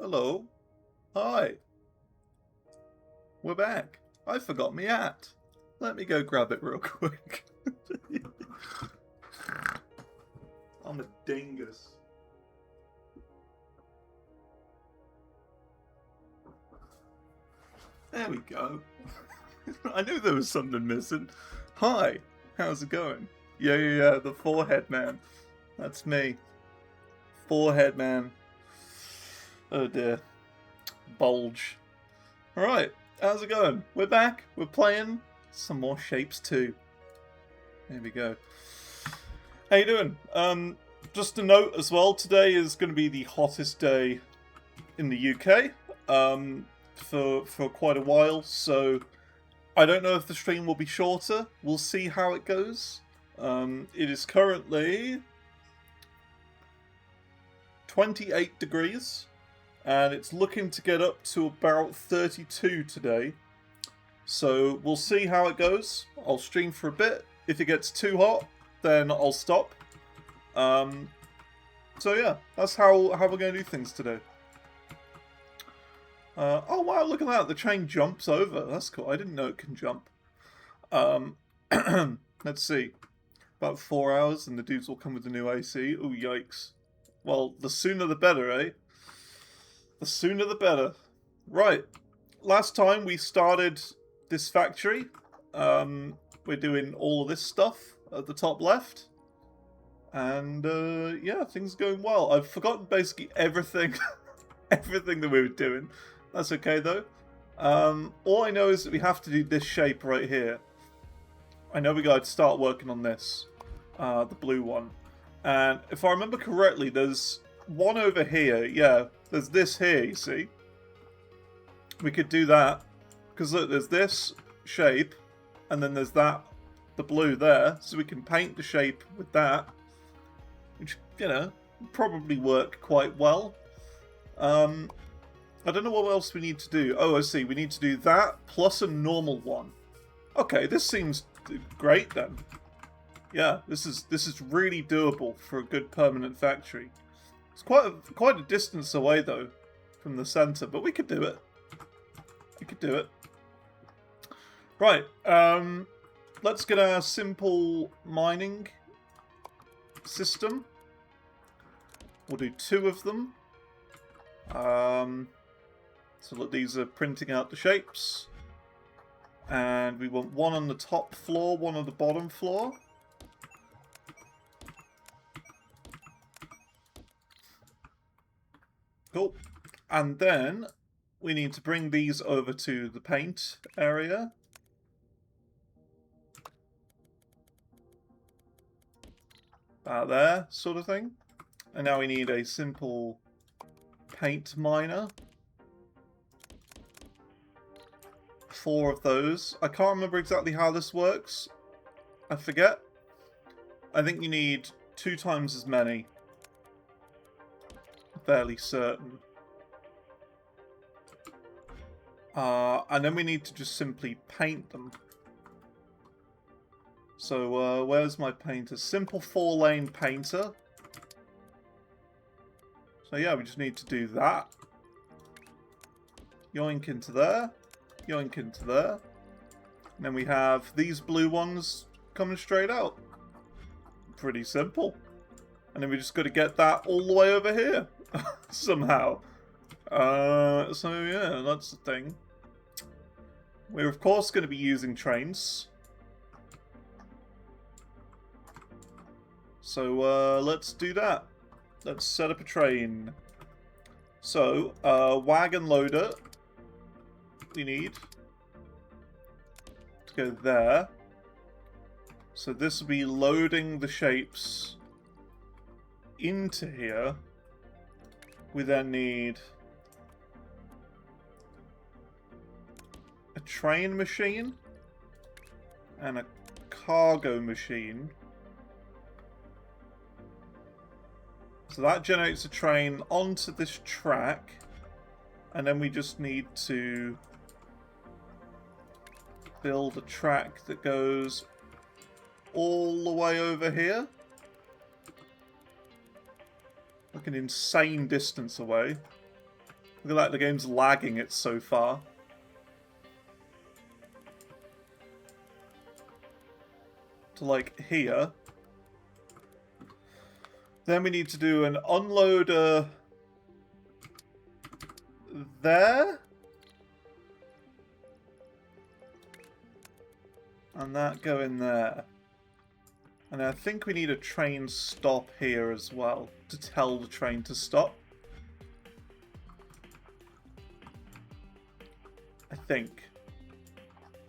Hello. Hi. We're back. I forgot me hat. Let me go grab it real quick. I'm a dingus. There we go. I knew there was something missing. Hi. How's it going? Yeah, the forehead man. That's me. Forehead man. Oh dear. Bulge. Alright, how's it going? We're back. We're playing some more Shapes 2. There we go. How you doing? Just a note as well, today is going to be the hottest day in the UK for quite a while, so I don't know if the stream will be shorter. We'll see how it goes. It is currently 28 degrees, and it's looking to get up to about 32 today. So we'll see how it goes. I'll stream for a bit. If it gets too hot, then I'll stop. So yeah, that's how we're going to do things today. Oh wow, look at that. The train jumps over. That's cool. I didn't know it can jump. Let's see. About 4 hours and the dudes will come with the new AC. Ooh, yikes. Well, the sooner the better, eh? The sooner the better. Right. Last time we started this factory. We're doing all of this stuff at the top left. And yeah, things are going well. I've forgotten basically everything everything that we were doing. That's okay though. All I know is that we have to do this shape right here. I know we got to start working on this. The blue one. And if I remember correctly, there's one over here. Yeah, there's this here, you see. We could do that. Because look, there's this shape. And then there's that, the blue there. So we can paint the shape with that. Which, you know, probably work quite well. I don't know what else we need to do. Oh, I see. We need to do that plus a normal one. Okay, this seems great then. Yeah, this is really doable for a good permanent factory. It's quite a distance away though from the center, but we could do it. We could do it. Right. Let's get our simple mining system. We'll do 2 of them. So look, these are printing out the shapes. And we want 1 on the top floor, 1 on the bottom floor. Cool. And then we need to bring these over to the paint area. About there, sort of thing. And now we need a simple paint miner. 4 of those. I can't remember exactly how this works. I forget. I think you need 2 times as many. Fairly certain. And then we need to just simply paint them. So, where's my painter? Simple 4-lane painter. So yeah, we just need to do that. Yoink into there. Yoink into there. And then we have these blue ones coming straight out. Pretty simple. And then we just got to get that all the way over here. Somehow. So yeah, that's the thing. We're of course going to be using trains. So let's do that. Let's set up a train. So, wagon loader we need to go there. So this will be loading the shapes into here. We then need a train machine and a cargo machine. So that generates a train onto this track, and then we just need to build a track that goes all the way over here. Like an insane distance away. Look at that, the game's lagging it so far. To like here. Then we need to do an unloader there. And that go in there. And I think we need a train stop here as well to tell the train to stop. I think.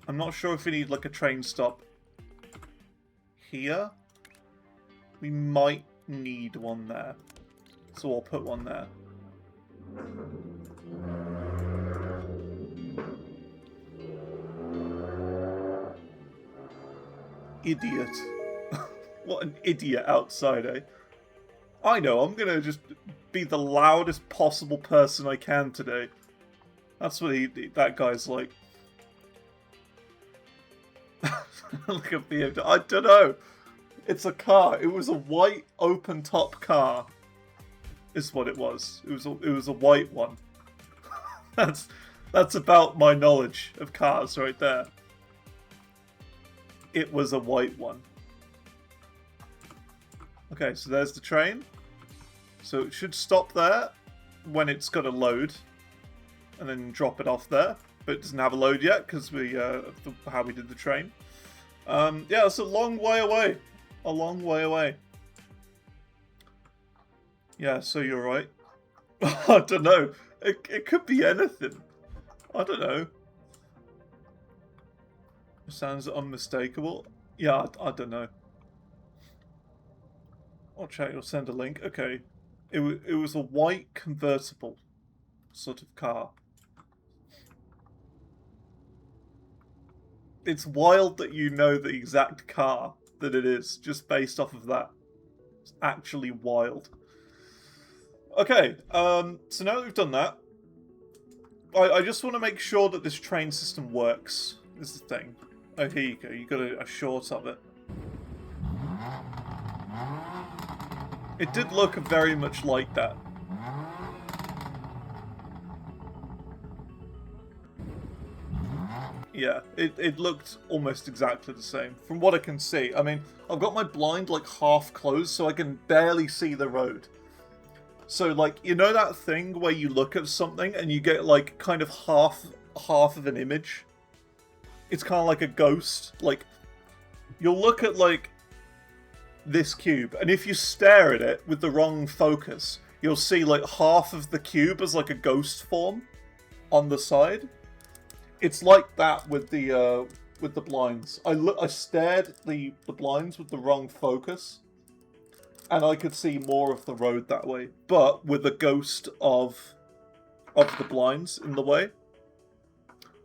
I'm not sure if we need like a train stop here. We might need one there. So I'll put one there. Idiot. What an idiot outside, eh? I know, I'm gonna just be the loudest possible person I can today. That's what that guy's like. Look at BMW. I don't know. It's a car. It was a white open top car. Is what it was. It was a white one. That's about my knowledge of cars right there. It was a white one. Okay, so there's the train. So it should stop there when it's got a load, and then drop it off there. But it doesn't have a load yet because we how we did the train. Yeah, it's a long way away. A long way away. Yeah, so you're right. I don't know. It could be anything. I don't know. Sounds unmistakable. Yeah, I don't know. I'll check. You'll send a link. Okay. It was a white convertible sort of car. It's wild that you know the exact car that it is, just based off of that. It's actually wild. Okay, so now that we've done that, I just want to make sure that this train system works, is the thing. Oh, here you go, you got a short of it. It did look very much like that. Yeah, it looked almost exactly the same, from what I can see. I mean, I've got my blind, like, half closed, so I can barely see the road. So, like, you know that thing where you look at something and you get, like, kind of half of an image? It's kind of like a ghost. Like, you'll look at, like, this cube, and if you stare at it with the wrong focus, you'll see, like, half of the cube as, like, a ghost form on the side. It's like that with the blinds. I stared at the blinds with the wrong focus, and I could see more of the road that way, but with a ghost of the blinds in the way.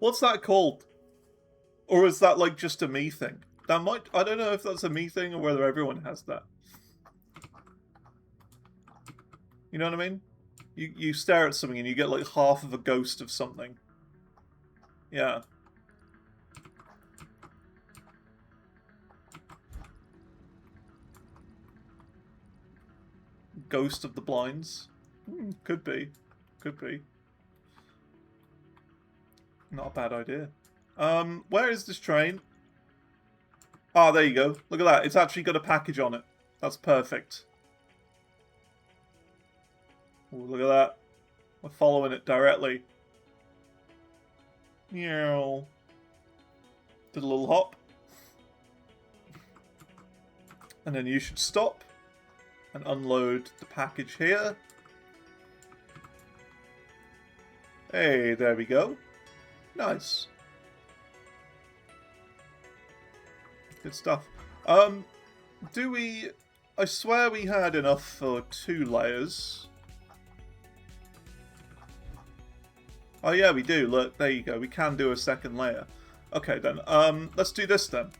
What's that called? Or is that like just a me thing? That might, I don't know if that's a me thing or whether everyone has that. You know what I mean? You stare at something and you get like half of a ghost of something. Yeah. Ghost of the blinds? Could be. Could be. Not a bad idea. Where is this train? Ah, there you go. Look at that. It's actually got a package on it. That's perfect. Ooh, look at that. We're following it directly. Meow. Did a little hop. And then you should stop and unload the package here. Hey, there we go. Nice. Good stuff. Do we... I swear we had enough for 2 layers. Oh yeah, we do. Look, there you go. We can do a second layer. Okay then. Let's do this then.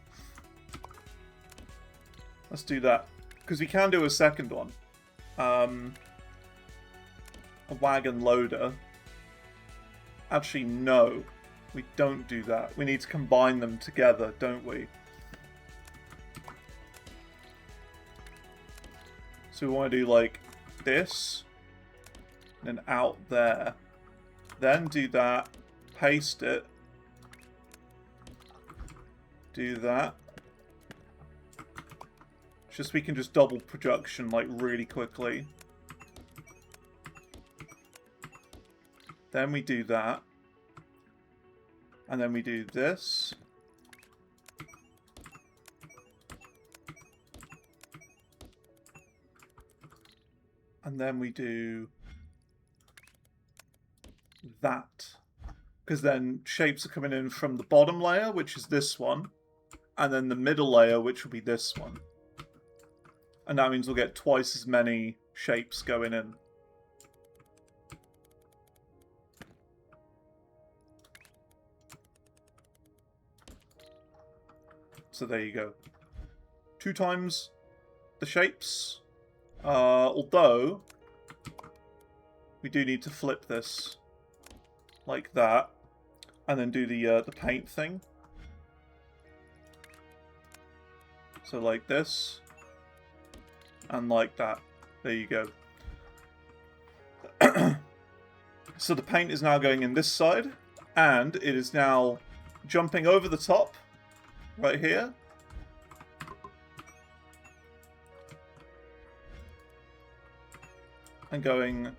Let's do that. Because we can do a second one. A wagon loader. Actually, no. We don't do that. We need to combine them together, don't we? So we want to do like this. And then out there. Then do that. Paste it. Do that. Just we can just double production like really quickly. Then we do that. And then we do this. And then we do that. Because then shapes are coming in from the bottom layer, which is this one. And then the middle layer, which will be this one. And that means we'll get twice as many shapes going in. So there you go. 2 times the shapes. Although, we do need to flip this like that. And then do the paint thing. So like this. And like that. There you go. So the paint is now going in this side. And it is now jumping over the top. Right here. And going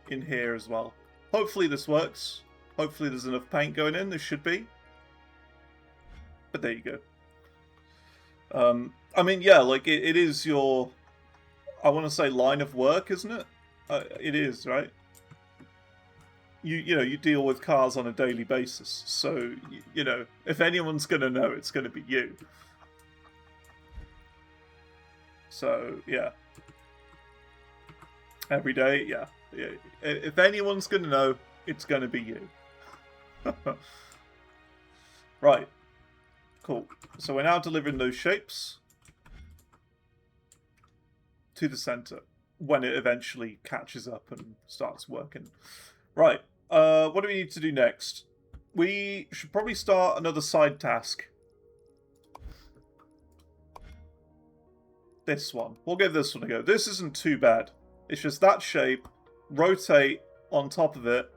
in here as well. Hopefully this works. Hopefully there's enough paint going in. There should be. But there you go. I mean, yeah, like, it is your, I want to say line of work, isn't it? It is, right? You know, you deal with cars on a daily basis. So, you know, if anyone's going to know, it's going to be you. So, yeah. Every day, yeah. If anyone's going to know, it's going to be you. Right. Cool. So we're now delivering those shapes to the center when it eventually catches up and starts working. Right. What do we need to do next? We should probably start another side task. This one. We'll give this one a go. This isn't too bad. It's just that shape, rotate on top of it,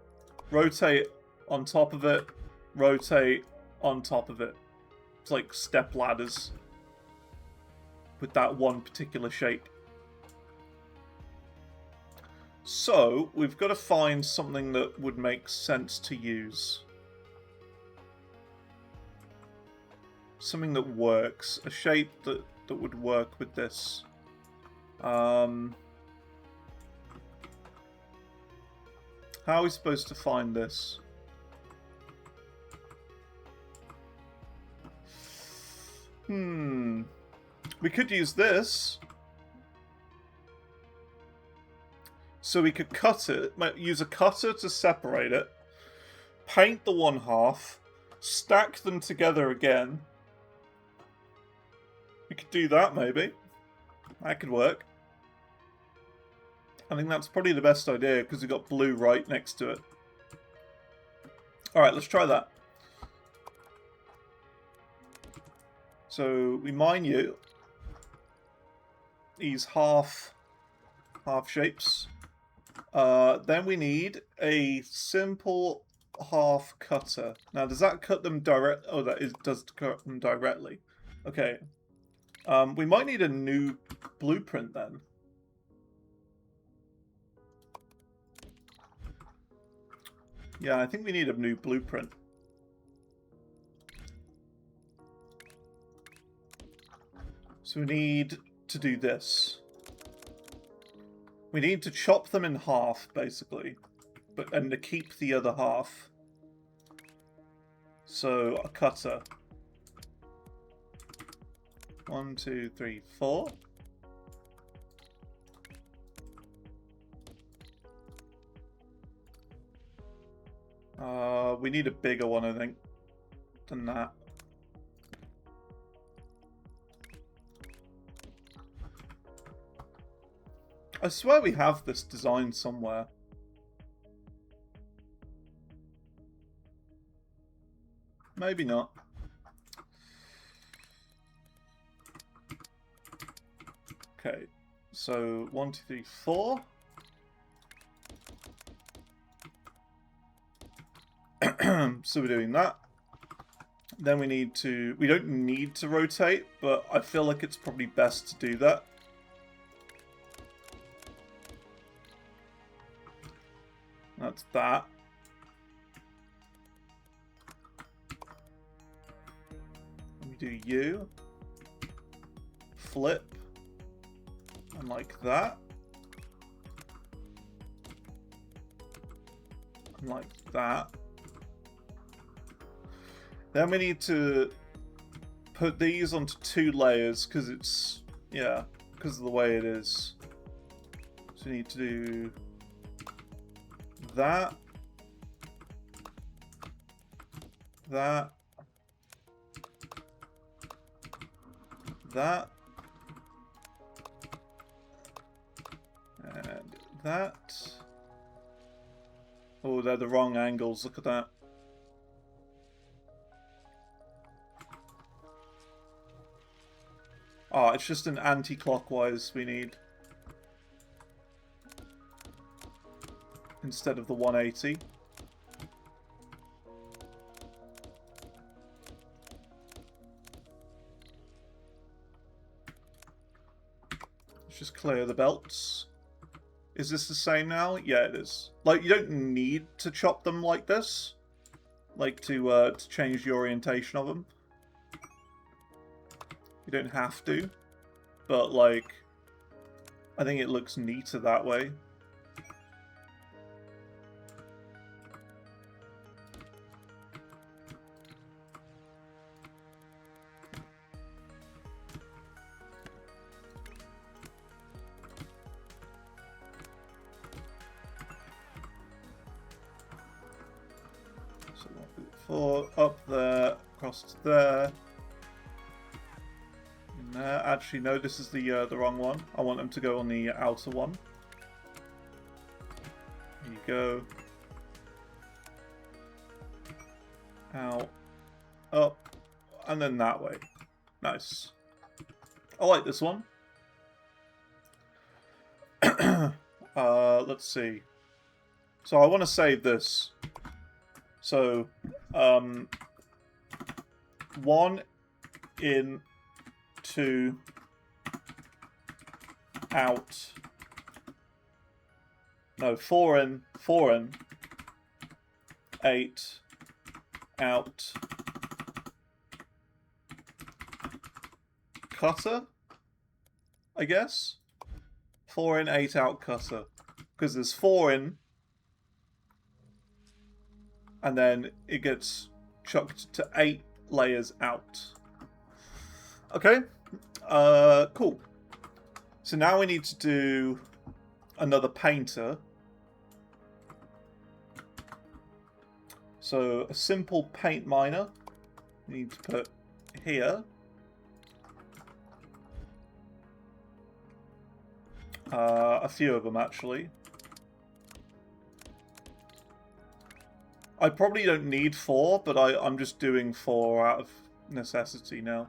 rotate on top of it, rotate on top of it. It's like step ladders with that one particular shape. So, we've got to find something that would make sense to use. Something that works. A shape that would work with this. How are we supposed to find this? We could use this. So we could cut it, use a cutter to separate it, paint the one half, stack them together again. We could do that, maybe. That could work. I think that's probably the best idea, because we've got blue right next to it. Alright, let's try that. So, we mine you. These half shapes. Then we need a simple half cutter. Now, does that cut them direct? Oh, does cut them directly. Okay. We might need a new blueprint then. Yeah, I think we need a new blueprint. So we need to do this. We need to chop them in half, basically, and to keep the other half. So a cutter. 1, 2, 3, 4. We need a bigger one, I think, than that. I swear we have this design somewhere. Maybe not. Okay, so 1, 2, 3, 4. So we're doing that. Then we need to... We don't need to rotate, but I feel like it's probably best to do that. That's that. We do you. Flip. And like that. And like that. Then we need to put these onto 2 layers because it's, yeah, because of the way it is. So we need to do that, that, that, and that. Oh, they're the wrong angles, look at that. Oh, it's just an anti-clockwise we need. Instead of the 180. Let's just clear the belts. Is this the same now? Yeah, it is. Like, you don't need to chop them like this. Like, to change the orientation of them. You don't have to, but like, I think it looks neater that way. So 4 up there, across to there. Actually, no, this is the wrong one. I want them to go on the outer one. There you go. Out, up, and then that way. Nice. I like this one. Let's see. So I want to save this. So, 1 in, 2 out. No, 4 in, 8 out. Cutter, I guess. 4 in, 8 out cutter. Because there's 4 in, and then it gets chucked to 8 layers out. Okay, cool. So now we need to do another painter. So a simple paint miner we need to put here. A few of them actually. I probably don't need 4, but I'm just doing 4 out of necessity now.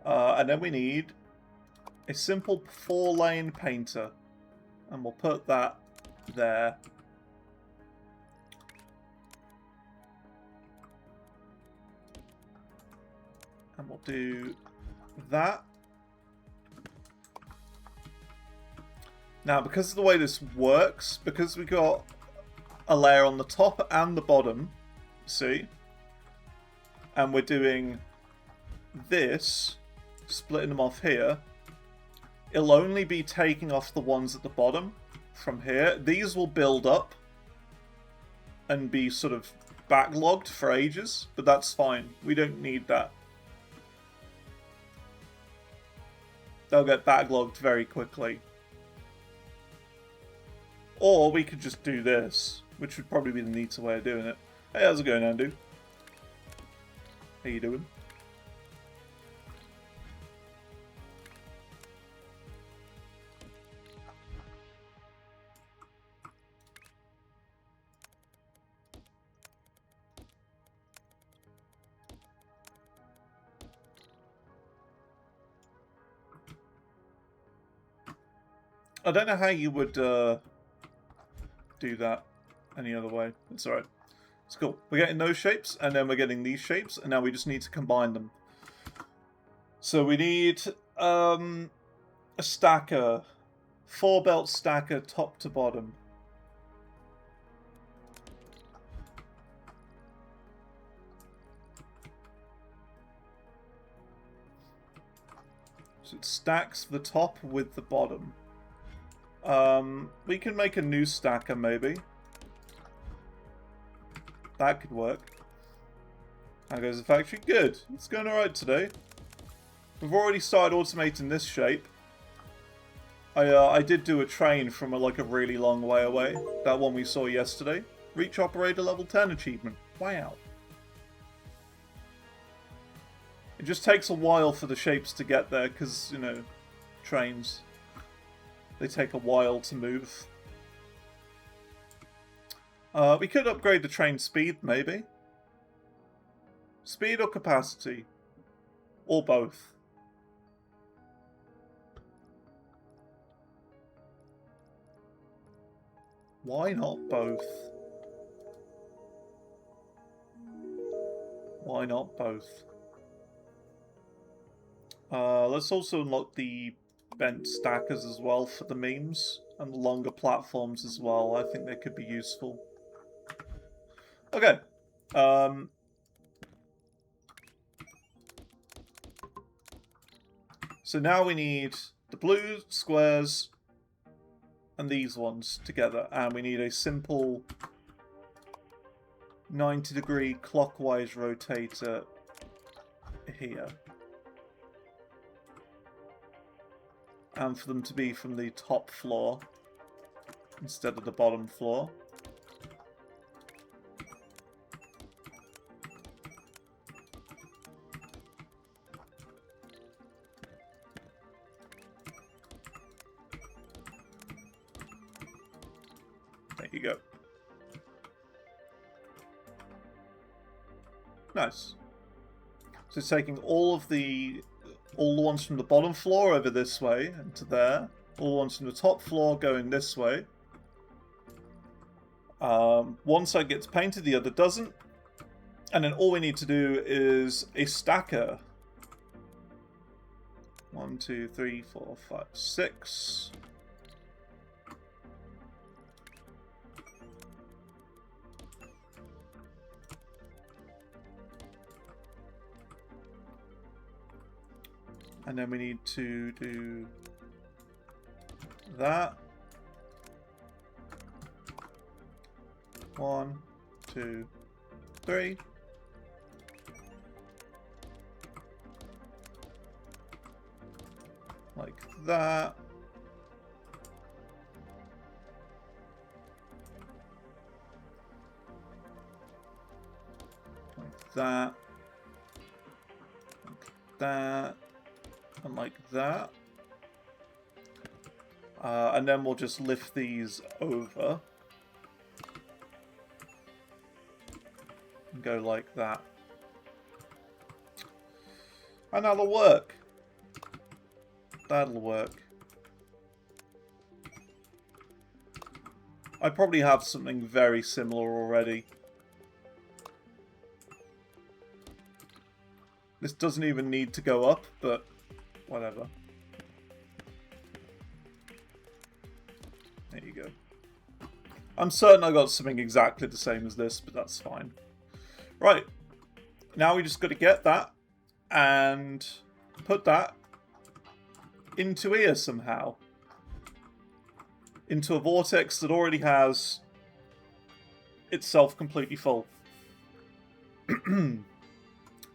And then we need a simple 4-lane painter. And we'll put that there. And we'll do that. Now, because of the way this works, because we got a layer on the top and the bottom, see? And we're doing this, splitting them off here. It'll only be taking off the ones at the bottom from here. These will build up and be sort of backlogged for ages, but that's fine. We don't need that. They'll get backlogged very quickly. Or we could just do this, which would probably be the neater way of doing it. Hey, how's it going, Andu? How you doing? I don't know how you would do that any other way. It's alright. It's cool. We're getting those shapes, and then we're getting these shapes, and now we just need to combine them. So we need a stacker. 4-belt stacker, top to bottom. So it stacks the top with the bottom. We can make a new stacker, maybe. That could work. How goes the factory? Good. It's going alright today. We've already started automating this shape. I did do a train from like a really long way away. That one we saw yesterday. Reach operator level 10 achievement. Wow. It just takes a while for the shapes to get there because, you know, trains. They take a while to move. We could upgrade the train speed, maybe. Speed or capacity? Or both. Why not both? Why not both? Let's also unlock the bent stackers as well for the memes. And the longer platforms as well. I think they could be useful. Okay. So now we need the blue squares and these ones together, and we need a simple 90-degree clockwise rotator here. And for them to be from the top floor instead of the bottom floor. There you go. Nice. So it's taking all the ones from the bottom floor over this way and to there. All the ones from the top floor going this way. One side gets painted, the other doesn't. And then all we need to do is a stacker. 1, 2, 3, 4, 5, 6. And then we need to do that. 1, 2, 3. Like that. Like that. Like that. And like that. And then we'll just lift these over. And go like that. And that'll work. That'll work. I probably have something very similar already. This doesn't even need to go up, but whatever. There you go. I'm certain I got something exactly the same as this, but that's fine. Right. Now we just got to get that and put that into here somehow. Into a vortex that already has itself completely full.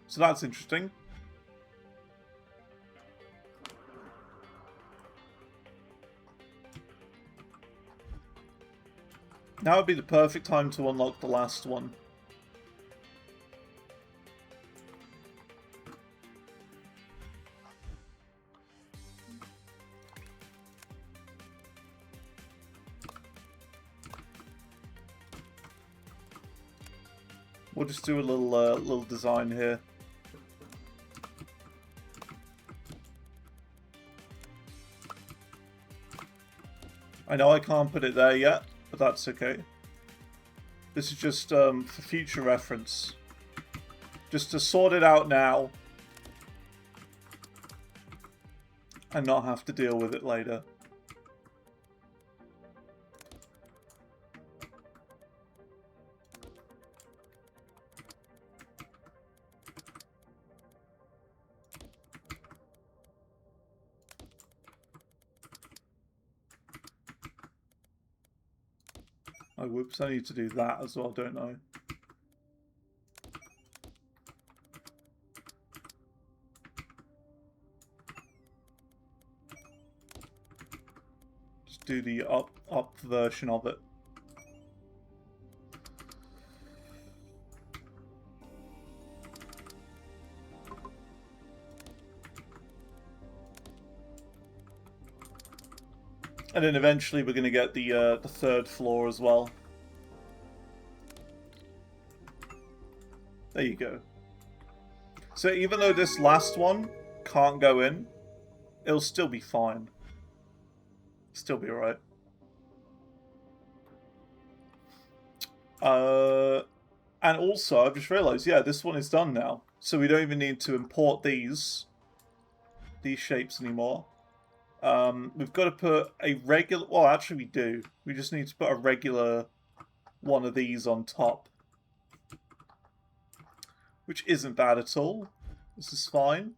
So that's interesting. Now would be the perfect time to unlock the last one. We'll just do a little design here. I know I can't put it there yet, but that's okay. This is just for future reference. Just to sort it out now. And not have to deal with it later. Oh, whoops, I need to do that as well, don't I? Just do the up version of it. And then eventually we're going to get the third floor as well. There you go. So even though this last one can't go in, it'll still be fine. Still be alright. And also, I've just realised, yeah, this one is done now. So we don't even need to import these shapes anymore. We've got to put a regular... Well, actually we do. We just need to put a regular one of these on top. Which isn't bad at all. This is fine.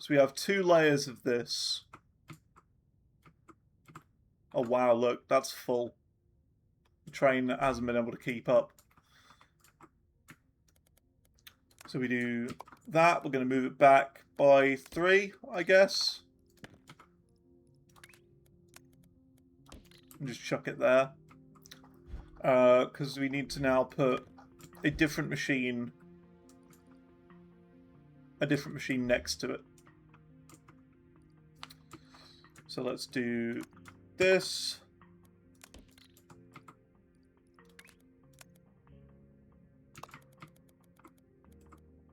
So we have 2 layers of this. Oh wow, look, that's full. The train hasn't been able to keep up. So we do that. We're going to move it back by 3, I guess. And just chuck it there. Because we need to now put a different machine next to it. So let's do this.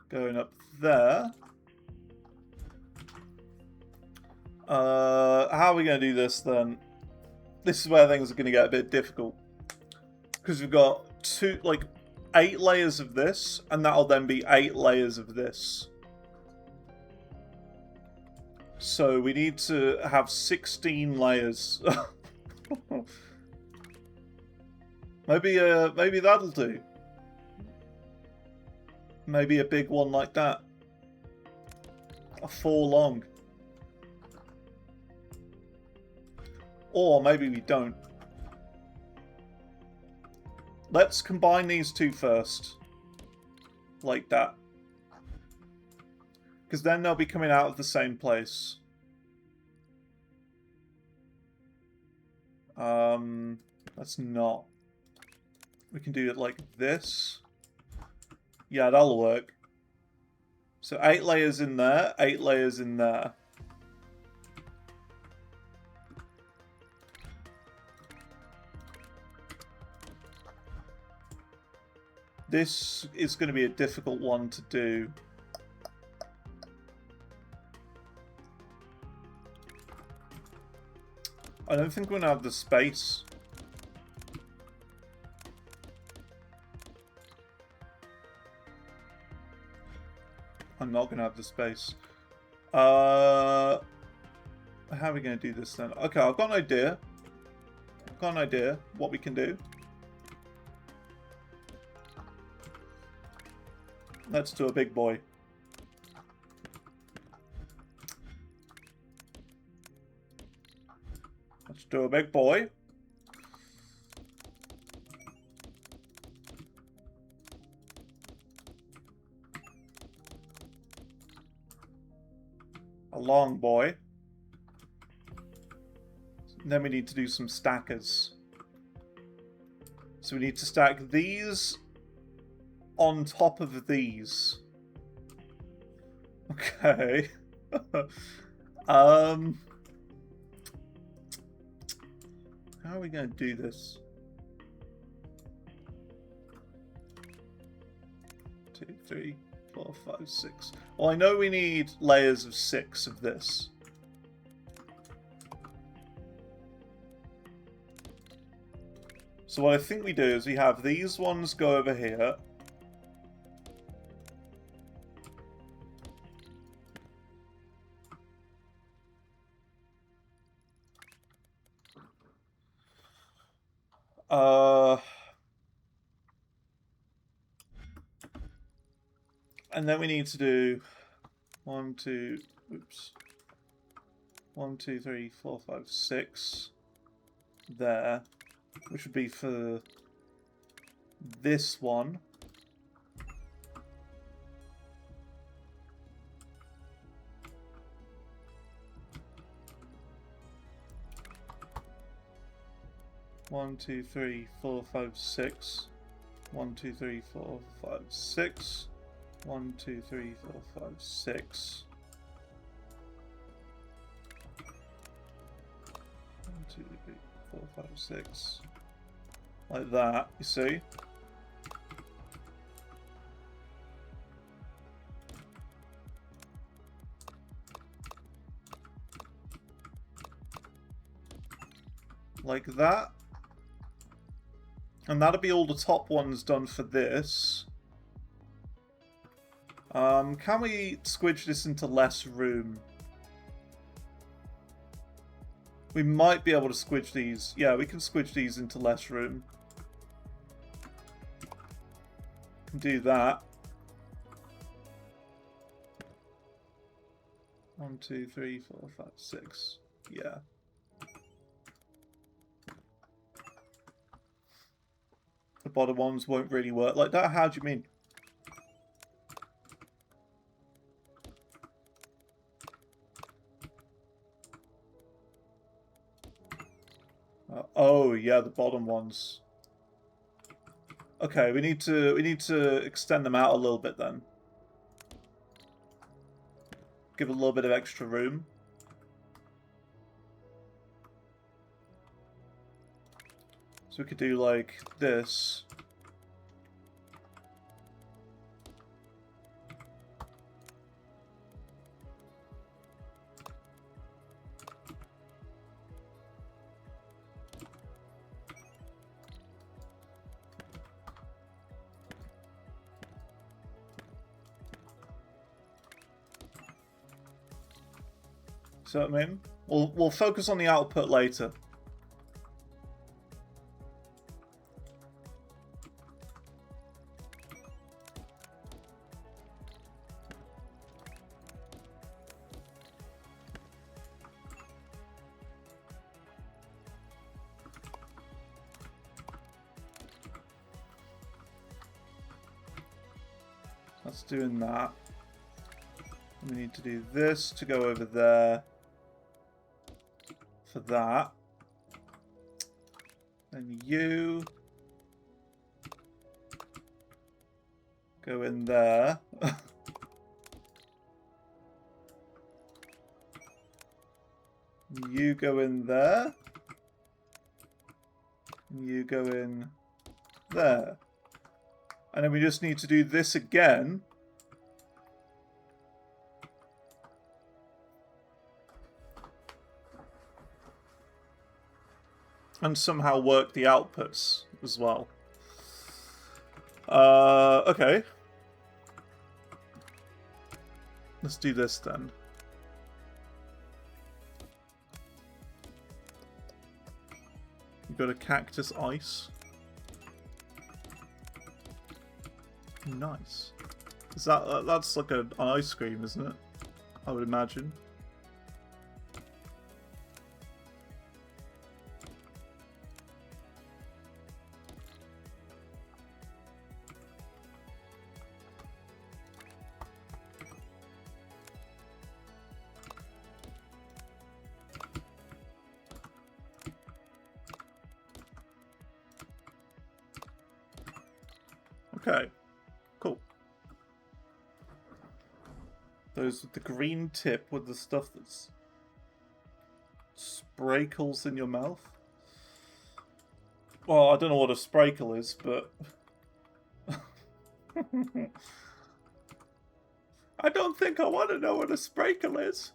Going up there. How are we going to do this then? This is where things are going to get a bit difficult. Because we've got 8 layers of this, and that'll then be 8 layers of this. So we need to have 16 layers. maybe that'll do. Maybe a big one like that. A 4 long. Or maybe we don't. Let's combine these 2 first. Like that. Because then they'll be coming out of the same place. Let's not. We can do it like this. Yeah, that'll work. So 8 layers in there, 8 layers in there. This is going to be a difficult one to do. I don't think we're going to have the space. I'm not going to have the space. How are we going to do this then? Okay, I've got an idea. I've got an idea what we can do. Let's do a big boy. Let's do a big boy. A long boy. And then we need to do some stackers. So we need to stack these on top of these. Okay. How are we going to do this? 2, 3, 4, 5, 6. Well, I know we need layers of 6 of this. So what I think we do is we have these ones go over here. And then we need to do 1, 2, 3, 4, 5, 6 there, which would be for this one. One, 2, 3, 4, 5, 6. 1, 2, 3, 4, 5, 6. 1, 2, 3, 4, 5, 6. 1, 2, 3, 4, 5, 6. Like that, you see? Like that. And that'll be all the top ones done for this. Can we squidge this into less room? We might be able to squidge these. Yeah, we can squidge these into less room. Can do that. 1, 2, 3, 4, 5, 6. Yeah. The bottom ones won't really work like that. How do you mean? Oh yeah, the bottom ones. Okay, we need to extend them out a little bit then. Give a little bit of extra room. So we could do like this. See what I mean? We'll focus on the output later. That's doing that. We need to do this to go over there. For that. And you go in there. You go in there. You go in there. And then we just need to do this again. And somehow work the outputs as well. Okay. Let's do this then. You've got a cactus ice. Nice. Is that that's like an ice cream, isn't it? I would imagine. Okay, cool. Those with the green tip with the stuff that's sprinkles in your mouth. Well, I don't know what a sprinkle is, but I don't think I want to know what a sprinkle is.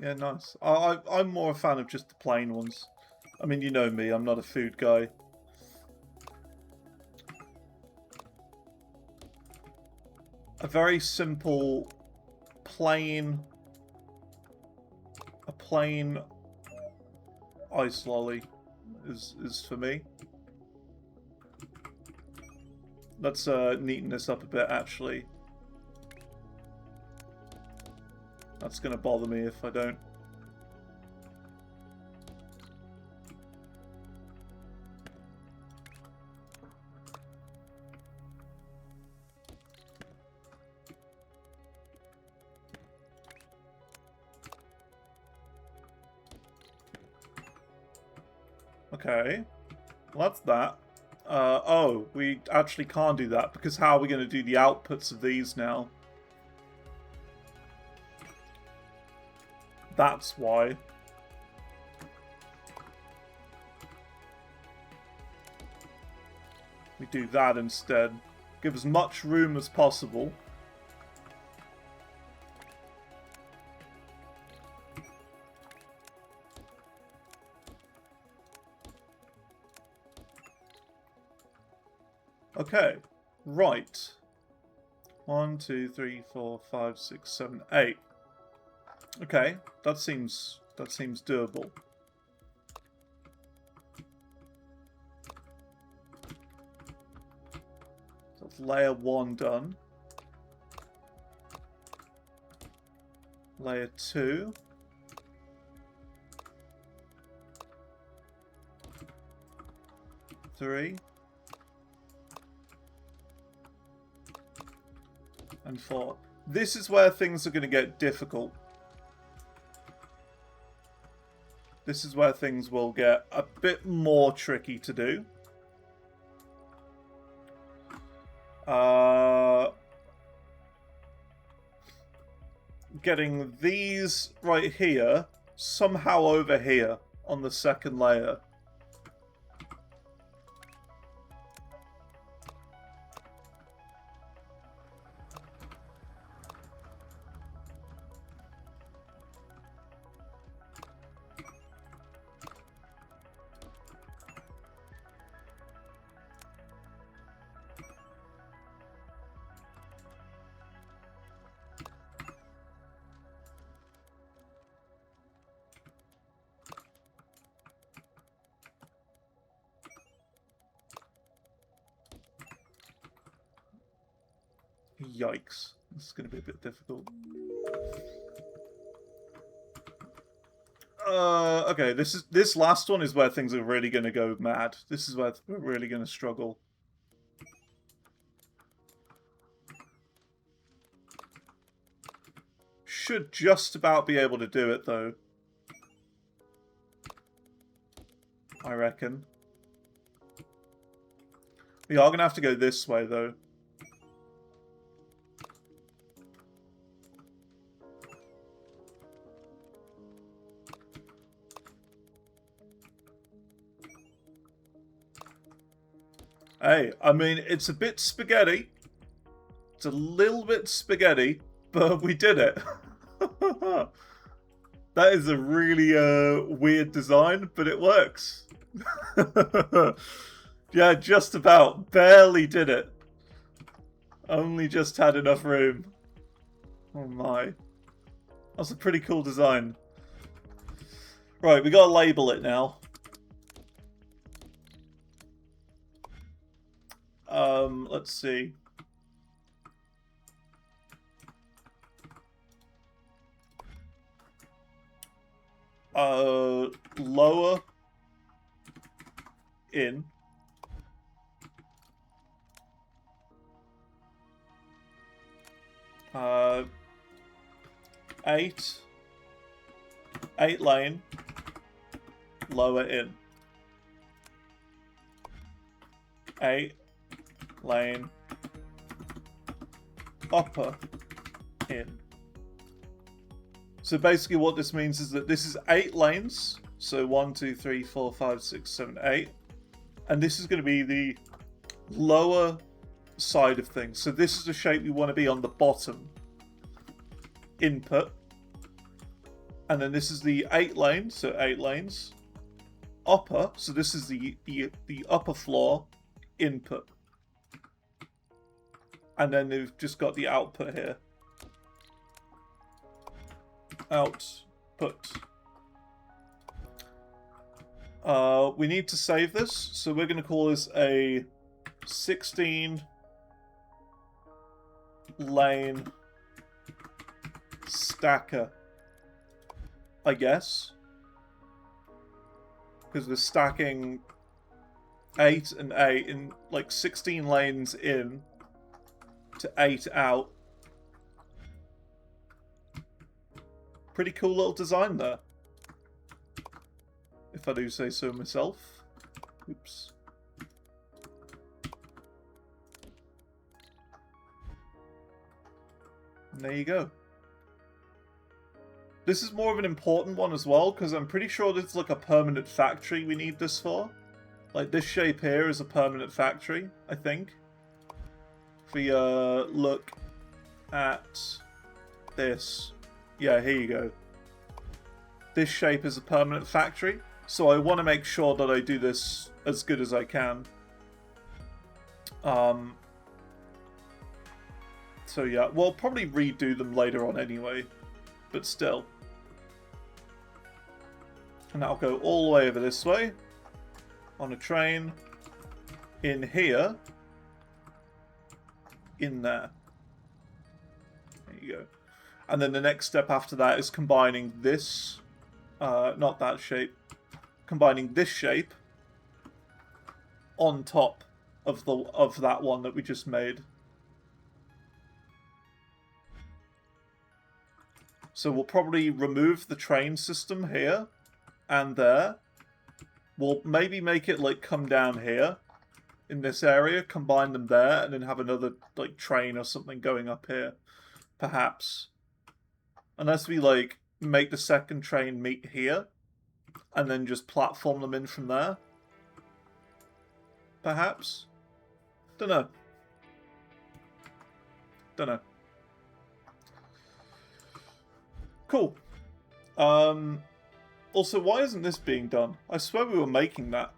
Yeah, nice. I'm more a fan of just the plain ones. I mean, you know me, I'm not a food guy. A very simple, plain... A plain ice lolly is for me. Let's neaten this up a bit, actually. That's going to bother me if I don't. Okay. Well, that's that. Oh, we actually can't do that, because how are we going to do the outputs of these now? That's why. We do that instead. Give as much room as possible. Okay, right. 1, 2, 3, 4, 5, 6, 7, 8. Okay, that seems doable. So that's layer 1 done. Layer 2. Three. And 4. This is where things are going to get difficult. This is where things will get a bit more tricky to do. Getting these right here, somehow over here on the second layer. Yikes. This is going to be a bit difficult. Okay, this last one is where things are really going to go mad. This is where we're really going to struggle. Should just about be able to do it, though. I reckon. We are going to have to go this way, though. Hey, I mean, it's a bit spaghetti. It's a little bit spaghetti, but we did it. That is a really weird design, but it works. Yeah, just about. Barely did it. Only just had enough room. Oh my. That's a pretty cool design. Right, we gotta label it now. Let's see. Lower in. Eight lane, lower in. 8 lane, upper in. So basically what this means is that this is 8 lanes. So 1, 2, 3, 4, 5, 6, 7, 8. And this is going to be the lower side of things. So this is the shape we want to be on the bottom. Input. And then this is the 8 lanes, so 8 lanes. Upper, so this is the upper floor input. And then they've just got the output here. Output. We need to save this, so we're going to call this a 16 lane stacker, I guess, because we're stacking 8 and 8 in like 16 lanes in to 8 out. Pretty cool little design there, if I do say so myself. Oops. And there you go. This is more of an important one as well, because I'm pretty sure it's like a permanent factory we need this for. Like, this shape here is a permanent factory, I think. If we look at this. Yeah, here you go. This shape is a permanent factory, so I want to make sure that I do this as good as I can. So yeah, we'll probably redo them later on anyway, but still. And that'll go all the way over this way, on a train, in here, in there. There you go. And then the next step after that is combining this, not that shape, combining this shape on top of that one that we just made. So we'll probably remove the train system here and there. We'll maybe make it like come down here in this area, combine them there, and then have another like train or something going up here, perhaps. Unless we like make the second train meet here and then just platform them in from there. Perhaps. Dunno. Dunno. Cool. Also, why isn't this being done? I swear we were making that.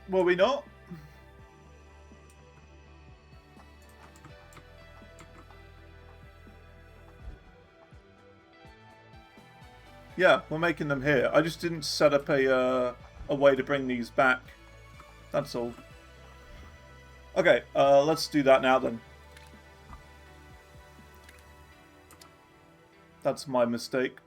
Were we not? Yeah, we're making them here. I just didn't set up a way to bring these back. That's all. Okay, let's do that now then. That's my mistake.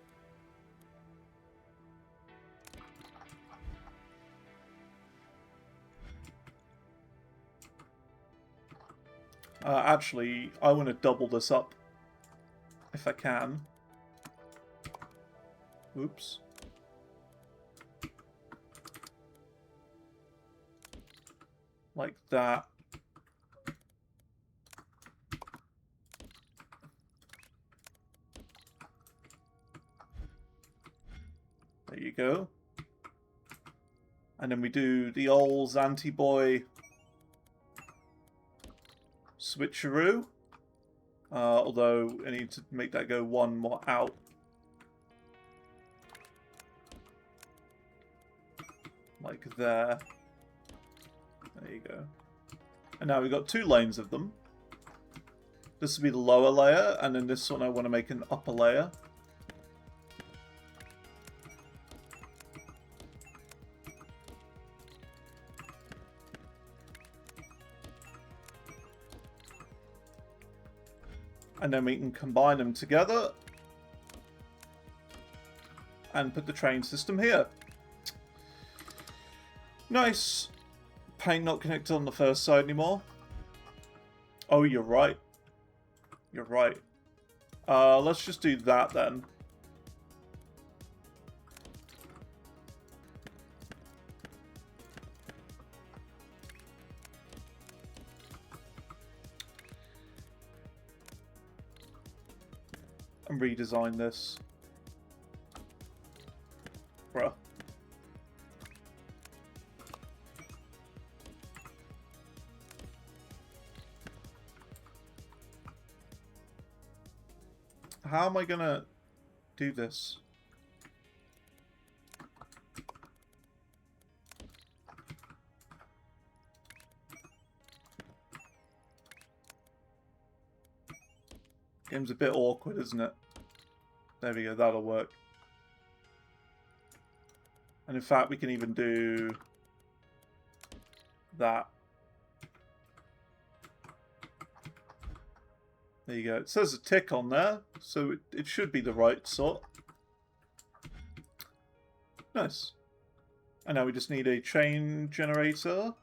Actually, I want to double this up, if I can. Oops. Like that. There you go. And then we do the old Zantor boy switcheroo. Although I need to make that go one more out. Like there. There you go. And now we've got 2 lanes of them. This will be the lower layer, and then this one I want to make an upper layer. And then we can combine them together and put the train system here. Nice. Paint not connected on the first side anymore. Oh, you're right. You're right. Let's just do that then. and redesign this. Bruh. How am I gonna do this? Game's a bit awkward, isn't it? There we go, that'll work. And in fact, we can even do that. There you go. It says a tick on there, so it should be the right sort. Nice. And now we just need a chain generator.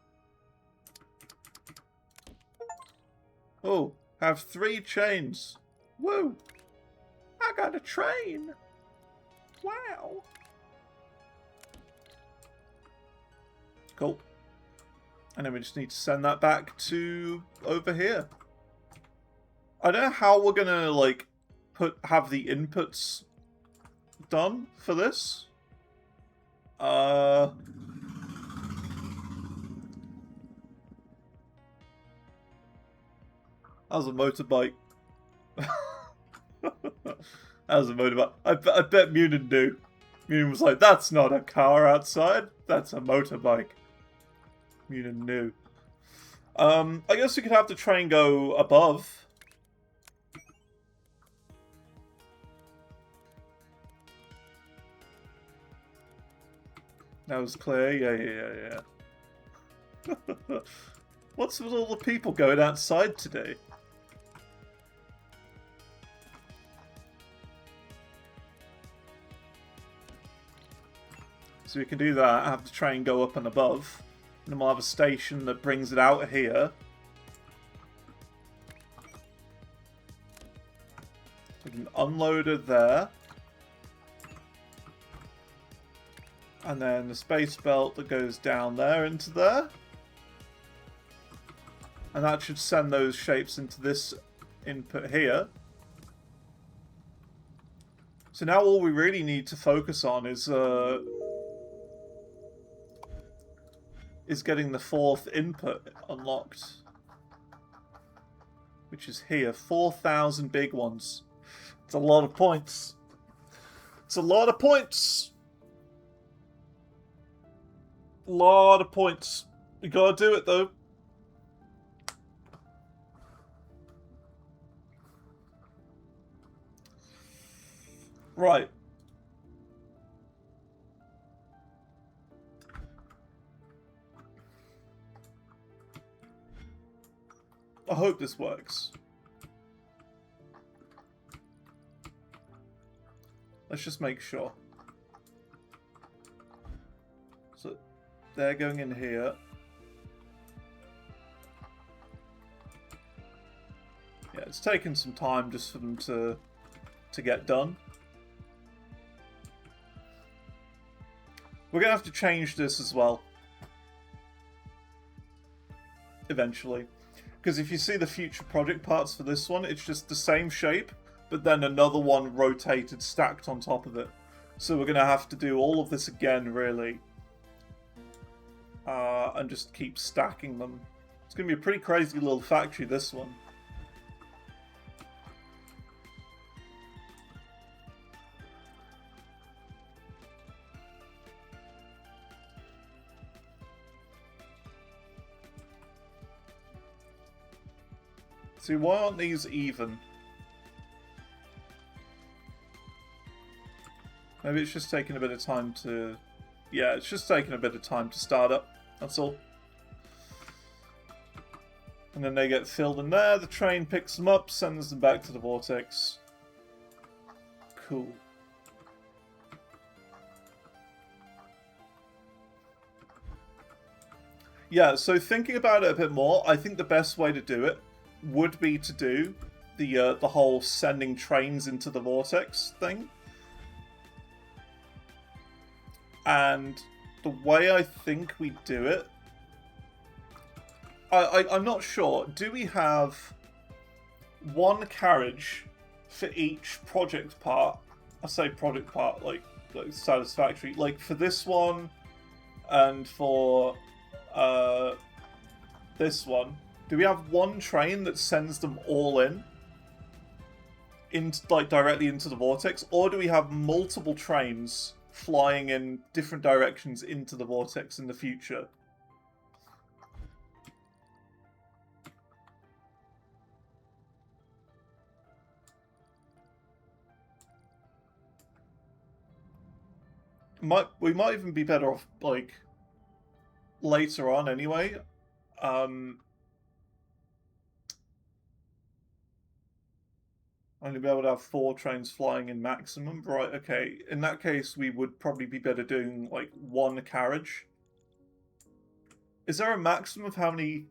Oh, have 3 chains. Woo! I got a train! Wow! Cool. And then we just need to send that back to over here. I don't know how we're gonna, like, have the inputs done for this. That was a motorbike. That was a motorbike. I bet Munin knew. Munin was like, that's not a car outside. That's a motorbike. Munin knew. I guess we could have the train go above. That was clear. Yeah. What's with all the people going outside today? So we can do that, have the train go up and above, and then we'll have a station that brings it out here. We can unload it there. And then the space belt that goes down there into there. And that should send those shapes into this input here. So now all we really need to focus on is getting the 4th input unlocked. Which is here. 4,000 big ones. It's a lot of points. It's a lot of points. Lot of points. You gotta do it though. Right. I hope this works. Let's just make sure. So they're going in here. Yeah, it's taken some time just for them to get done. We're going to have to change this as well. Eventually. Because if you see the future project parts for this one, it's just the same shape, but then another one rotated, stacked on top of it. So we're going to have to do all of this again, really. And just keep stacking them. It's going to be a pretty crazy little factory, this one. See, why aren't these even? Maybe it's just taking a bit of time to... Yeah, it's just taking a bit of time to start up. That's all. And then they get filled in there. The train picks them up, sends them back to the vortex. Cool. Yeah, so thinking about it a bit more, I think the best way to do it would be to do the whole sending trains into the vortex thing. And the way I think we do it... I'm not sure. Do we have one carriage for each project part. I say project part like satisfactory. Like for this one and for this one, do we have one train that sends them all like directly into the vortex, or do we have multiple trains flying in different directions into the vortex in the future? We might even be better off like later on anyway. Only be able to have 4 trains flying in maximum. Right, okay. In that case, we would probably be better doing, like, 1 carriage. Is there a maximum of how many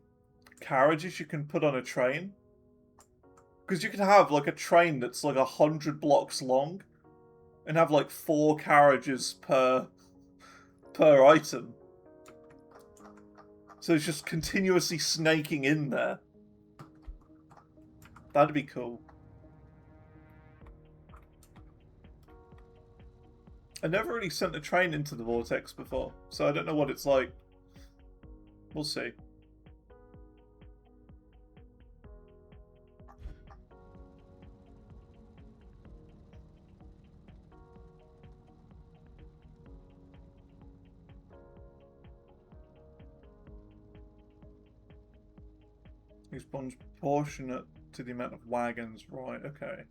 carriages you can put on a train? Because you can have, like, a train that's, like, 100 blocks long and have, like, 4 carriages per item. So it's just continuously snaking in there. That'd be cool. I never really sent a train into the vortex before, so I don't know what it's like. We'll see. Responds proportionate to the amount of wagons. Right, okay.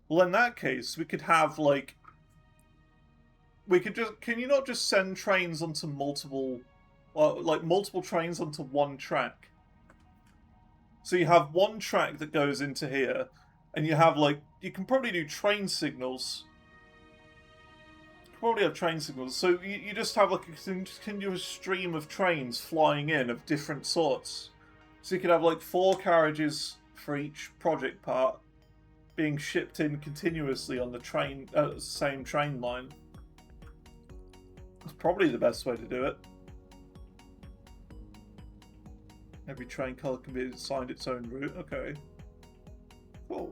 Well, in that case, we could have, like... We could just... Can you not just send trains onto multiple... Well, like, multiple trains onto one track? So you have one track that goes into here, and you have, like... You can probably do train signals. You can probably have train signals. So you just have, like, a continuous stream of trains flying in of different sorts. So you could have, like, 4 carriages for each project part being shipped in continuously on the train, same train line. It's probably the best way to do it. Every train colour can be assigned its own route. Okay. Cool.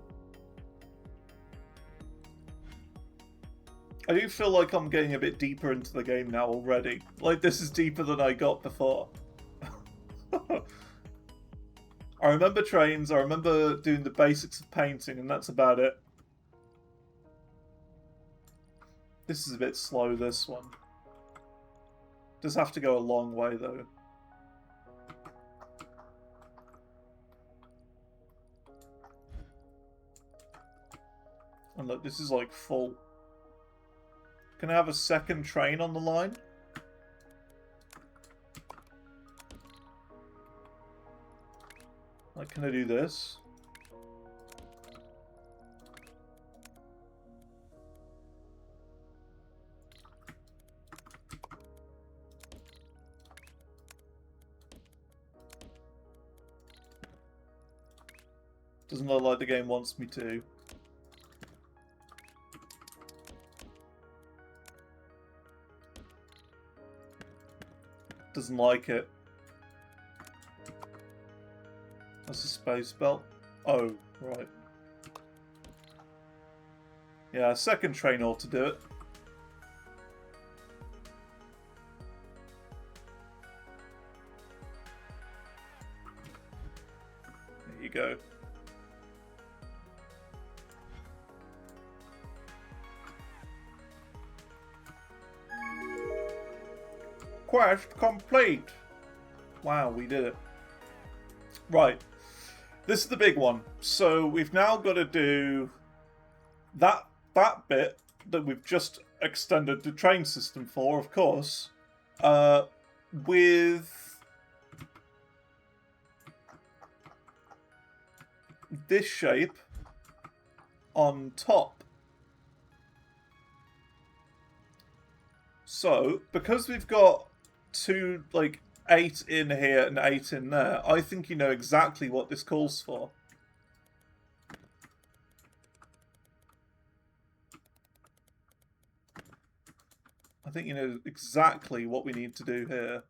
I do feel like I'm getting a bit deeper into the game now already. Like, this is deeper than I got before. I remember trains, I remember doing the basics of painting, and that's about it. This is a bit slow, this one. Does have to go a long way, though. And look, this is like full. Can I have a second train on the line? Like, can I do this? Doesn't look like the game wants me to. Doesn't like it. That's a space belt. Oh, right. Yeah, a second train ought to do it. There you go. Quest complete! Wow, we did it. Right. This is the big one. So we've now got to do that bit that we've just extended the train system for, of course, with this shape on top. So, because we've got 2, like, 8 in here and 8 in there, I think you know exactly what this calls for. I think you know exactly what we need to do here.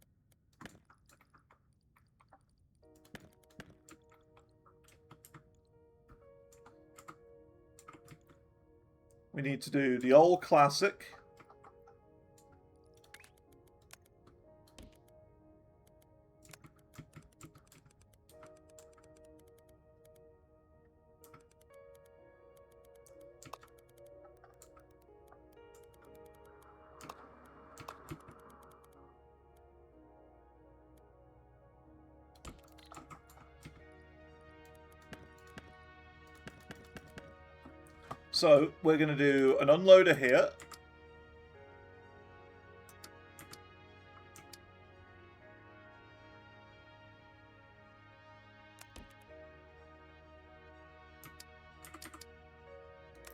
We need to do the old classic. So we're going to do an unloader here.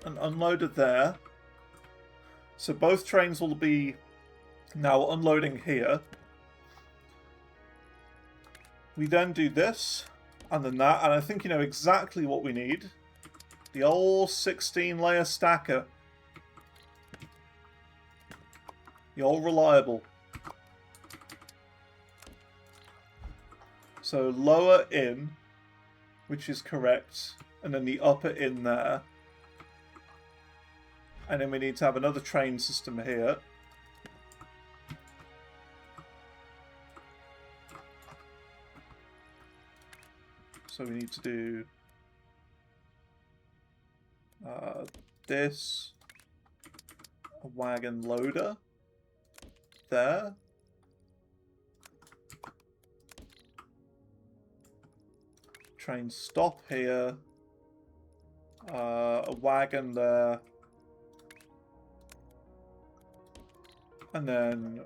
An unloader there. So both trains will be now unloading here. We then do this, and then that, and I think you know exactly what we need. The old 16-layer stacker. The old reliable. So lower in, which is correct, and then the upper in there. And then we need to have another train system here. So we need to do this, a wagon loader there. Train stop here. A wagon there. And then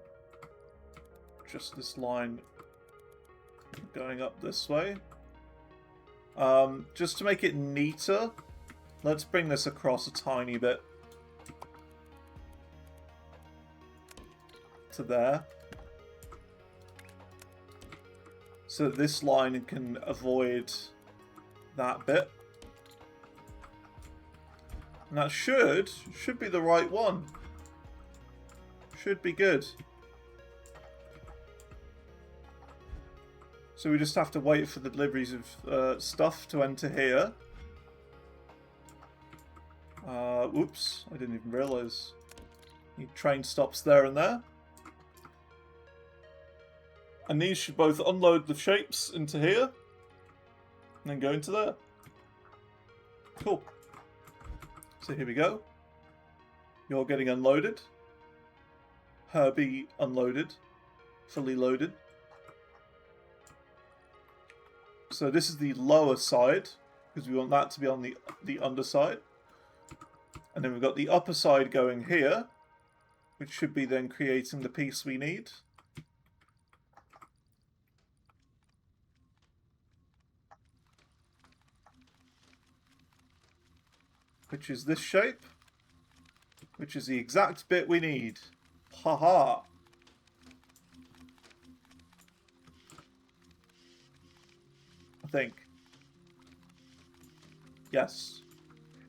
just this line going up this way. Just to make it neater, let's bring this across a tiny bit to there. So this line can avoid that bit. And that should be the right one. Should be good. So we just have to wait for the deliveries of stuff to enter here. Oops, I didn't even realise. Need train stops there and there. And these should both unload the shapes into here. And then go into there. Cool. So here we go. You're getting unloaded. Herbie unloaded. Fully loaded. So this is the lower side, because we want that to be on the underside. And then we've got the upper side going here, which should be then creating the piece we need. Which is this shape, which is the exact bit we need. Haha. I think. Yes.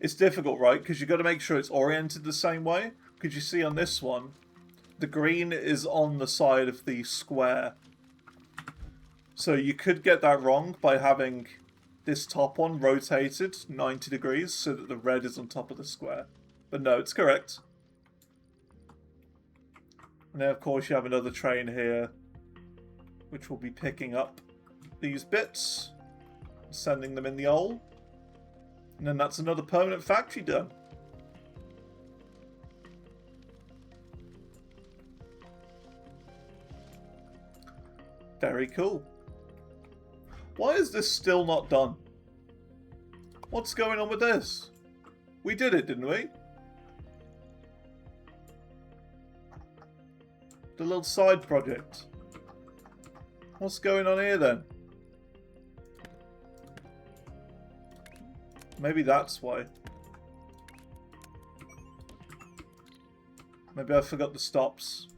It's difficult, right? Because you've got to make sure it's oriented the same way. Because you see on this one, the green is on the side of the square. So you could get that wrong by having this top one rotated 90 degrees so that the red is on top of the square. But no, it's correct. And then of course you have another train here, which will be picking up these bits, sending them in the hole. And then that's another permanent factory done. Very cool. Why is this still not done? What's going on with this? We did it, didn't we? The little side project. What's going on here then? Maybe that's why. Maybe I forgot the stops.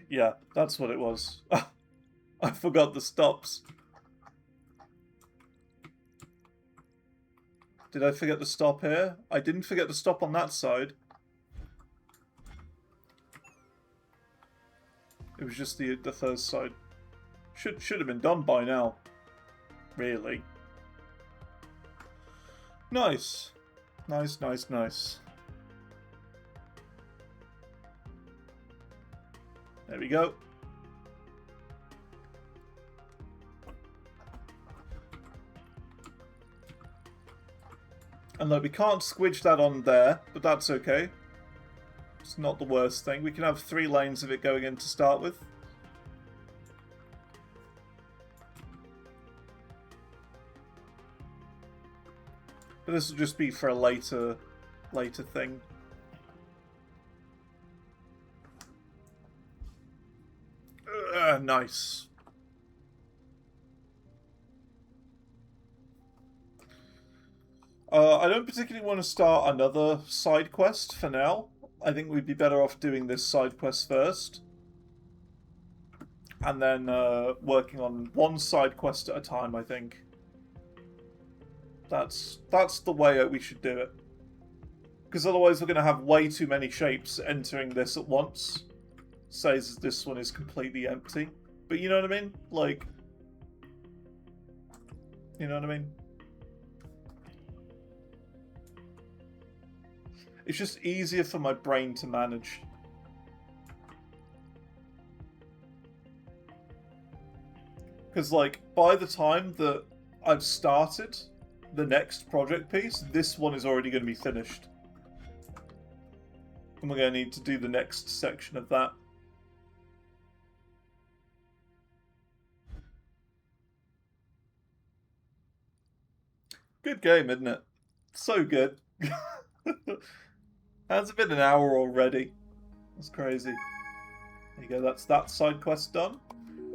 Yeah, that's what it was. I forgot the stops. Did I forget the stop here? I didn't forget the stop on that side. It was just the third side. Should have been done by now. Really. Nice. Nice, nice, nice. There we go. And look, we can't squidge that on there, but that's okay. It's not the worst thing. We can have 3 lanes of it going in to start with. But this will just be for a later thing. Nice. I don't particularly want to start another side quest for now. I think we'd be better off doing this side quest first. And then working on one side quest at a time, I think. That's the way we should do it. Because otherwise we're going to have way too many shapes entering this at once. Says this one is completely empty. But you know what I mean? Like... You know what I mean? It's just easier for my brain to manage. Because, like, by the time that I've started the next project piece, this one is already going to be finished. And we're going to need to do the next section of that. Good game, isn't it? So good. Has it been an hour already? That's crazy. There you go, that's that side quest done.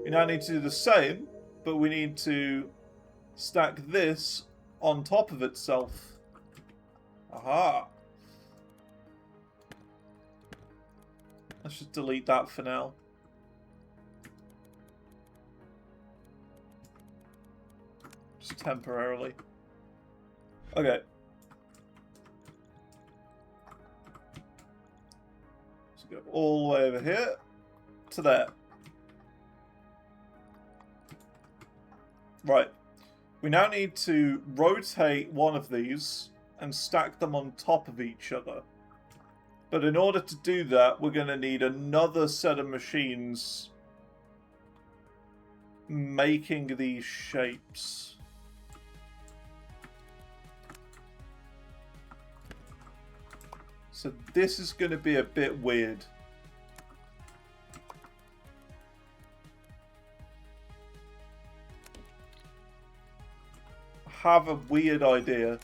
We now need to do the same, but we need to stack this on top of itself. Aha! Let's just delete that for now. Just temporarily. Okay. So go all the way over here to there. Right. We now need to rotate one of these and stack them on top of each other. But in order to do that, we're going to need another set of machines making these shapes. So this is going to be a bit weird. I have a weird idea.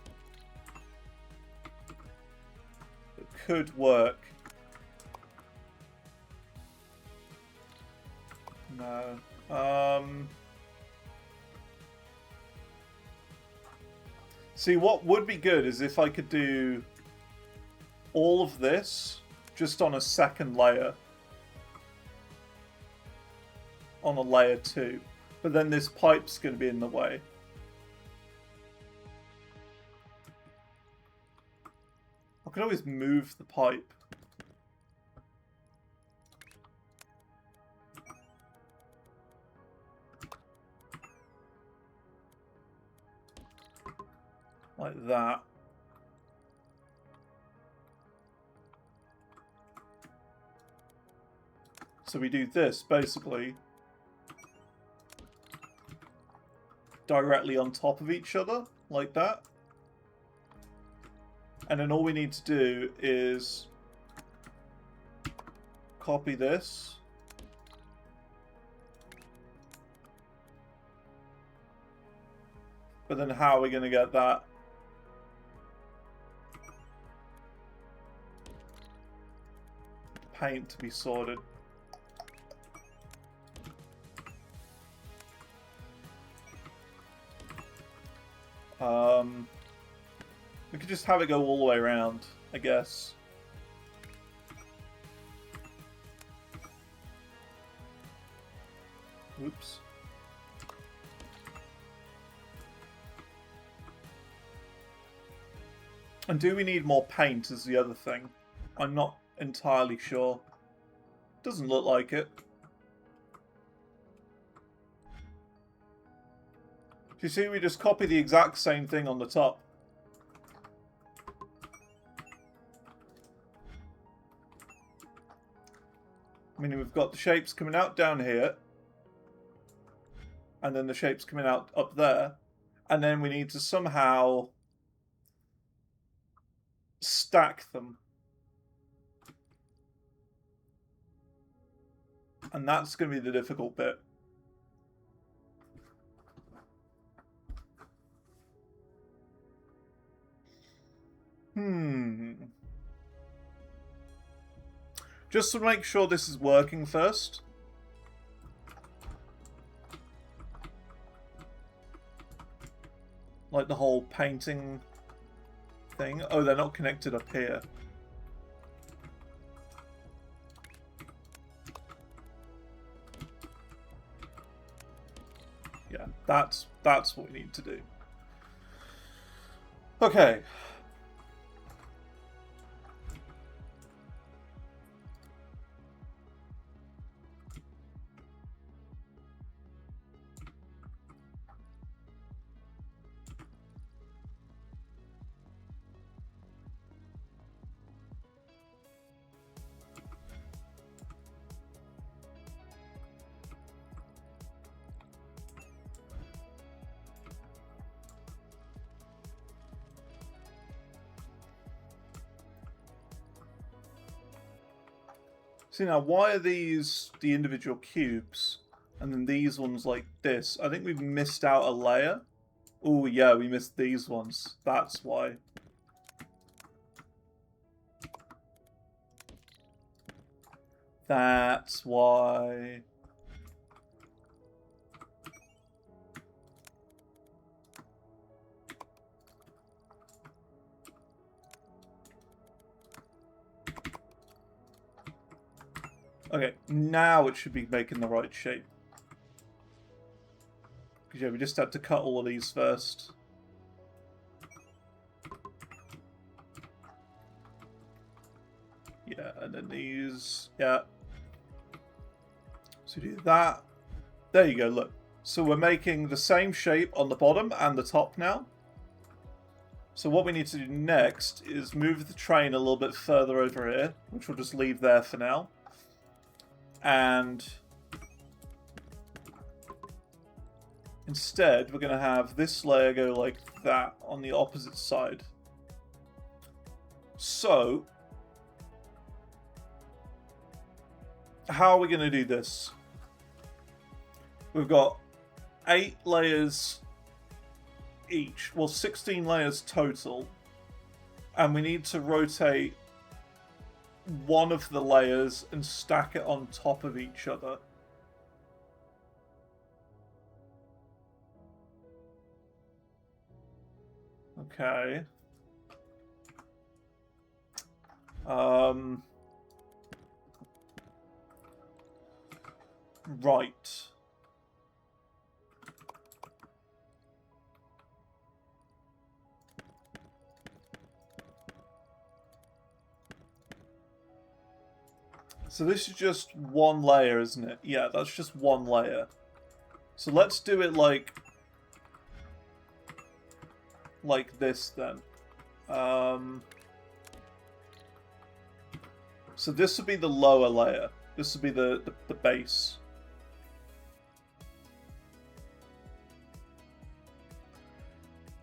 It could work. No. See, what would be good is if I could do all of this just on a second layer. On a layer 2. But then this pipe's going to be in the way. I can always move the pipe. Like that. So we do this, basically, directly on top of each other, like that. And then all we need to do is copy this. But then how are we going to get that? Paint to be sorted. We could just have it go all the way around, I guess. Oops. And do we need more paint is the other thing. I'm not entirely sure. Doesn't look like it. Do you see we just copy the exact same thing on the top? Meaning we've got the shapes coming out down here. And then the shapes coming out up there. And then we need to somehow stack them. And that's going to be the difficult bit. Just to make sure this is working first. Like the whole painting thing. Oh, they're not connected up here. Yeah, that's what we need to do. Okay. See now, why are these the individual cubes, and then these ones like this? I think we've missed out a layer. Oh yeah, we missed these ones. That's why. That's why. Okay, now it should be making the right shape. Because yeah, we just had to cut all of these first. Yeah, and then these, yeah. So do that. There you go, look. So we're making the same shape on the bottom and the top now. So what we need to do next is move the train a little bit further over here, which we'll just leave there for now. And instead, we're going to have this layer go like that on the opposite side. So, how are we going to do this? We've got 8 layers each. Well, 16 layers total. And we need to rotate one of the layers and stack it on top of each other. Okay. Right. So this is just one layer, isn't it? Yeah, that's just one layer. So let's do it like this then. So this would be the lower layer. This would be the base.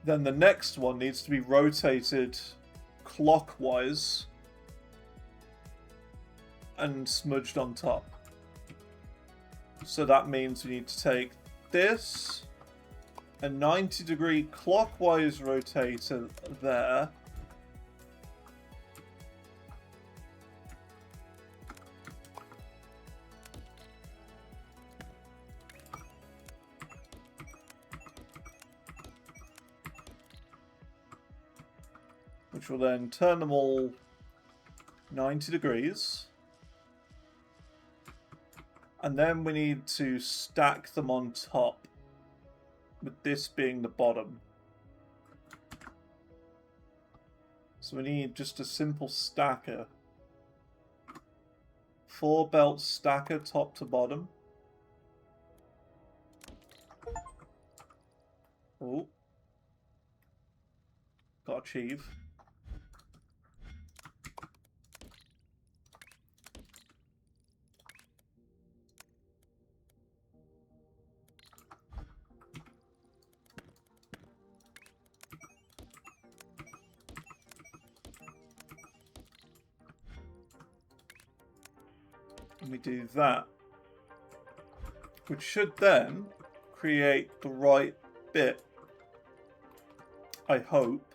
Then the next one needs to be rotated clockwise and smudged on top. So that means we need to take this, a 90-degree clockwise rotator there, which will then turn them all 90 degrees. And then we need to stack them on top, with this being the bottom. So we need just a simple stacker. 4 belt stacker top to bottom. Oh. Got achieve. And we do that. Which should then create the right bit. I hope.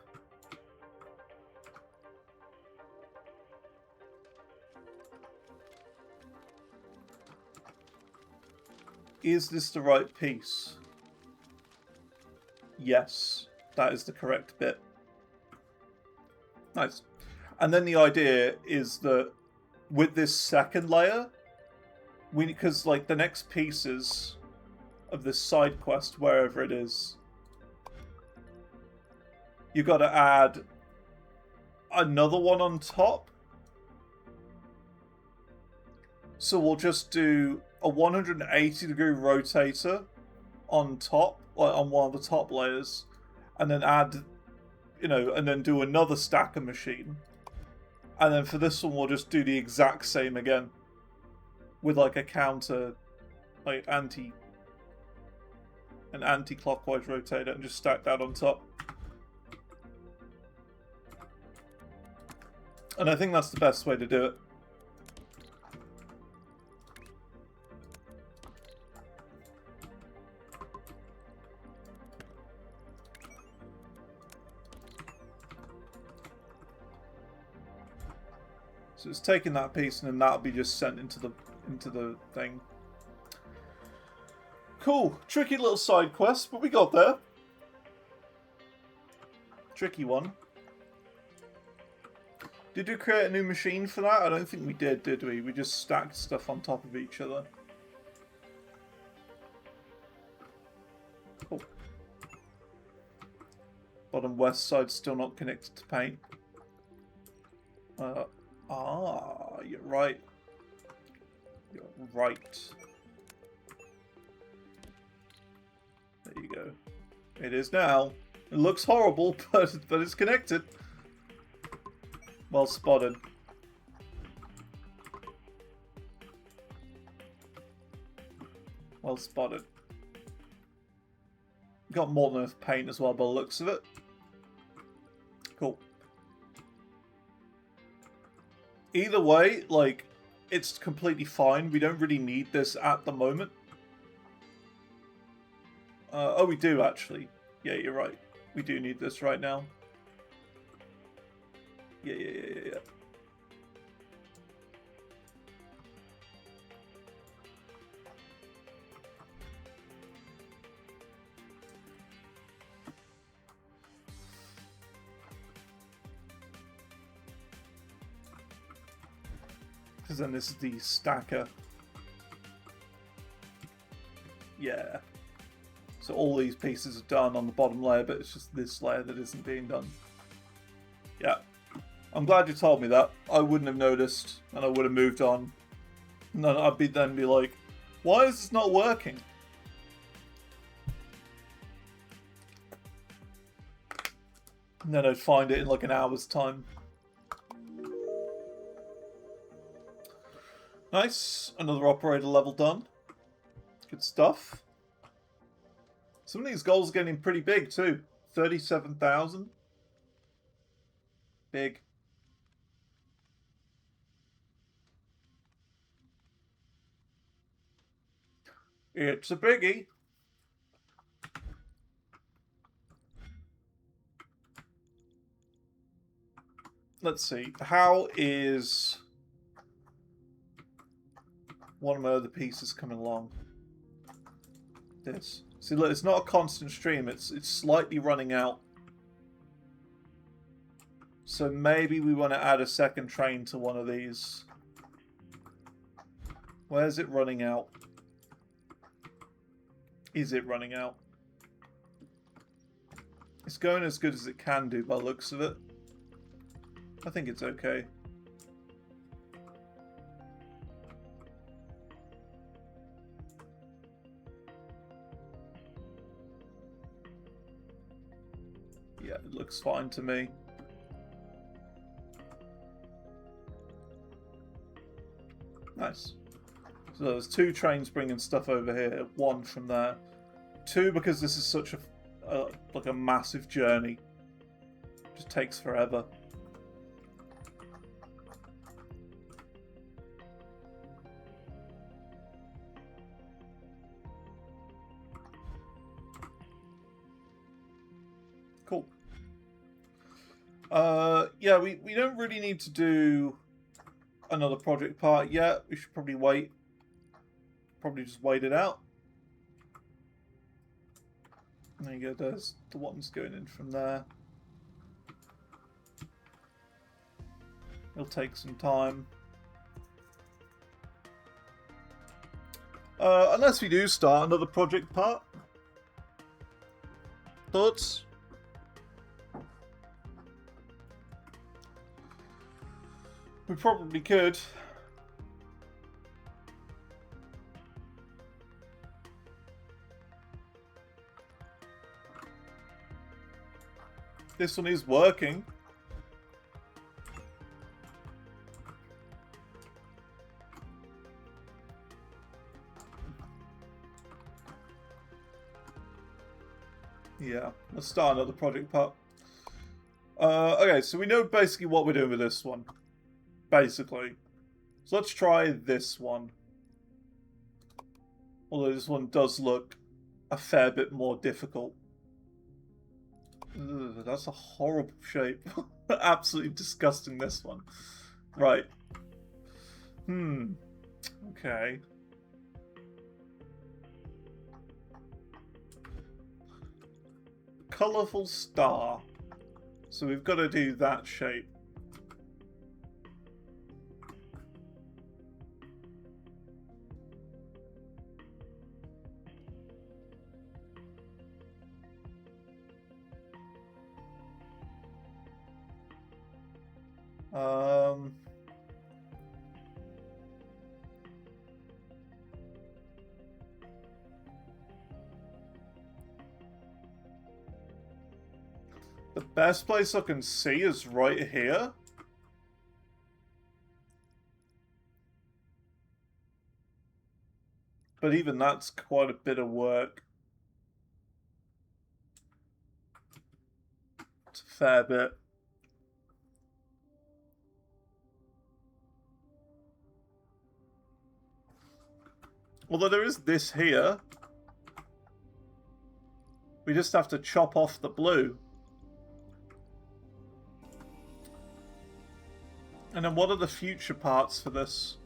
Is this the right piece? Yes, that is the correct bit. Nice. And then the idea is that with this second layer, because like the next pieces of this side quest, wherever it is, you got to add another one on top. So we'll just do a 180-degree rotator on top, like on one of the top layers, and then add, and then do another stacker machine. And then for this one, we'll just do the exact same again with like a counter, like an anti-clockwise rotator, and just stack that on top. And I think that's the best way to do it. So it's taking that piece, and then that'll be just sent into the thing. Cool, tricky little side quest, but we got there. Tricky one. Did we create a new machine for that? I don't think we did we? We just stacked stuff on top of each other. Cool. Bottom west side still not connected to paint. You're right. You're right. There you go. It is now. It looks horrible, but it's connected. Well spotted. Well spotted. Got more than enough paint as well by the looks of it. Cool. Either way, like, it's completely fine. We don't really need this at the moment. Oh, we do, actually. Yeah, you're right. We do need this right now. Yeah. Because then this is the stacker. Yeah. So all these pieces are done on the bottom layer, but it's just this layer that isn't being done. Yeah. I'm glad you told me that. I wouldn't have noticed, and I would have moved on. And then I'd be like, why is this not working? And then I'd find it in like an hour's time. Nice. Another operator level done. Good stuff. Some of these goals are getting pretty big too. 37,000. Big. It's a biggie. Let's see. How is one of my other pieces coming along? This. See, look, it's not a constant stream. It's slightly running out. So maybe we want to add a second train to one of these. Where's it running out? Is it running out? It's going as good as it can do by the looks of it. I think it's okay. Yeah, it looks fine to me. Nice. So there's 2 trains bringing stuff over here, 1 from there. 2 because this is such a like a massive journey. It just takes forever. Yeah, we don't really need to do another project part yet. We should probably wait. Probably just wait it out. There you go, there's the ones going in from there. It'll take some time. Unless we do start another project part. Thoughts? We probably could. This one is working. Yeah, let's start another project part. Okay, so we know basically what we're doing with this one. Basically. So let's try this one. Although this one does look a fair bit more difficult. Ugh, that's a horrible shape. Absolutely disgusting, this one. Right. Okay. Colourful star. So we've got to do that shape. The best place I can see is right here. But even that's quite a bit of work. It's a fair bit. Although there is this here. We just have to chop off the blue. And then what are the future parts for this?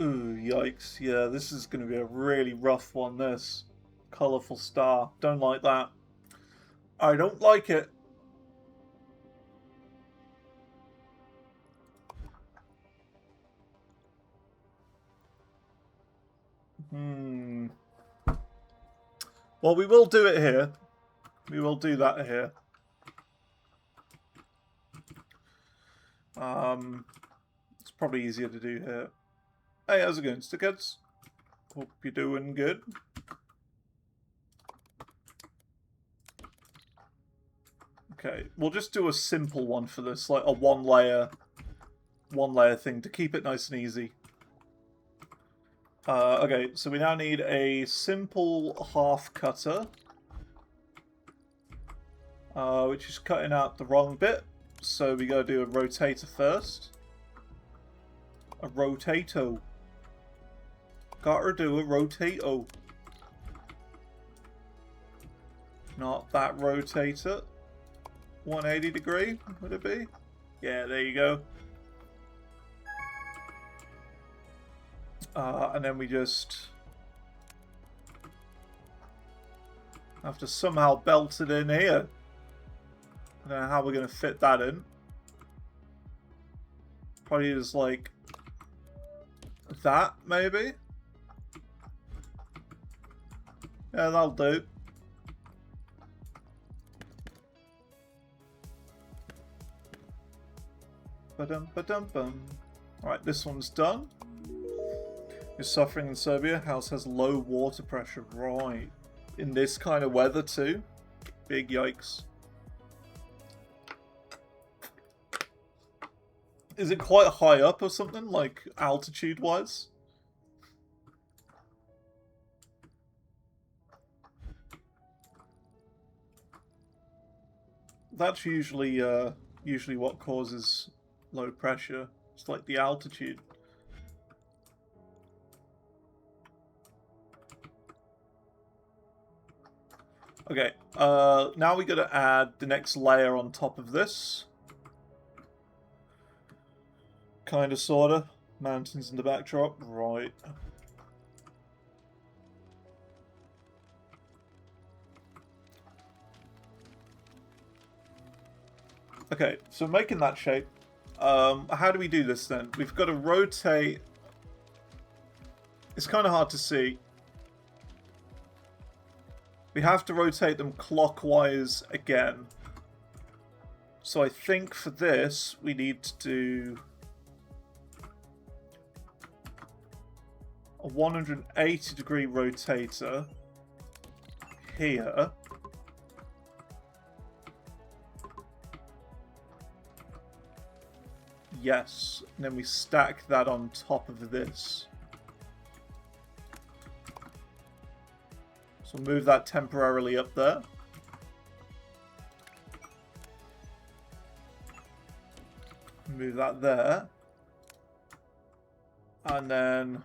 Ooh, yikes. Yeah, this is going to be a really rough one, this. Colourful star. Don't like that. I don't like it. Well, we will do it here. We will do that here. It's probably easier to do here. Hey, how's it going, Stickheads? Hope you're doing good. Okay, we'll just do a simple one for this, like a one layer thing to keep it nice and easy. Okay, so we now need a simple half cutter, which is cutting out the wrong bit. So we gotta do a rotator first. A rotato. Gotta do a rotato. Not that rotator. 180 degree, would it be? Yeah, there you go. And then we just have to somehow belt it in here. I don't know how we're going to fit that in. Probably just like that, maybe? Yeah, that'll do. Ba-dum-ba-dum-bum. Alright, this one's done. You're suffering in Serbia. House has low water pressure. Right. In this kind of weather too. Big yikes. Is it quite high up or something? Like altitude-wise? That's usually what causes low pressure. It's like the altitude. Okay, now we got to add the next layer on top of this. Kinda, sorta. Mountains in the backdrop, right. Okay, so making that shape. How do we do this then? We've got to rotate. It's kind of hard to see. We have to rotate them clockwise again. So I think for this, we need to do a 180-degree rotator here. Yes, and then we stack that on top of this. So move that temporarily up there. Move that there. And then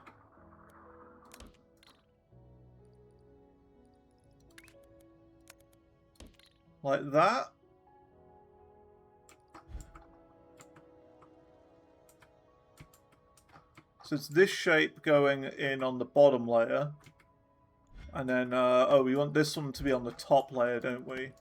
like that. So it's this shape going in on the bottom layer. And then, oh, we want this one to be on the top layer, don't we?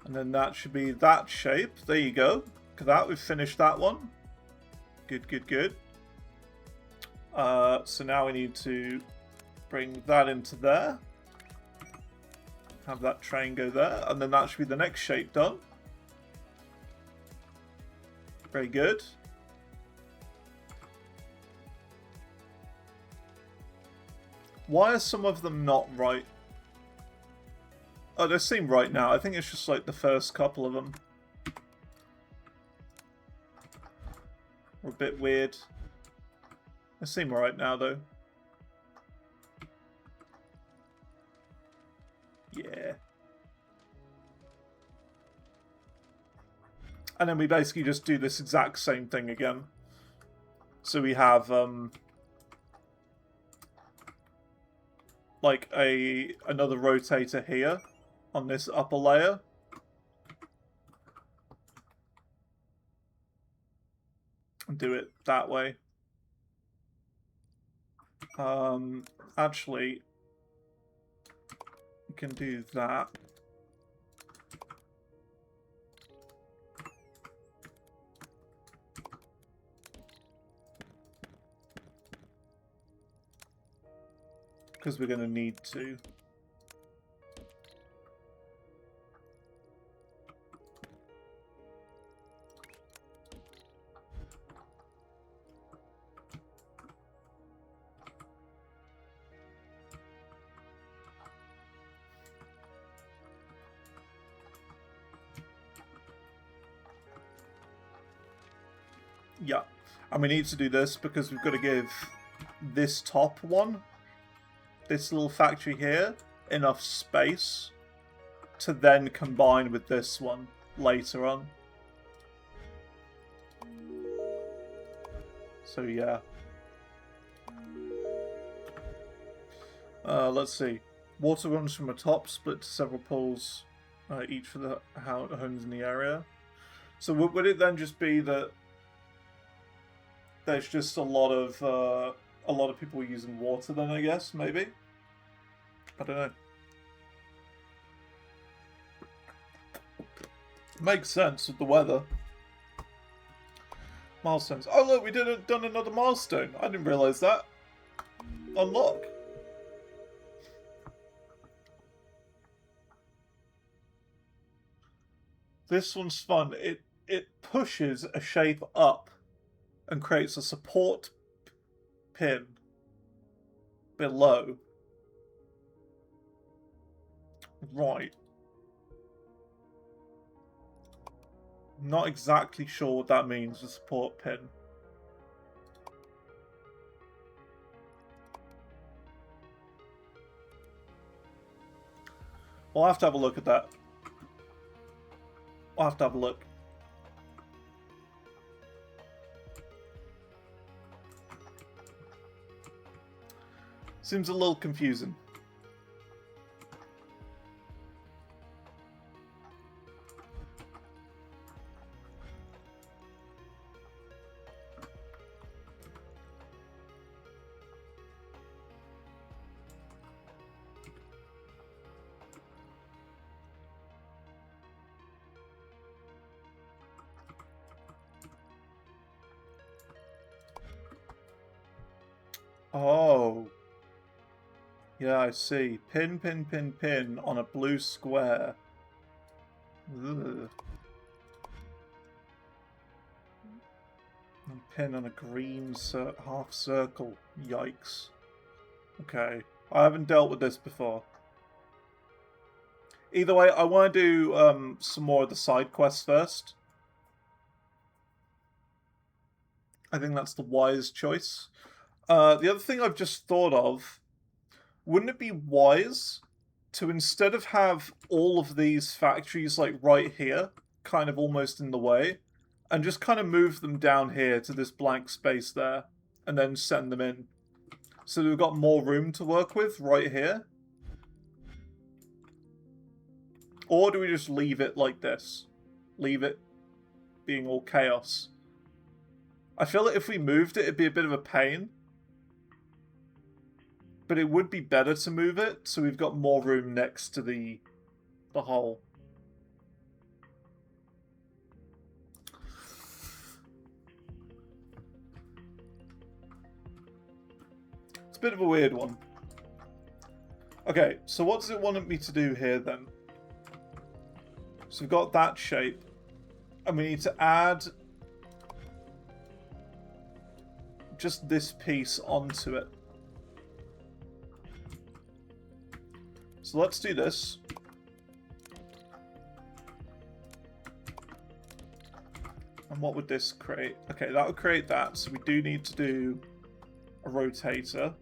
And then that should be that shape. There you go. Look at that. We've finished that one. Good, good, good. So now we need to bring that into there. Have that train go there. And then that should be the next shape done. Very good. Why are some of them not right? Oh, they seem right now. I think it's just like the first couple of them. Are a bit weird. They seem right now, though. Yeah. And then we basically just do this exact same thing again. So we have, like another rotator here on this upper layer. And do it that way. Actually, we can do that. Because we're going to need to. Yeah, and we need to do this because we've got to give this top one, this little factory here, enough space to then combine with this one later on. So yeah. Let's see. Water runs from a top, split to several pools, each for the homes in the area. So would it then just be that there's just a lot of people using water then, I guess, maybe? I don't know. Makes sense with the weather. Milestones. Oh look, we done another milestone. I didn't realise that. Unlock. This one's fun. It pushes a shape up and creates a support pin below. Right. Not exactly sure what that means, a support pin. We'll have to have a look at that. We'll have to have a look. Seems a little confusing. Oh. Yeah, I see. Pin, pin, pin, pin on a blue square. Ugh. And pin on a green half circle. Yikes. Okay. I haven't dealt with this before. Either way, I want to do some more of the side quests first. I think that's the wise choice. The other thing I've just thought of, wouldn't it be wise to, instead of have all of these factories like right here, kind of almost in the way, and just kind of move them down here to this blank space there, and then send them in. So we've got more room to work with right here. Or do we just leave it like this? Leave it being all chaos. I feel like if we moved it, it'd be a bit of a pain. But it would be better to move it, so we've got more room next to the hole. It's a bit of a weird one. Okay, so what does it want me to do here then? So we've got that shape. And we need to add just this piece onto it. So let's do this. And what would this create? Okay, that would create that. So we do need to do a rotator.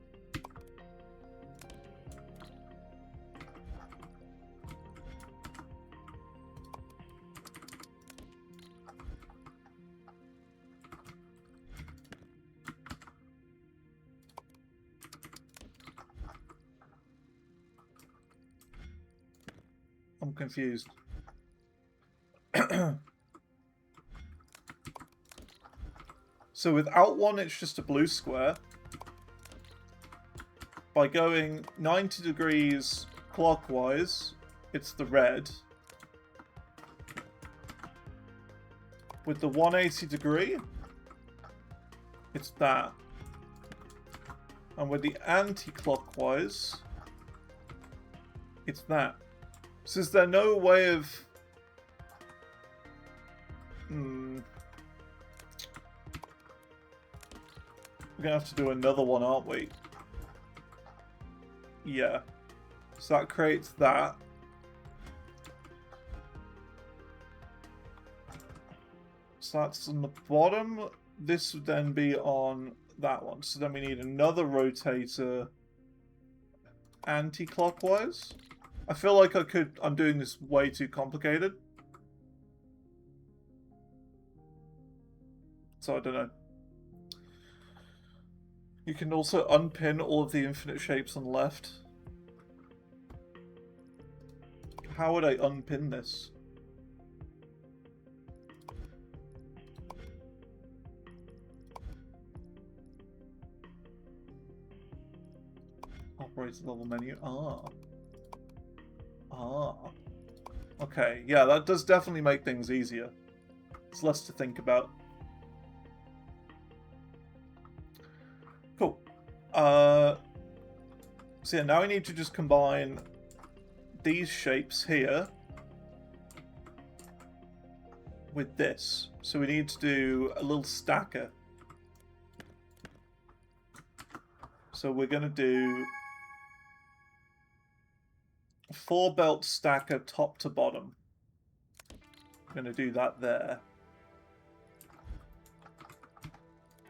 I'm confused. So without one, it's just a blue square. By going 90 degrees clockwise, it's the red. With the 180 degree, it's that. And with the anti-clockwise, it's that. So is there no way of... We're going to have to do another one, aren't we? Yeah. So that creates that. So that's on the bottom. This would then be on that one. So then we need another rotator anti-clockwise. I feel like I'm doing this way too complicated. So I don't know. You can also unpin all of the infinite shapes on the left. How would I unpin this? Operator level menu. Okay, yeah, that does definitely make things easier. It's less to think about. Cool. So yeah, now we need to just combine these shapes here with this. So we need to do a little stacker. So we're going to do a 4-belt stacker top to bottom. I'm going to do that there.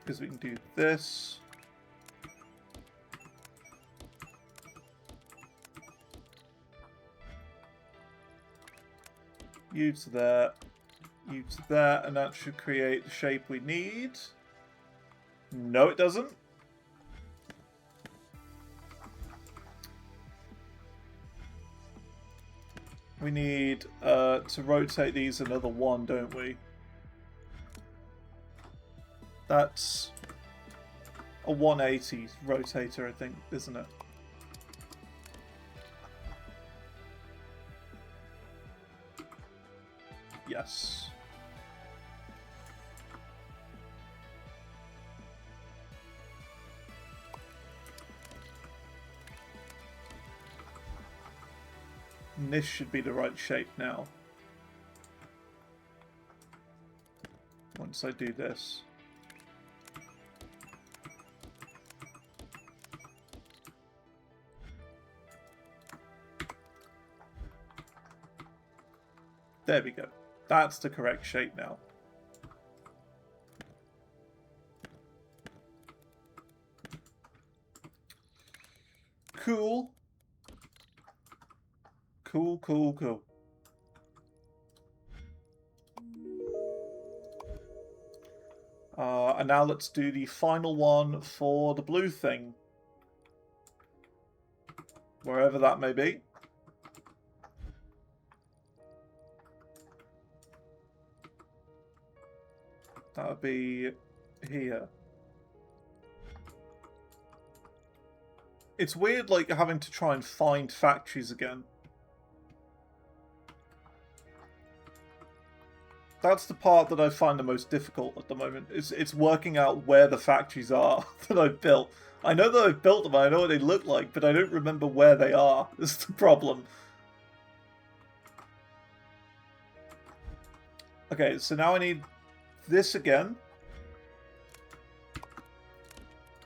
Because we can do this. You to there. You to there. And that should create the shape we need. No, it doesn't. We need to rotate these another 1, don't we? That's a 180 rotator, I think, isn't it? Yes. And this should be the right shape now. Once I do this. There we go. That's the correct shape now. Cool. Cool, cool, cool. And now let's do the final one for the blue thing. Wherever that may be. That would be here. It's weird, like, having to try and find factories again. That's the part that I find the most difficult at the moment. It's working out where the factories are that I've built. I know that I've built them, I know what they look like, but I don't remember where they are. That's the problem. Okay, so now I need this again.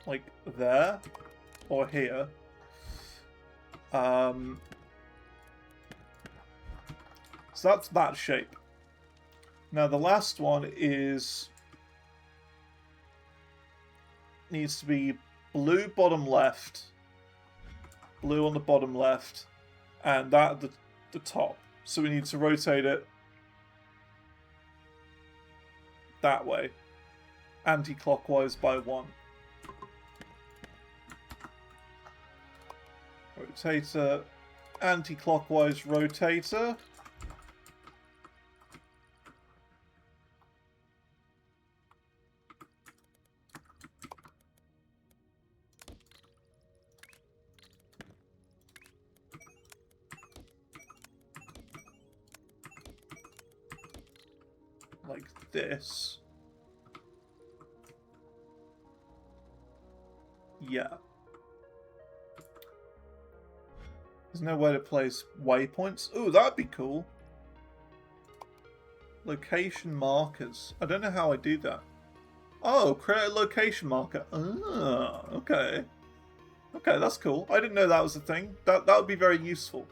Like there. Or here. So that's that shape. Now the last one is... needs to be blue bottom left. Blue on the bottom left. And that at the top. So we need to rotate it that way. Anti-clockwise by 1. Rotator, anti-clockwise rotator. Like this. Yeah. There's no way to place waypoints. Ooh, that'd be cool. Location markers. I don't know how I do that. Oh, create a location marker. Ah, okay. Okay, that's cool. I didn't know that was a thing. That would be very useful.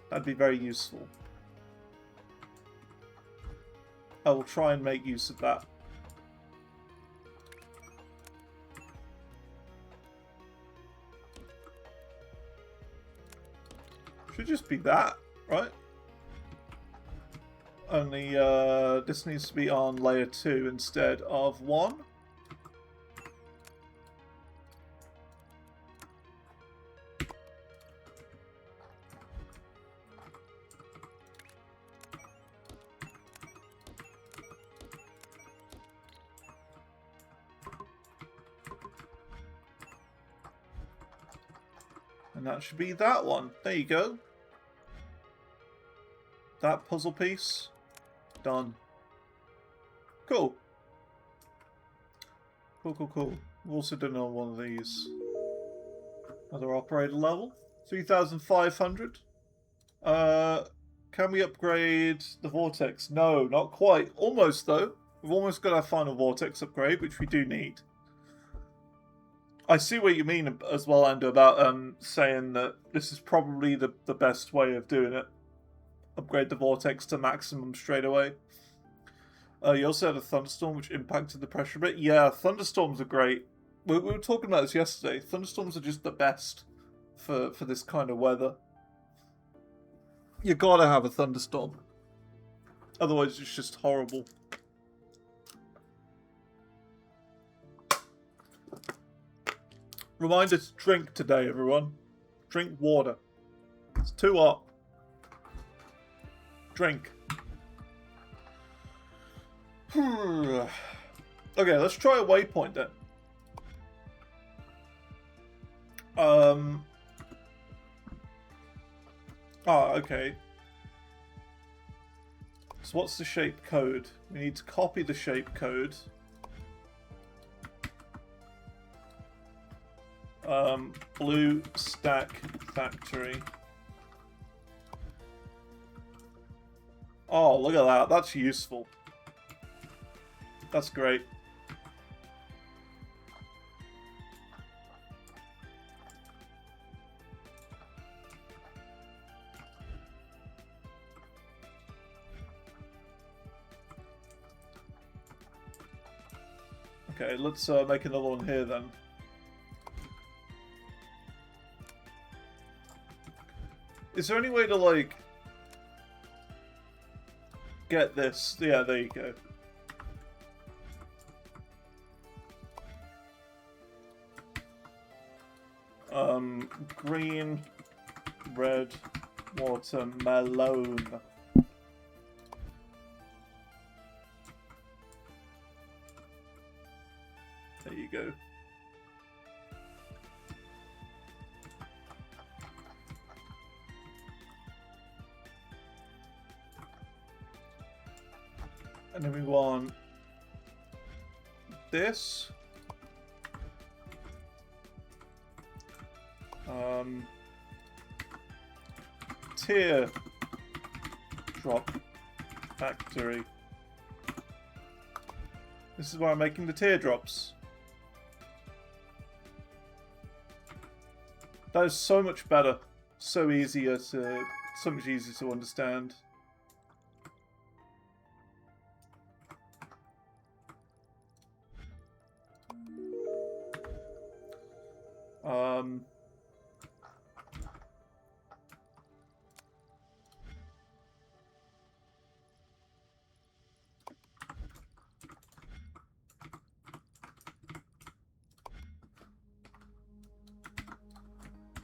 That'd be very useful. I will try and make use of that. Should just be that, right? Only this needs to be on layer 2 instead of 1. And that should be that one. There you go. That puzzle piece. Done. Cool. Cool, cool, cool. We've also done on one of these. Another operator level. 3,500. Can we upgrade the vortex? No, not quite. Almost, though. We've almost got our final vortex upgrade, which we do need. I see what you mean as well, Andrew, about saying that this is probably the best way of doing it. Upgrade the vortex to maximum straight away. You also had a thunderstorm which impacted the pressure a bit. Yeah, thunderstorms are great. We were talking about this yesterday. Thunderstorms are just the best for this kind of weather. You gotta have a thunderstorm. Otherwise, it's just horrible. Reminder to drink today, everyone. Drink water. It's too hot. Drink. Okay, let's try a waypoint then. Okay. So what's the shape code? We need to copy the shape code. Blue stack factory. Oh, look at that. That's useful. That's great. Okay, let's make another one here then. Is there any way to, like, get this? Yeah, there you go. Green, red, watermelon. There you go. And then we want this. Tear drop factory. This is why I'm making the teardrops. That is so much better. So much easier to understand.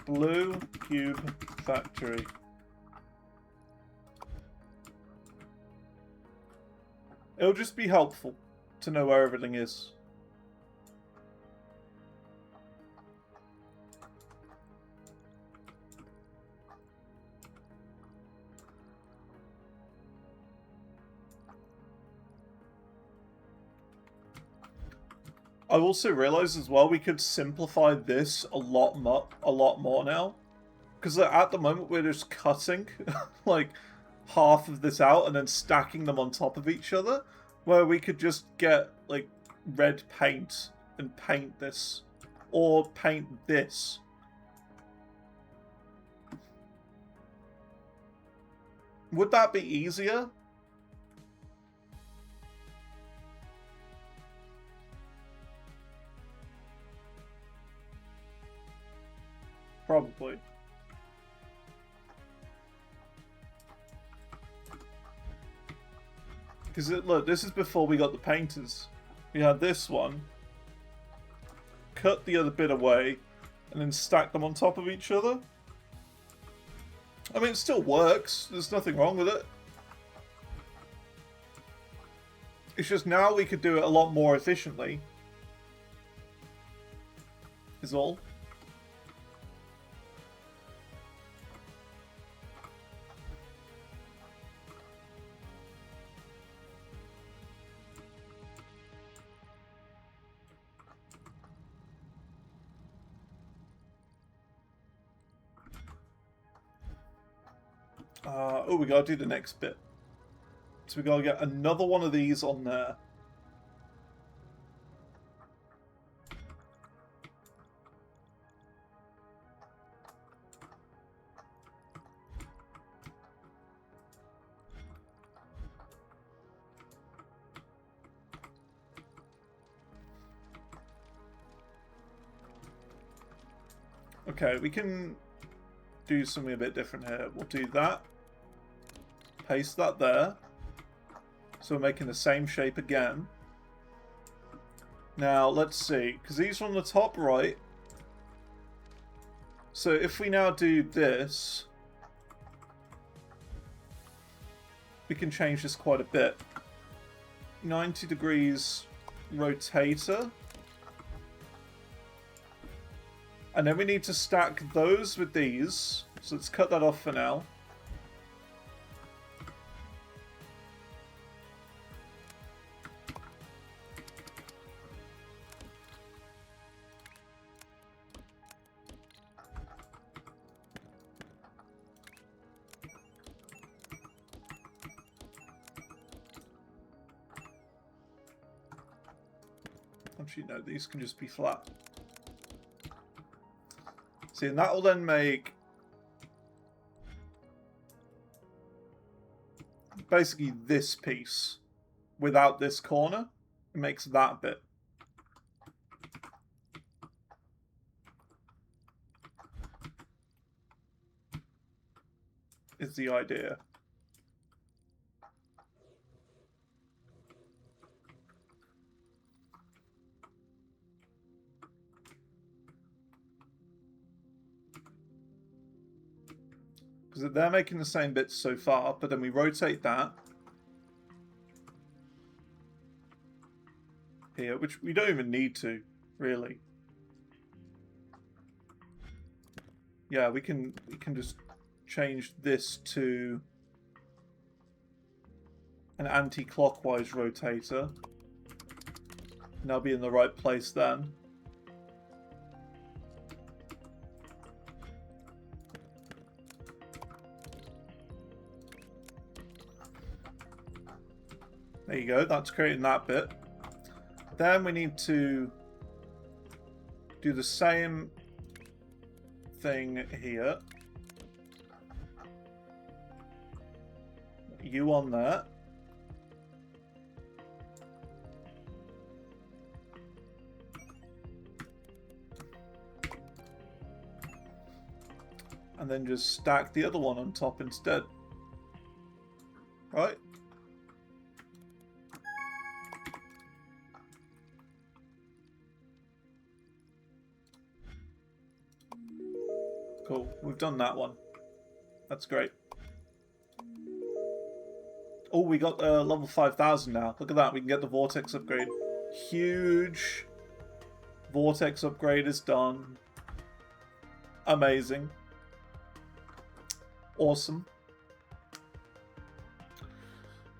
Blue cube factory. It'll just be helpful to know where everything is. I also realized as well we could simplify this a lot more now, because at the moment we're just cutting like half of this out and then stacking them on top of each other, where we could just get like red paint and paint this, or paint this. Would that be easier? Probably. Because look, this is before we got the painters. We had this one, cut the other bit away, and then stack them on top of each other. I mean, it still works. There's nothing wrong with it. It's just now we could do it a lot more efficiently. Is all. Oh, we gotta do the next bit. So we gotta get another one of these on there. Okay, we can do something a bit different here. We'll do that. Paste that there. So we're making the same shape again. Now, let's see, because these are on the top right. So if we now do this, we can change this quite a bit. 90 degrees rotator. And then we need to stack those with these. So let's cut that off for now. Actually, no, these can just be flat. See, and that will then make basically this piece without this corner. It makes that bit. Is the idea. Because they're making the same bits so far, but then we rotate that here, which we don't even need to, really. Yeah, we can just change this to an anti-clockwise rotator. And I'll be in the right place then. There you go, that's creating that bit. Then we need to do the same thing here. You on there. And then just stack the other one on top instead. Right? Cool, we've done that one. That's great. Oh, we got level 5000 now. Look at that, we can get the vortex upgrade. Huge. Vortex upgrade is done. Amazing. Awesome.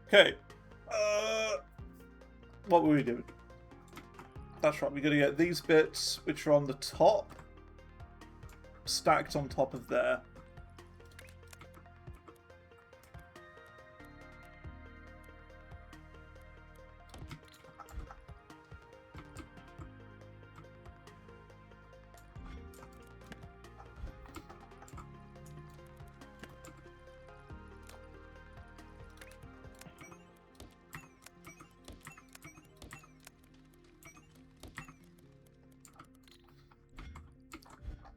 Okay. What were we doing? That's right, we got to get these bits, which are on the top, stacked on top of there.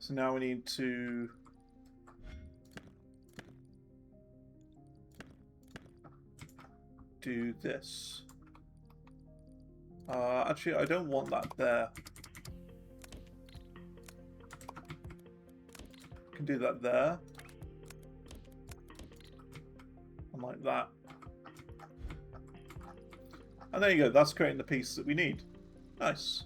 So now we need to do this. Actually, I don't want that there. I can do that there. And like that. And there you go, that's creating the piece that we need. Nice.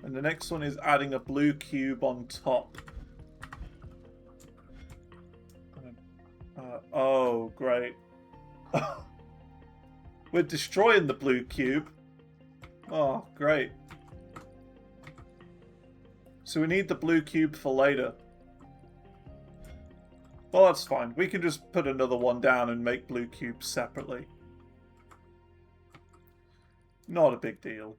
And the next one is adding a blue cube on top. Oh, great. We're destroying the blue cube. Oh, great. So we need the blue cube for later. Well, that's fine. We can just put another one down and make blue cubes separately. Not a big deal.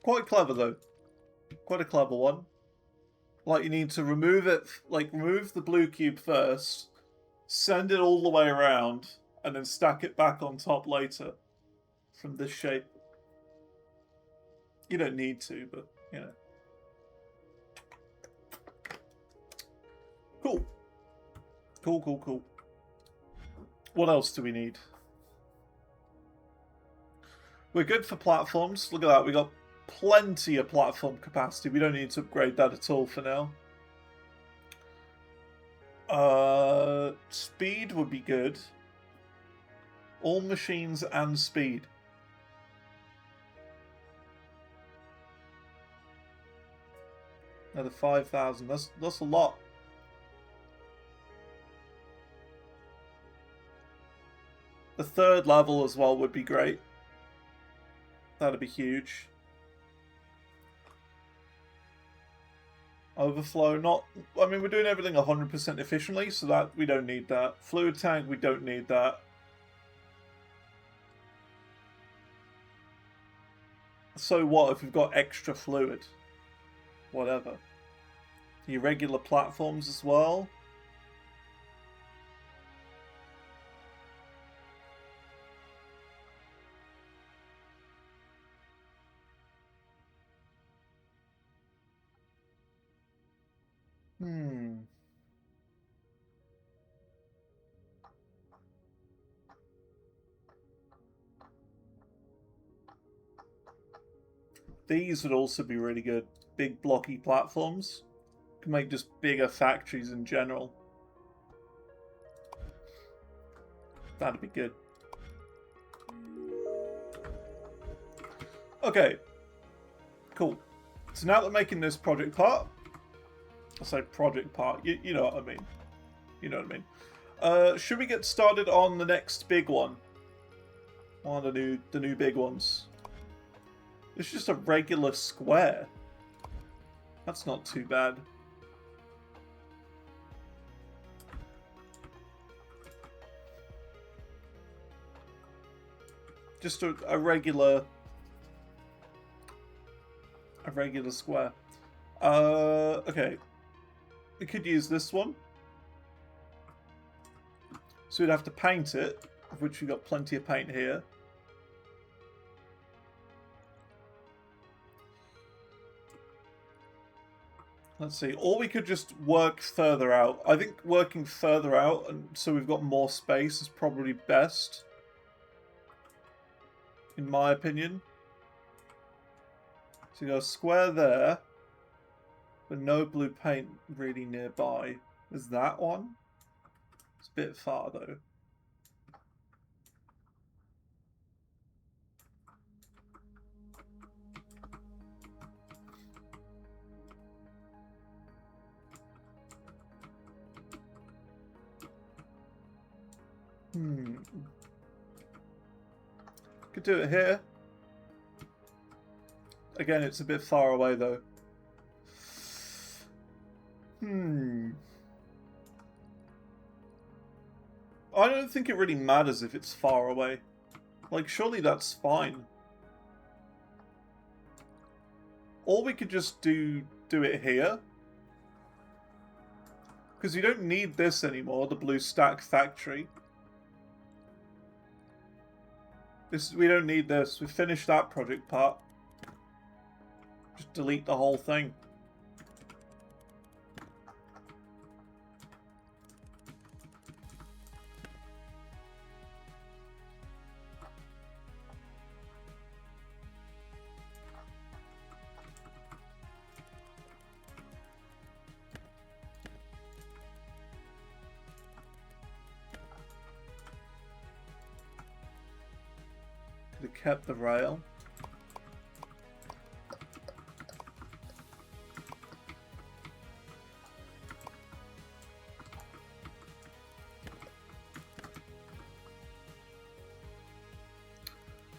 Quite clever, though. Quite a clever one. Like, you need to remove it, like, remove the blue cube first, send it all the way around, and then stack it back on top later. From this shape. You don't need to, but, you know. Cool. Cool, cool, cool. What else do we need? We're good for platforms. Look at that. We got plenty of platform capacity. We don't need to upgrade that at all for now. Speed would be good. All machines and speed. Another 5,000. That's a lot. The third level as well would be great. That'd be huge. Overflow, not... I mean, we're doing everything 100% efficiently, so that we don't need that. Fluid tank, we don't need that. So what if we've got extra fluid? Whatever. Irregular platforms as well. These would also be really good. Big blocky platforms. Can make just bigger factories in general. That'd be good. Okay. Cool. So now that we're making this project part, I say project part, you know what I mean. You know what I mean. Should we get started on the next big one? One of the new big ones. It's just a regular square. That's not too bad. Just a regular square. Okay. We could use this one. So we'd have to paint it, of which we've got plenty of paint here. Let's see. Or we could just work further out. I think working further out, and so we've got more space, is probably best. In my opinion. So you got a square there, but no blue paint really nearby. There's that one. It's a bit far though. Could do it here. Again, it's a bit far away though. I don't think it really matters if it's far away. Like, surely that's fine. Or we could just do it here. Because we don't need this anymore, the blue stack factory. We don't need this. We finished that project part. Just delete the whole thing. Could have kept the rail.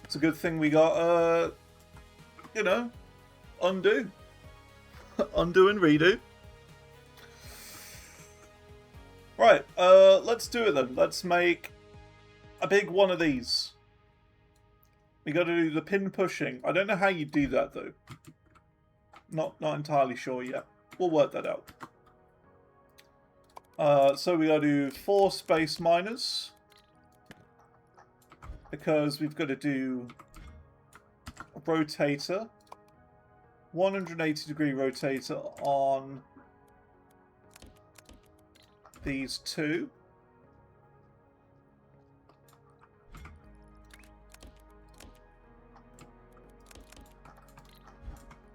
It's a good thing we got, you know, undo. Undo and redo. Right, let's do it then. Let's make a big one of these. We got to do the pin pushing. I don't know how you do that though. Not entirely sure yet. We'll work that out. So we got to do 4 space miners. Because we've got to do a rotator. 180-degree rotator on these two.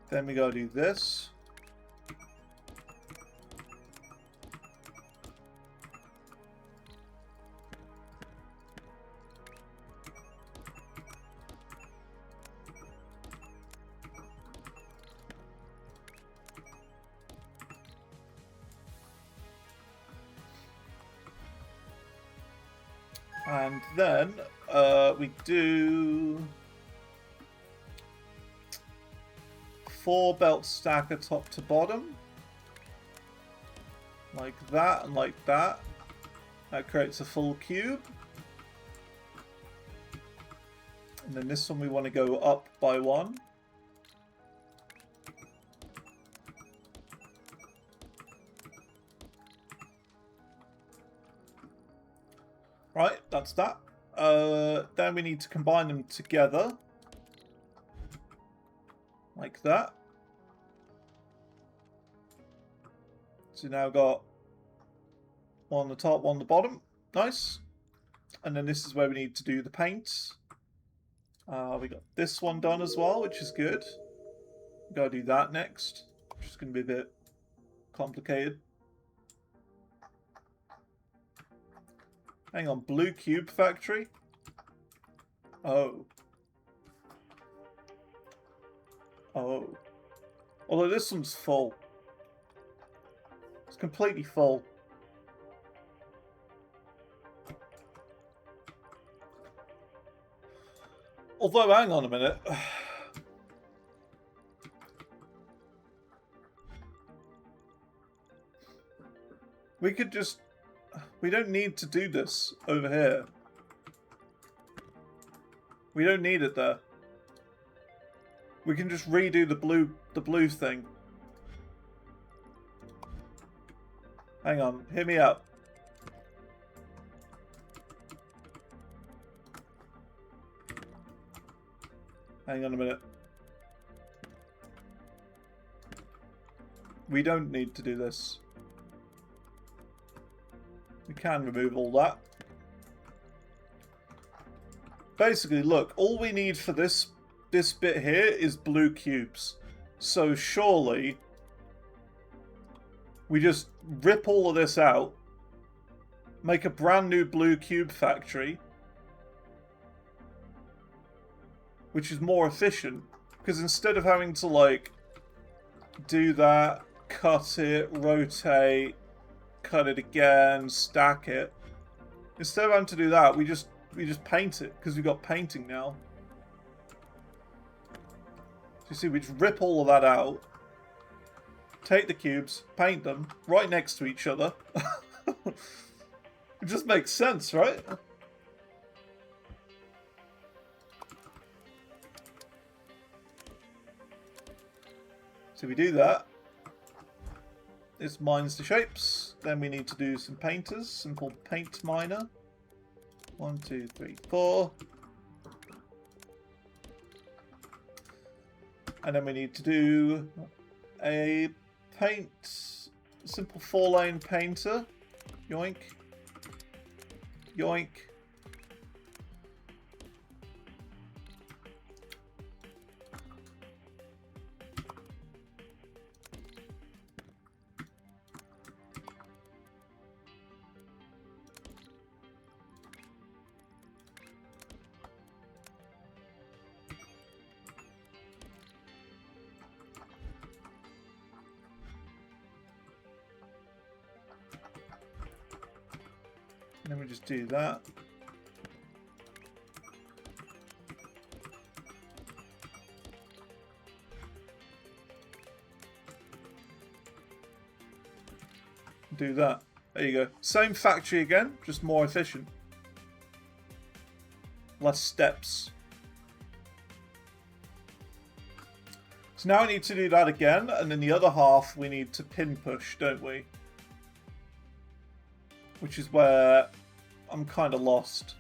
Then we gotta do this. And then we do 4 belt stacker top to bottom. Like that and like that. That creates a full cube. And then this one we want to go up by 1. Right, that's that. Then we need to combine them together. Like that. So now got one on the top, one on the bottom. Nice. And then this is where we need to do the paint. We got this one done as well, which is good. We gotta do that next, which is going to be a bit complicated. Hang on, blue cube factory? Oh. Oh. Although this one's full. It's completely full. Although, hang on a minute. We could just... We don't need to do this over here. We don't need it there. We can just redo the blue thing. Hang on, hear me out. Hang on a minute. We don't need to do this. We can remove all that. Basically, look, all we need for this bit here is blue cubes. So surely we just rip all of this out, make a brand new blue cube factory, which is more efficient, because instead of having to like do that, cut it, rotate, cut it again, stack it, instead of having to do that, we just paint it, because we've got painting now. So you see, we just rip all of that out, take the cubes, paint them right next to each other. It just makes sense, right? So we do that. This mines the shapes. Then we need to do some painters. Simple paint miner. 1, 2, 3, 4. And then we need to do a simple 4-lane painter. Yoink. Yoink. And then we just do that. Do that. There you go. Same factory again, just more efficient. Less steps. So now we need to do that again, and then the other half we need to pin push, don't we? Which is where I'm kind of lost.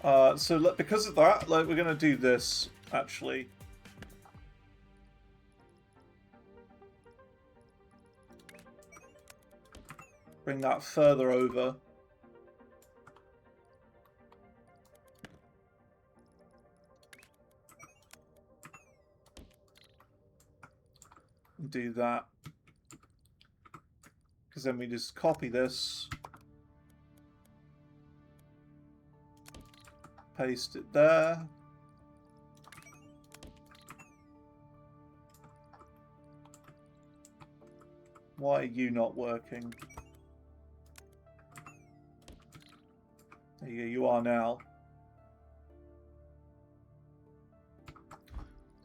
So because of that, we're going to do this, actually. Bring that further over. And do that. Because then we just copy this. Paste it there. Why are you not working? There you go, you are now.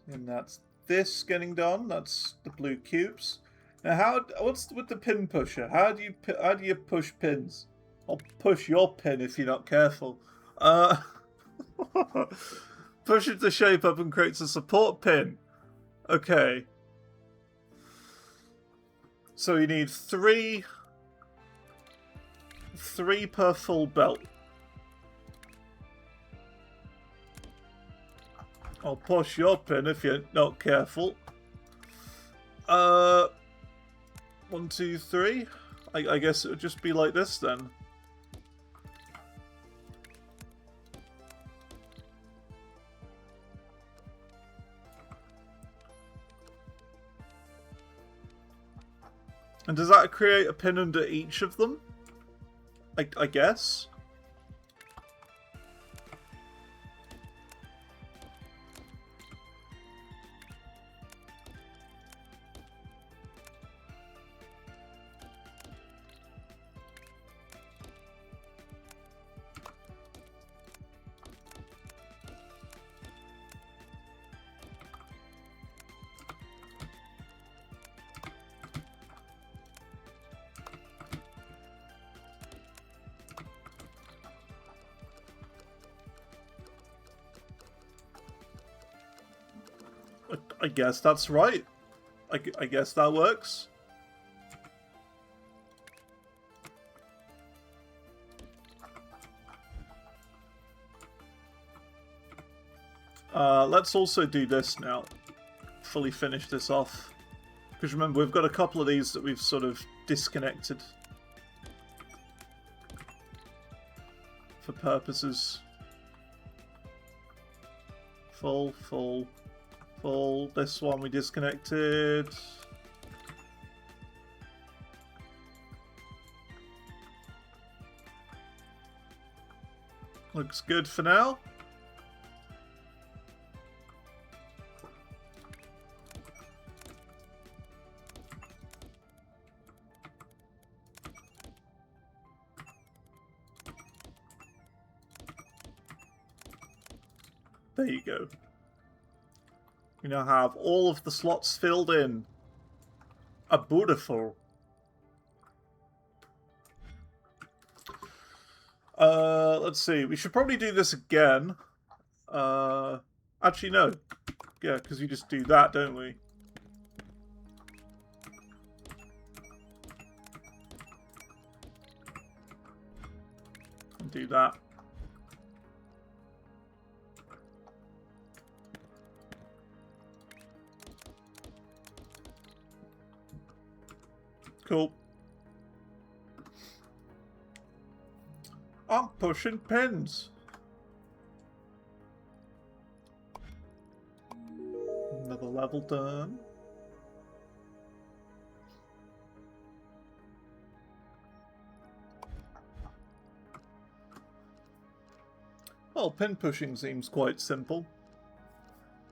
And that's this getting done. That's the blue cubes. Now, what's with the pin pusher? How do you push pins? I'll push your pin if you're not careful. Push it to shape up and creates a support pin. Okay. So you need three per full belt. I'll push your pin if you're not careful. 1, 2, 3. I guess it would just be like this then. And does that create a pin under each of them? I guess. I guess that's right. I guess that works. Let's also do this now. Fully finish this off. Because remember, we've got a couple of these that we've sort of disconnected. For purposes. Full. This one we disconnected. Looks good for now. There you go. We now have all of the slots filled in. A beautiful. Let's see. We should probably do this again. Actually, no. Yeah, because we just do that, don't we? And do that. Cool. I'm pushing pins. Another level done. Well, pin pushing seems quite simple.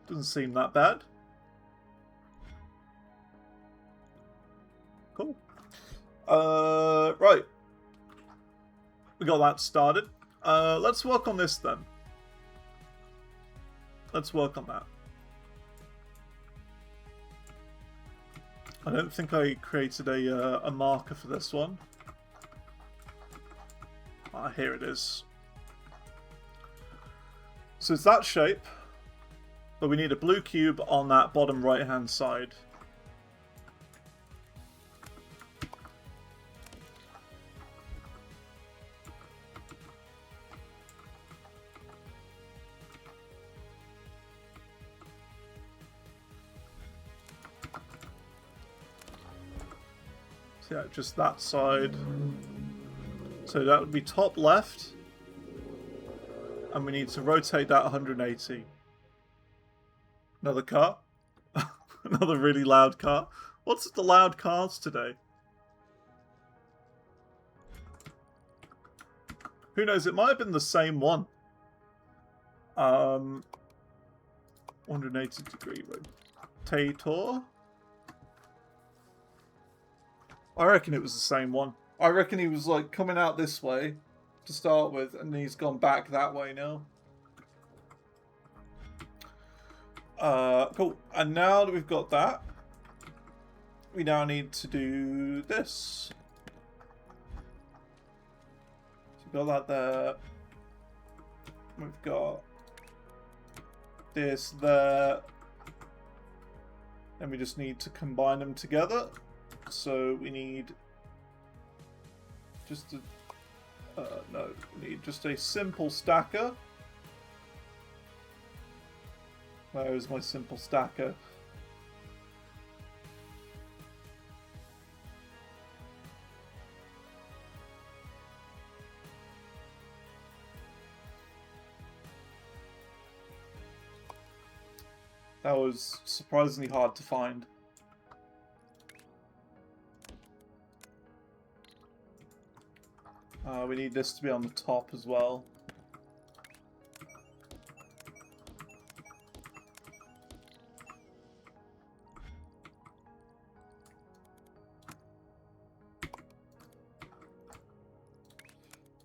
Doesn't seem that bad. Cool. Right. We got that started. Let's work on this then. Let's work on that. I don't think I created a marker for this one. Ah, here it is. So it's that shape, but we need a blue cube on that bottom right-hand side. Yeah, just that side. So that would be top left. And we need to rotate that 180. Another car. Another really loud car. What's with the loud cars today? Who knows? It might have been the same one. 180-degree rotator. I reckon it was the same one. I reckon he was like coming out this way to start with, and he's gone back that way now. Cool. And now that we've got that, we now need to do this. So we've got that there. We've got this there. And we just need to combine them together. So we need just a... no, we need just a simple stacker. Where is my simple stacker? That was surprisingly hard to find. We need this to be on the top as well.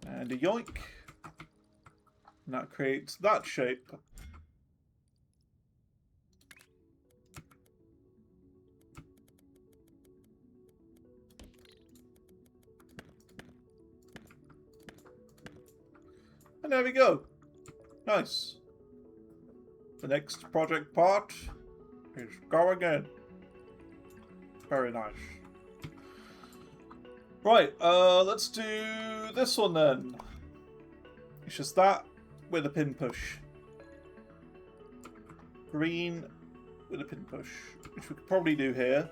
And a yoink. And that creates that shape. And there we go. Nice. The next project part is going in. Very nice. Right, let's do this one then. It's just that with a pin push. Green with a pin push, which we could probably do here.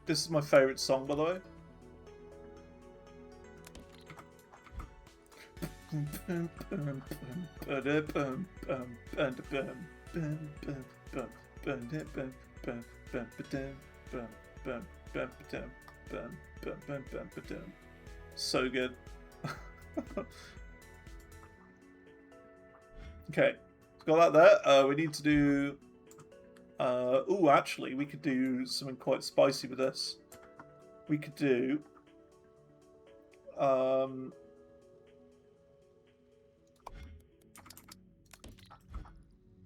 This is my favourite song, by the way. So good. Okay, got that there. We need to do... ooh, actually, we could do something quite spicy with this. We could do...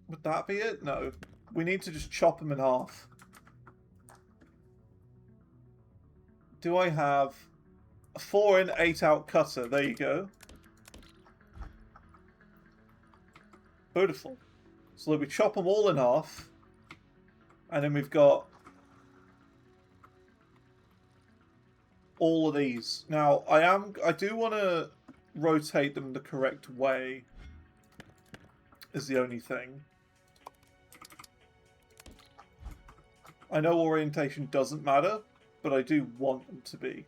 would that be it? No. We need to just chop them in half. Do I have a 4-in, 8-out cutter? There you go. Beautiful. So we chop them all in half. And then we've got all of these. Now, I do want to rotate them the correct way, is the only thing. I know orientation doesn't matter, but I do want them to be.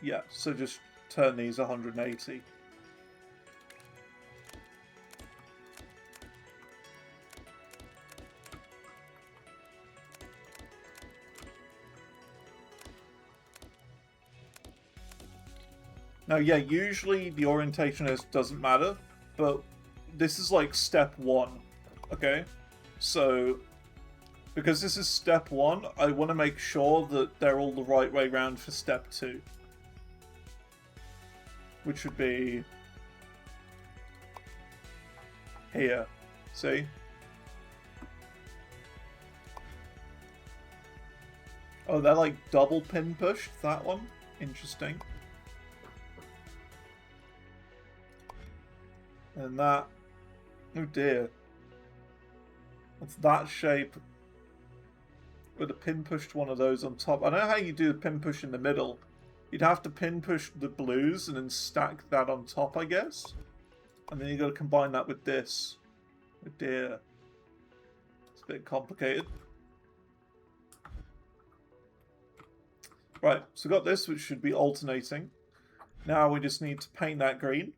Yeah, so just turn these 180. Now, yeah, usually the orientation doesn't matter, but this is like step 1, okay? So, because this is step 1, I want to make sure that they're all the right way round for step 2. Which would be here. See? Oh, they're like double pin pushed, that one? Interesting. And that... oh dear. It's that shape. would have pin pushed one of those on top. I know how you do the pin push in the middle. You'd have to pin push the blues and then stack that on top, I guess. And then you got to combine that with this. Oh dear. It's a bit complicated. Right, so we've got this, which should be alternating. Now we just need to paint that green.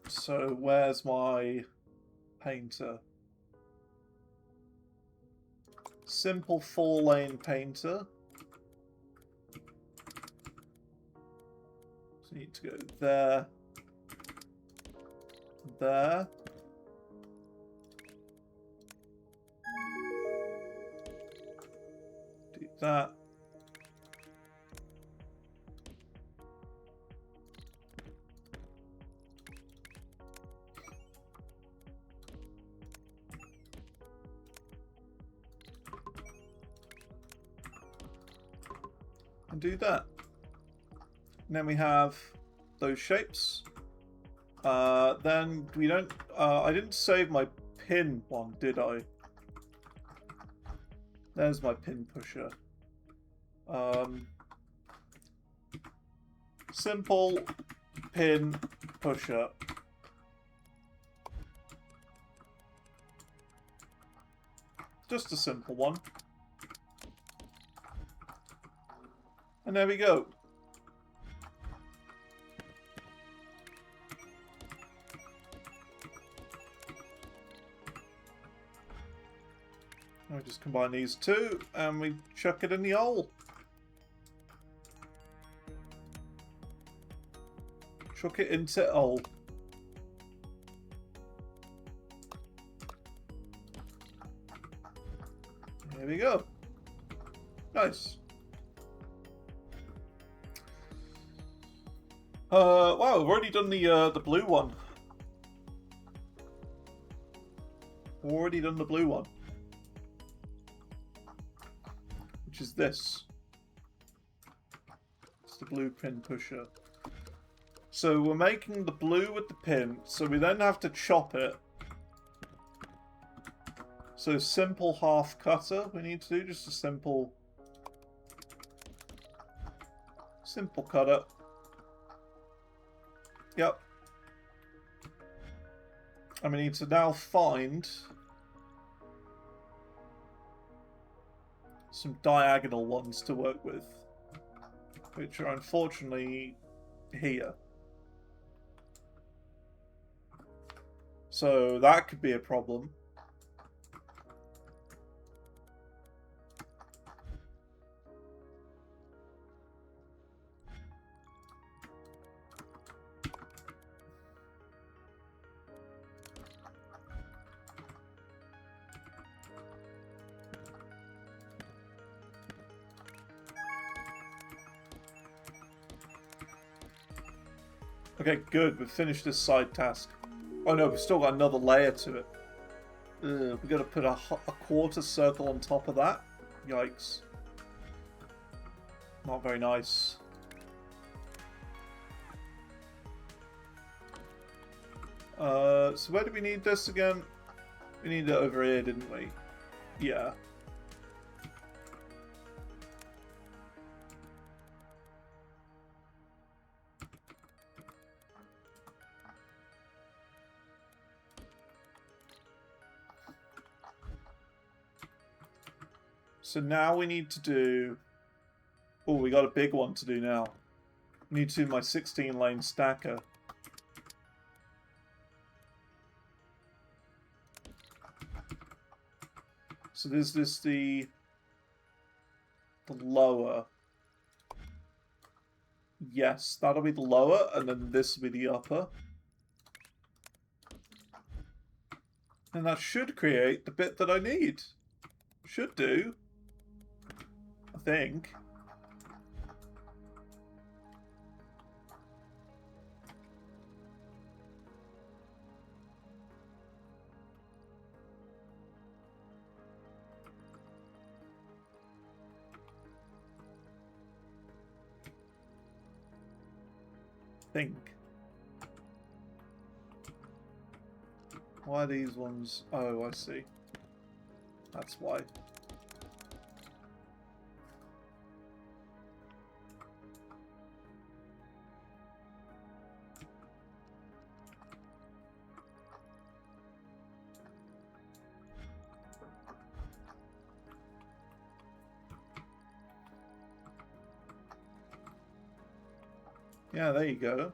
So where's my painter? Simple 4-lane painter. So you need to go there. There. Do that. And do that. And then we have those shapes. Then we don't... I didn't save my pin one, did I? There's my pin pusher. Simple pin pusher. Just a simple one. And there we go. We just combine these two and we chuck it in the hole. Chuck it into the hole. There we go. Nice. Wow, we've already done the blue one. Already done the blue one. Which is this. It's the blue pin pusher. So we're making the blue with the pin, so we then have to chop it. So simple half cutter we need to do, just a simple cutter. Yep. And we need to now find some diagonal ones to work with, which are unfortunately here. So that could be a problem. Okay, good. We've finished this side task. Oh no, we've still got another layer to it. We've got to put a quarter circle on top of that. Yikes. Not very nice. So where do we need this again? We need it over here, didn't we? Yeah. So now we need to do... Oh, we got a big one to do now. I need to do my 16-lane stacker. So there's this the lower. Yes, that'll be the lower, and then this will be the upper. And that should create the bit that I need. Should do. I think. think. Why are these ones? Oh, I see. That's why. Yeah, there you go.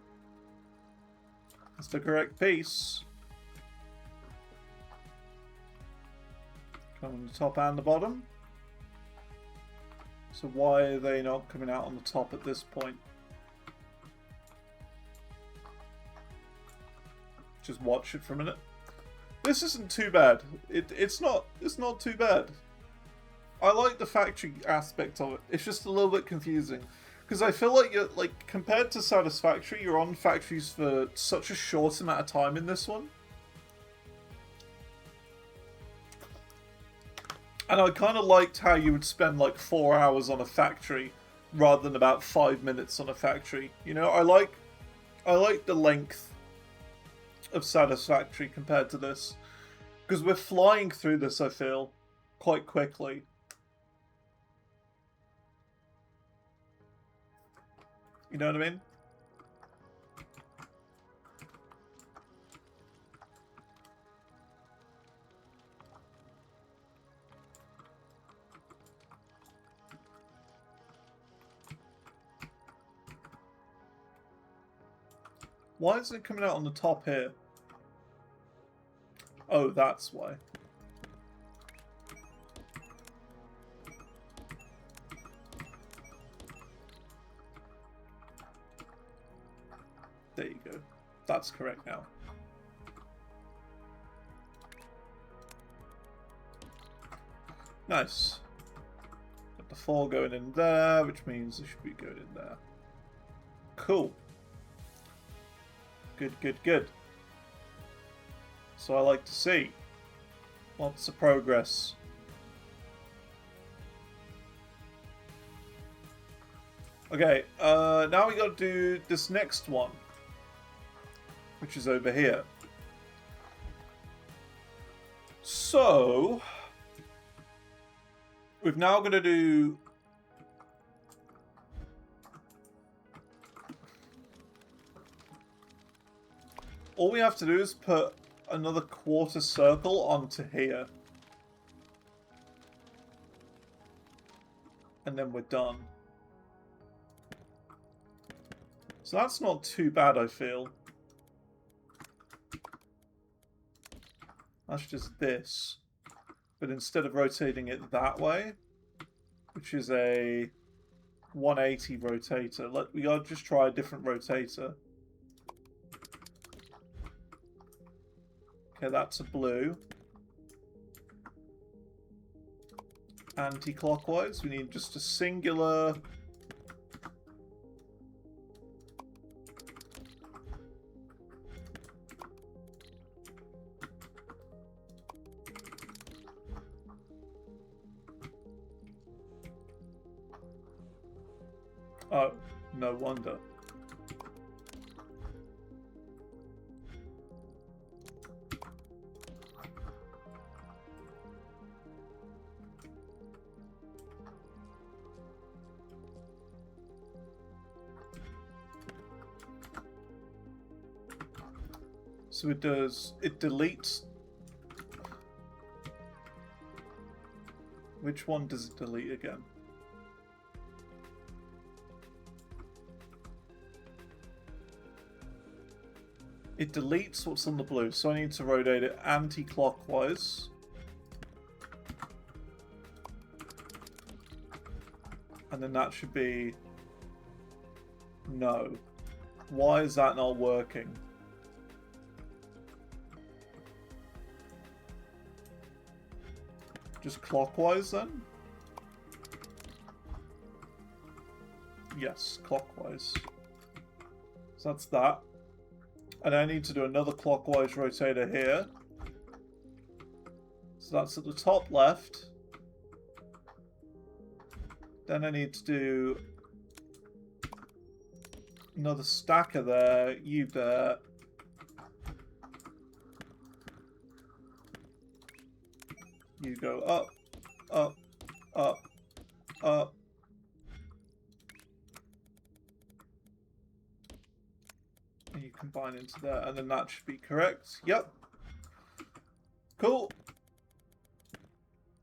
That's the correct piece. Come on the top and the bottom. So why are they not coming out on the top at this point? Just watch it for a minute. This isn't too bad. It's not too bad. I like the factory aspect of it. It's just a little bit confusing. Because I feel like you're, like, compared to Satisfactory, you're on factories for such a short amount of time in this one. And I kind of liked how you would spend like 4 hours on a factory rather than about 5 minutes on a factory. You know, I like the length of Satisfactory compared to this. Because we're flying through this, I feel, quite quickly. You know what I mean? Why isn't it coming out on the top here? Oh, that's why. There you go. That's correct now. Nice. Got the 4 going in there, which means it should be going in there. Cool. Good, good, good. So I like to see. Lots of progress. Okay, now we got to do this next one, which is over here. So we've now got to do all we have to do is put another quarter circle onto here. And then we're done. So that's not too bad, I feel. That's just this. But instead of rotating it that way, which is a 180 rotator, we gotta just try a different rotator. Okay, that's a blue. Anti-clockwise, we need just a singular... Oh, no wonder. So it deletes... Which one does it delete again? It deletes what's on the blue, so I need to rotate it anti-clockwise. And then that should be... No. Why is that not working? Just clockwise then? Yes, clockwise. So that's that. And I need to do another clockwise rotator here. So that's at the top left. Then I need to do Another stacker there. You bet. You go up, up, up, up. And you combine into there, and then that should be correct. Yep. Cool.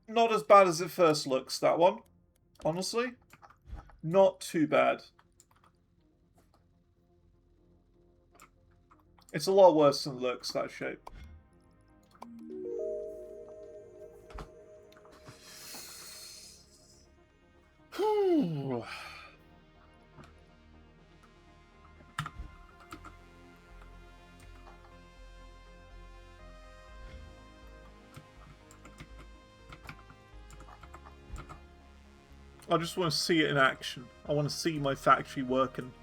Not as bad as it first looks, that one. Honestly. Not too bad. It's a lot worse than it looks, that shape. I just want to see it in action. I want to see my factory working.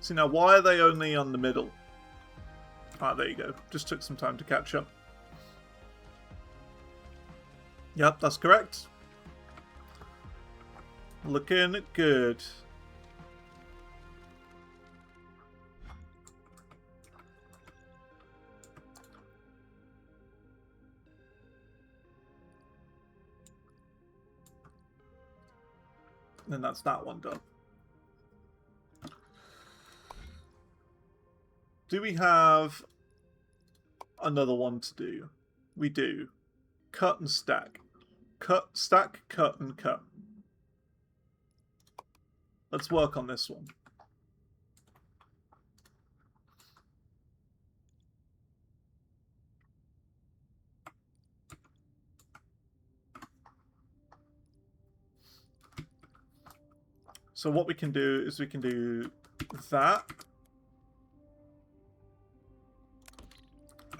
See, now, why are they only on the middle? Ah, there you go. Just took some time to catch up. Yep, that's correct. Looking good. And that's that one done. Do we have another one to do? We do. Cut and stack. Cut, stack, cut, and cut. Let's work on this one. So what we can do is we can do that.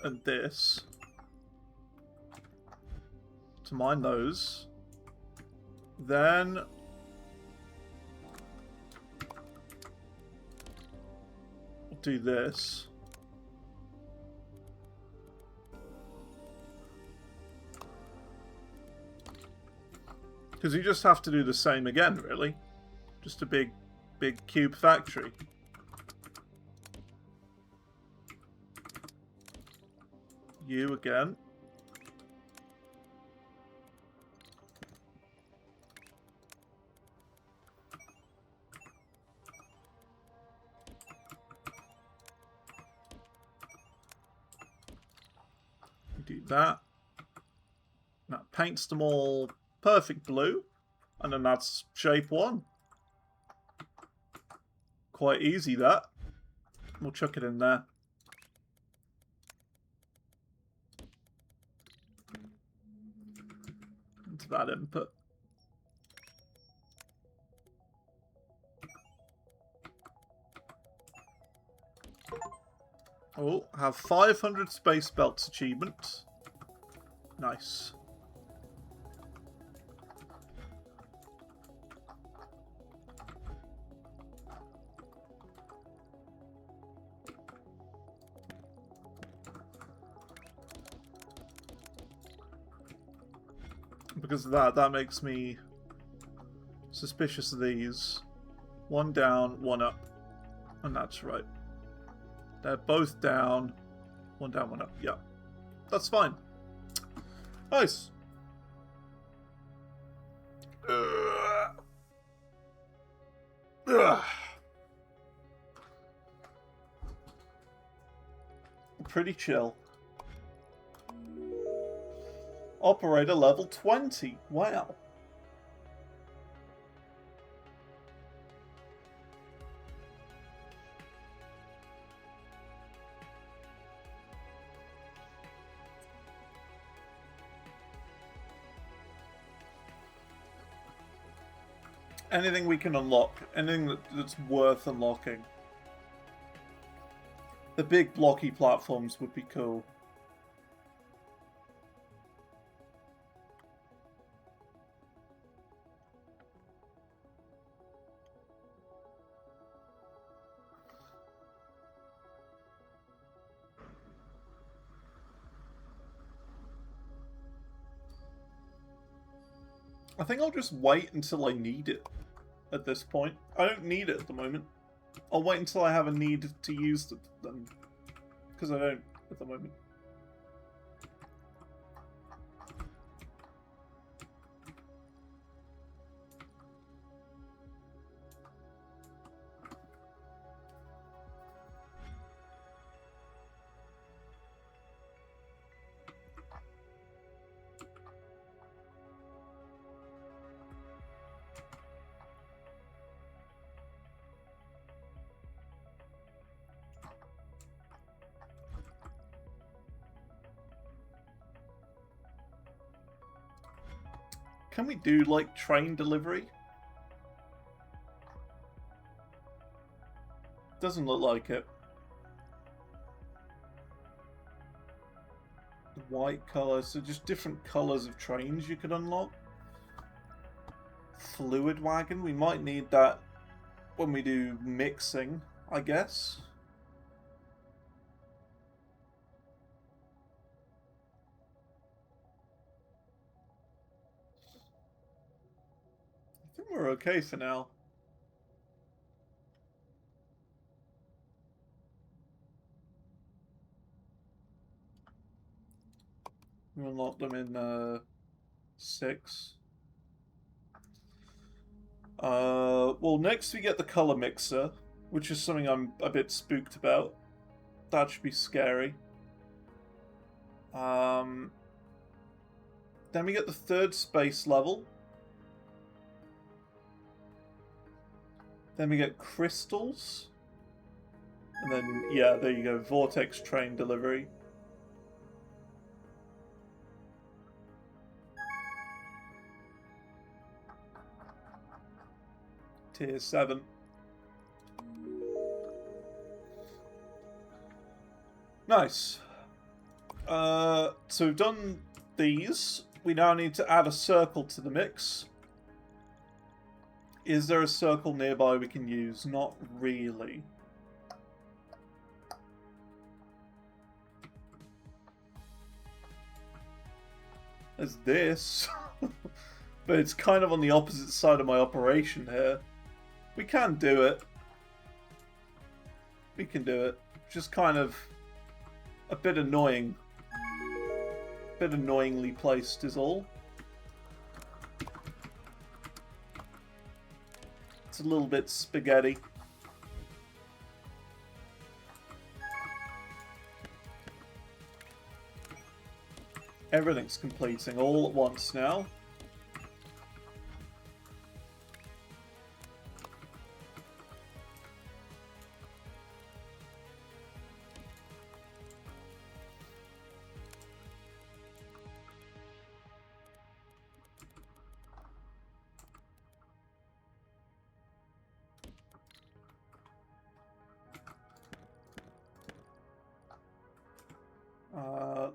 And this. To mine those. Then do this. Because you just have to do the same again, really. Just a big cube factory. You again. Do that. That paints them all perfect blue. And then that's shape 1. Quite easy, that. We'll chuck it in there. Into that input. Oh, have 500 space belts achievement. Nice. Because of that makes me suspicious of these. One down, one up. And that's right. They're both down. One down, one up. Yeah. That's fine. Nice. Pretty chill. Operator level 20. Wow. Anything we can unlock. Anything that's worth unlocking. The big blocky platforms would be cool. I think I'll just wait until I need it. at this point. I don't need it at the moment. I'll wait until I have a need to use them, because I don't at the moment. Can we do, like, train delivery? Doesn't look like it. The white colour, so just different colours of trains you could unlock. Fluid wagon, we might need that when we do mixing, I guess. I think we're okay for now. We unlock them in 6. Well, next we get the color mixer, which is something I'm a bit spooked about. That should be scary. Then we get the 3rd space level. Then we get crystals. And then, yeah, there you go, vortex train delivery. Tier 7. Nice. So we've done these. We now need to add a circle to the mix. Is there a circle nearby we can use? Not really. There's this. But it's kind of on the opposite side of my operation here. We can do it. We can do it. Just kind of a bit annoying. A bit annoyingly placed is all. It's a little bit spaghetti. Everything's completing all at once now.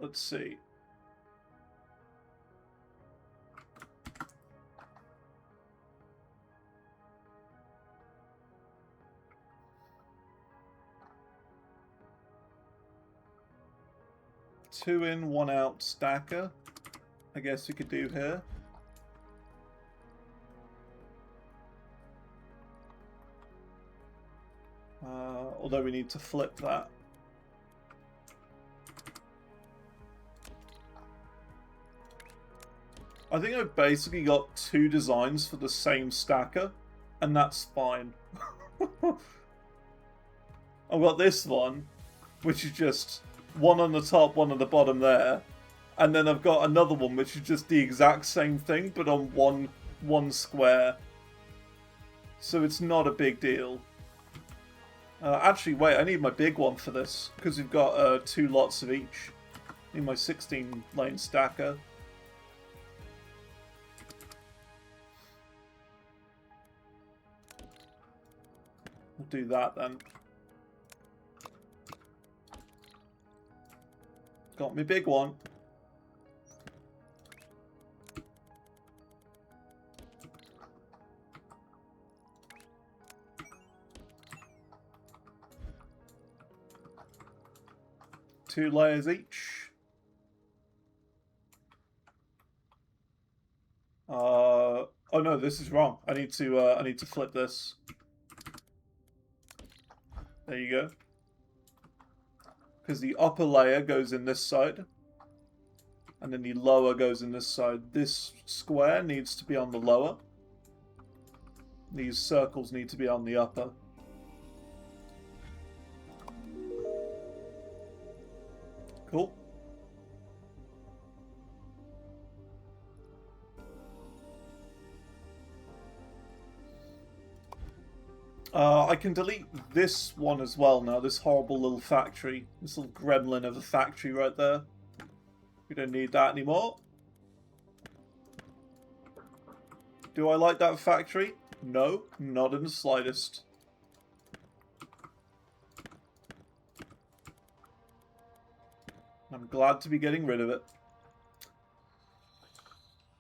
Let's see. Two in, one out stacker, I guess we could do here. Although we need to flip that. I think I've basically got 2 designs for the same stacker, and that's fine. I've got this one, which is just one on the top, one on the bottom there, and then I've got another one which is just the exact same thing, but on one square. So it's not a big deal. Actually, wait, I need my big one for this, because we've got 2 lots of each. I need my 16-lane stacker. We'll do that then. Got my big one. Two layers each. Oh no, this is wrong. I need to flip this. There you go. Because the upper layer goes in this side. And then the lower goes in this side. This square needs to be on the lower. These circles need to be on the upper. Cool. I can delete this one as well now, this horrible little factory. This little gremlin of a factory right there. We don't need that anymore. Do I like that factory? No, not in the slightest. I'm glad to be getting rid of it.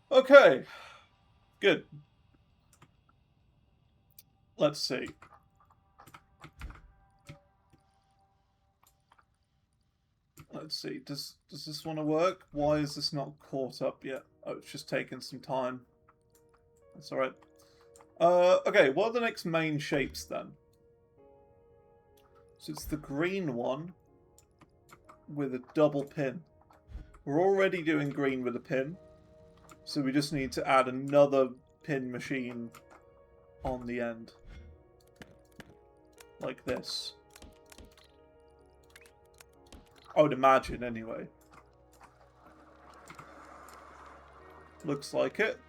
Okay. Good. Let's see. Let's see. Does this want to work? Why is this not caught up yet? Oh, it's just taking some time. That's alright. Okay, what are the next main shapes then? So it's the green one with a double pin. We're already doing green with a pin. So we just need to add another pin machine on the end. Like this. I would imagine, anyway. Looks like it.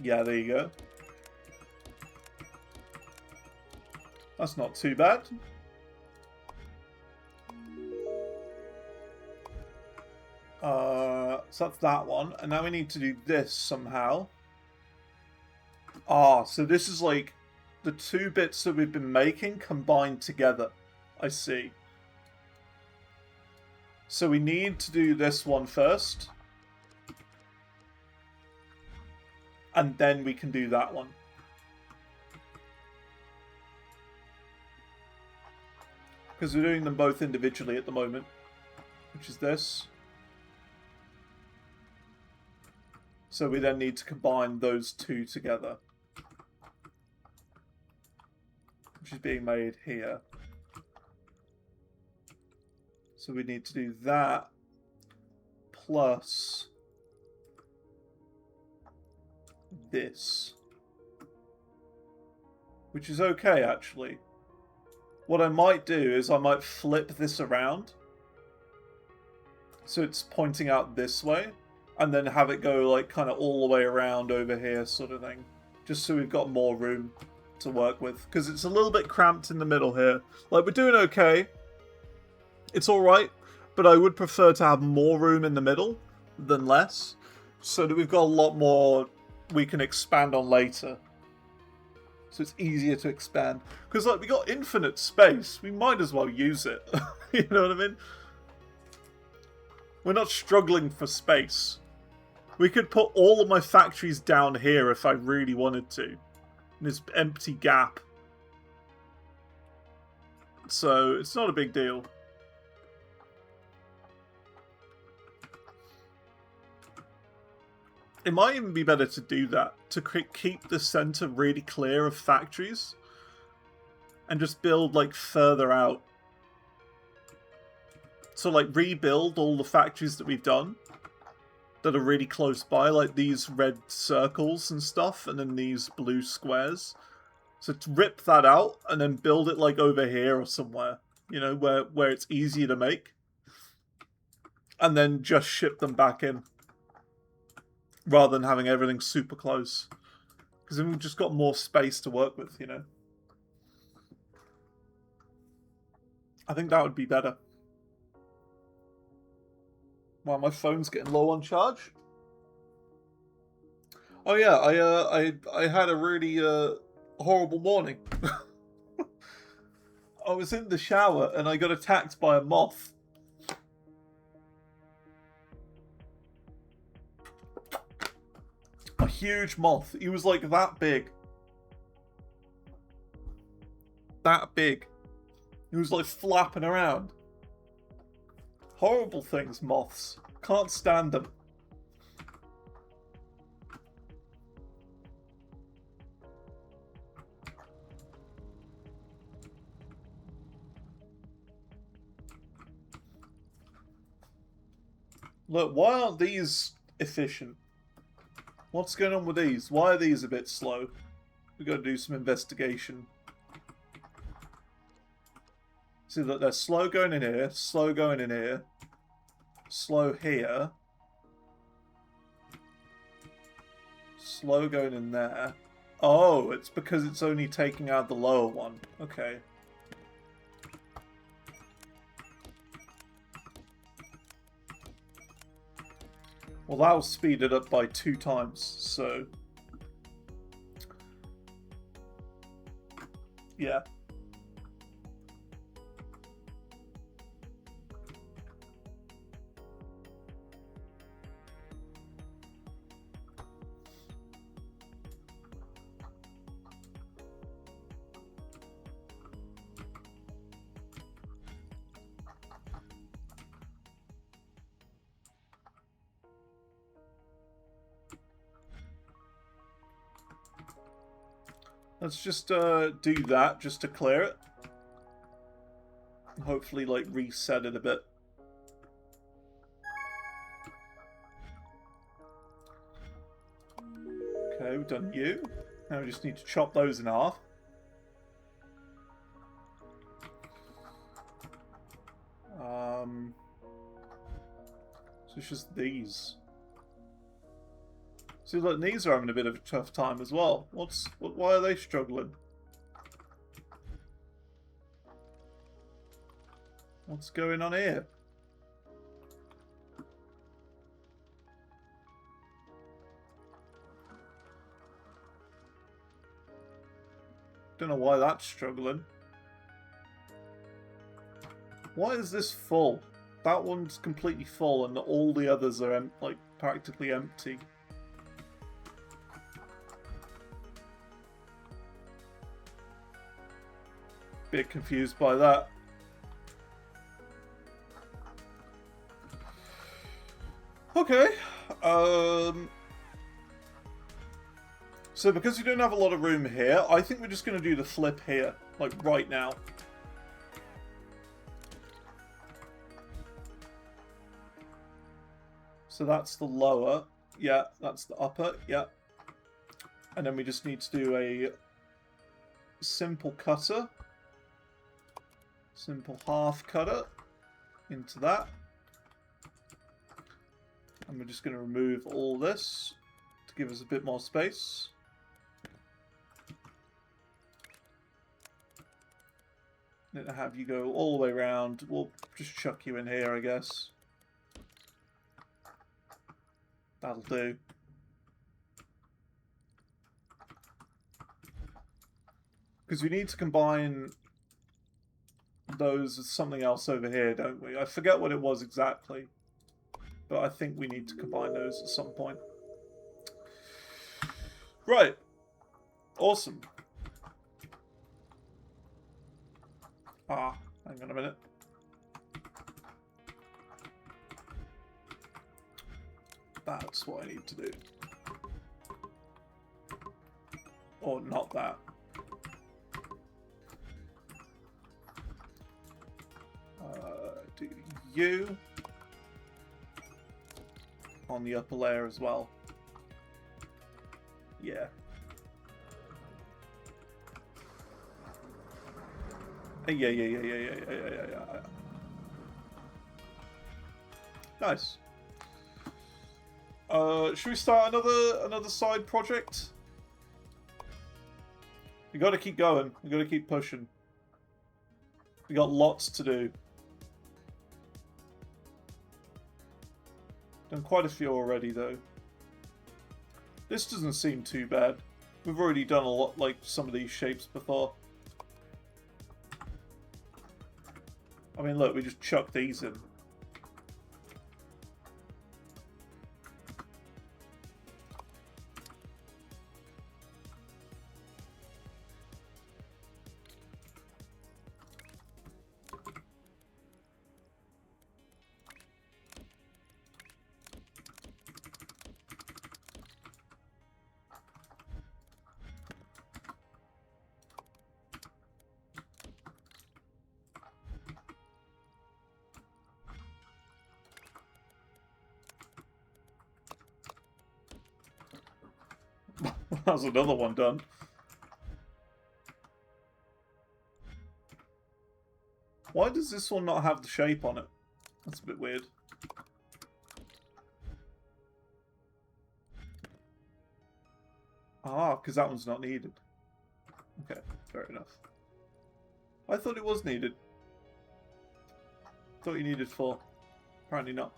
Yeah, there you go. That's not too bad. So that's that one. And now we need to do this somehow. Ah, so this is like the two bits that we've been making combined together. I see. So we need to do this one first. And then we can do that one. Because we're doing them both individually at the moment. Which is this. So we then need to combine those two together. Which is being made here. So we need to do that. Plus this. Which is okay, actually. What I might do is I might flip this around. So it's pointing out this way. And then have it go like kind of all the way around over here sort of thing. Just so we've got more room to work with. Because it's a little bit cramped in the middle here. Like, we're doing okay. It's alright. But I would prefer to have more room in the middle than less. So that we've got a lot more we can expand on later. So it's easier to expand. Because, like, we got infinite space. We might as well use it. You know what I mean? We're not struggling for space. We could put all of my factories down here if I really wanted to. In this empty gap. So, it's not a big deal. It might even be better to do that. To keep the center really clear of factories. And just build, like, further out. So, like, rebuild all the factories that we've done. That are really close by, like these red circles and stuff, and then these blue squares. So to rip that out, and then build it, like, over here or somewhere. You know, where it's easier to make. And then just ship them back in. Rather than having everything super close. Because then we've just got more space to work with, you know. I think that would be better. Wow, my phone's getting low on charge. Oh yeah, I had a really horrible morning. I was in the shower and I got attacked by a moth. huge moth. He was like that big. That big. He was like flapping around. Horrible things, moths. Can't stand them. Look, why aren't these efficient? What's going on with these? Why are these a bit slow? We've got to do some investigation. See that they're slow going in here, slow going in here, slow here, slow going in there. Oh, it's because it's only taking out the lower one. Okay. Well, that'll speed it up by 2 times, so... yeah. Let's just do that just to clear it. Hopefully, like, reset it a bit. Okay, we've done you. Now we just need to chop those in half. So it's just these. See, look, these are having a bit of a tough time as well. Why are they struggling? What's going on here? Don't know why that's struggling. Why is this full? That one's completely full and all the others are like practically empty. Bit confused by that. Okay. So because we don't have a lot of room here, I think we're just going to do the flip here, like right now. So that's the lower. Yeah, that's the upper. Yeah. And then we just need to do a simple cutter. Simple half cutter into that. And we're just going to remove all this to give us a bit more space. Then have you go all the way around. We'll just chuck you in here, I guess. That'll do. Because we need to combine those with something else over here, don't we? I forget what it was exactly. But I think we need to combine those at some point. Right. Awesome. Ah, hang on a minute. That's what I need to do. Or not that. Do you on the upper layer as well. Yeah. Yeah. Nice. Should we start another side project? We gotta keep going. We gotta keep pushing. We got lots to do. Done quite a few already, though. This doesn't seem too bad. We've already done a lot, like some of these shapes before. I mean, look, we just chuck these in. That's another one done. Why does this one not have the shape on it? That's a bit weird. Ah, because that one's not needed. Okay, fair enough. I thought it was needed. Thought you needed 4. Apparently not.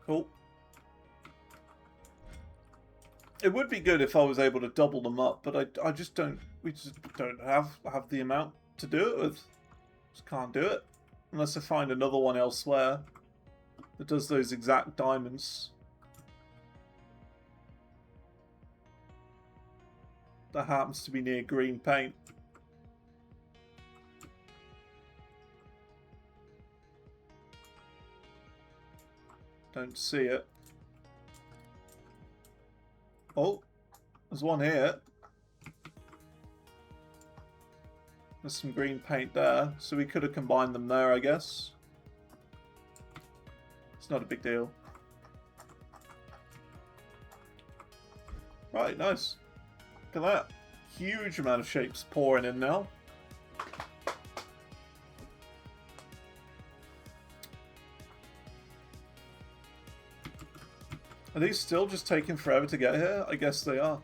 Cool. It would be good if I was able to double them up, but I just don't. We just don't have the amount to do it with. Just can't do it unless I find another one elsewhere that does those exact diamonds. That happens to be near green paint. Don't see it. Oh, there's one here. There's some green paint there, so we could have combined them there, I guess. It's not a big deal. Right, nice. Look at that. Huge amount of shapes pouring in now. Are these still just taking forever to get here? I guess they are.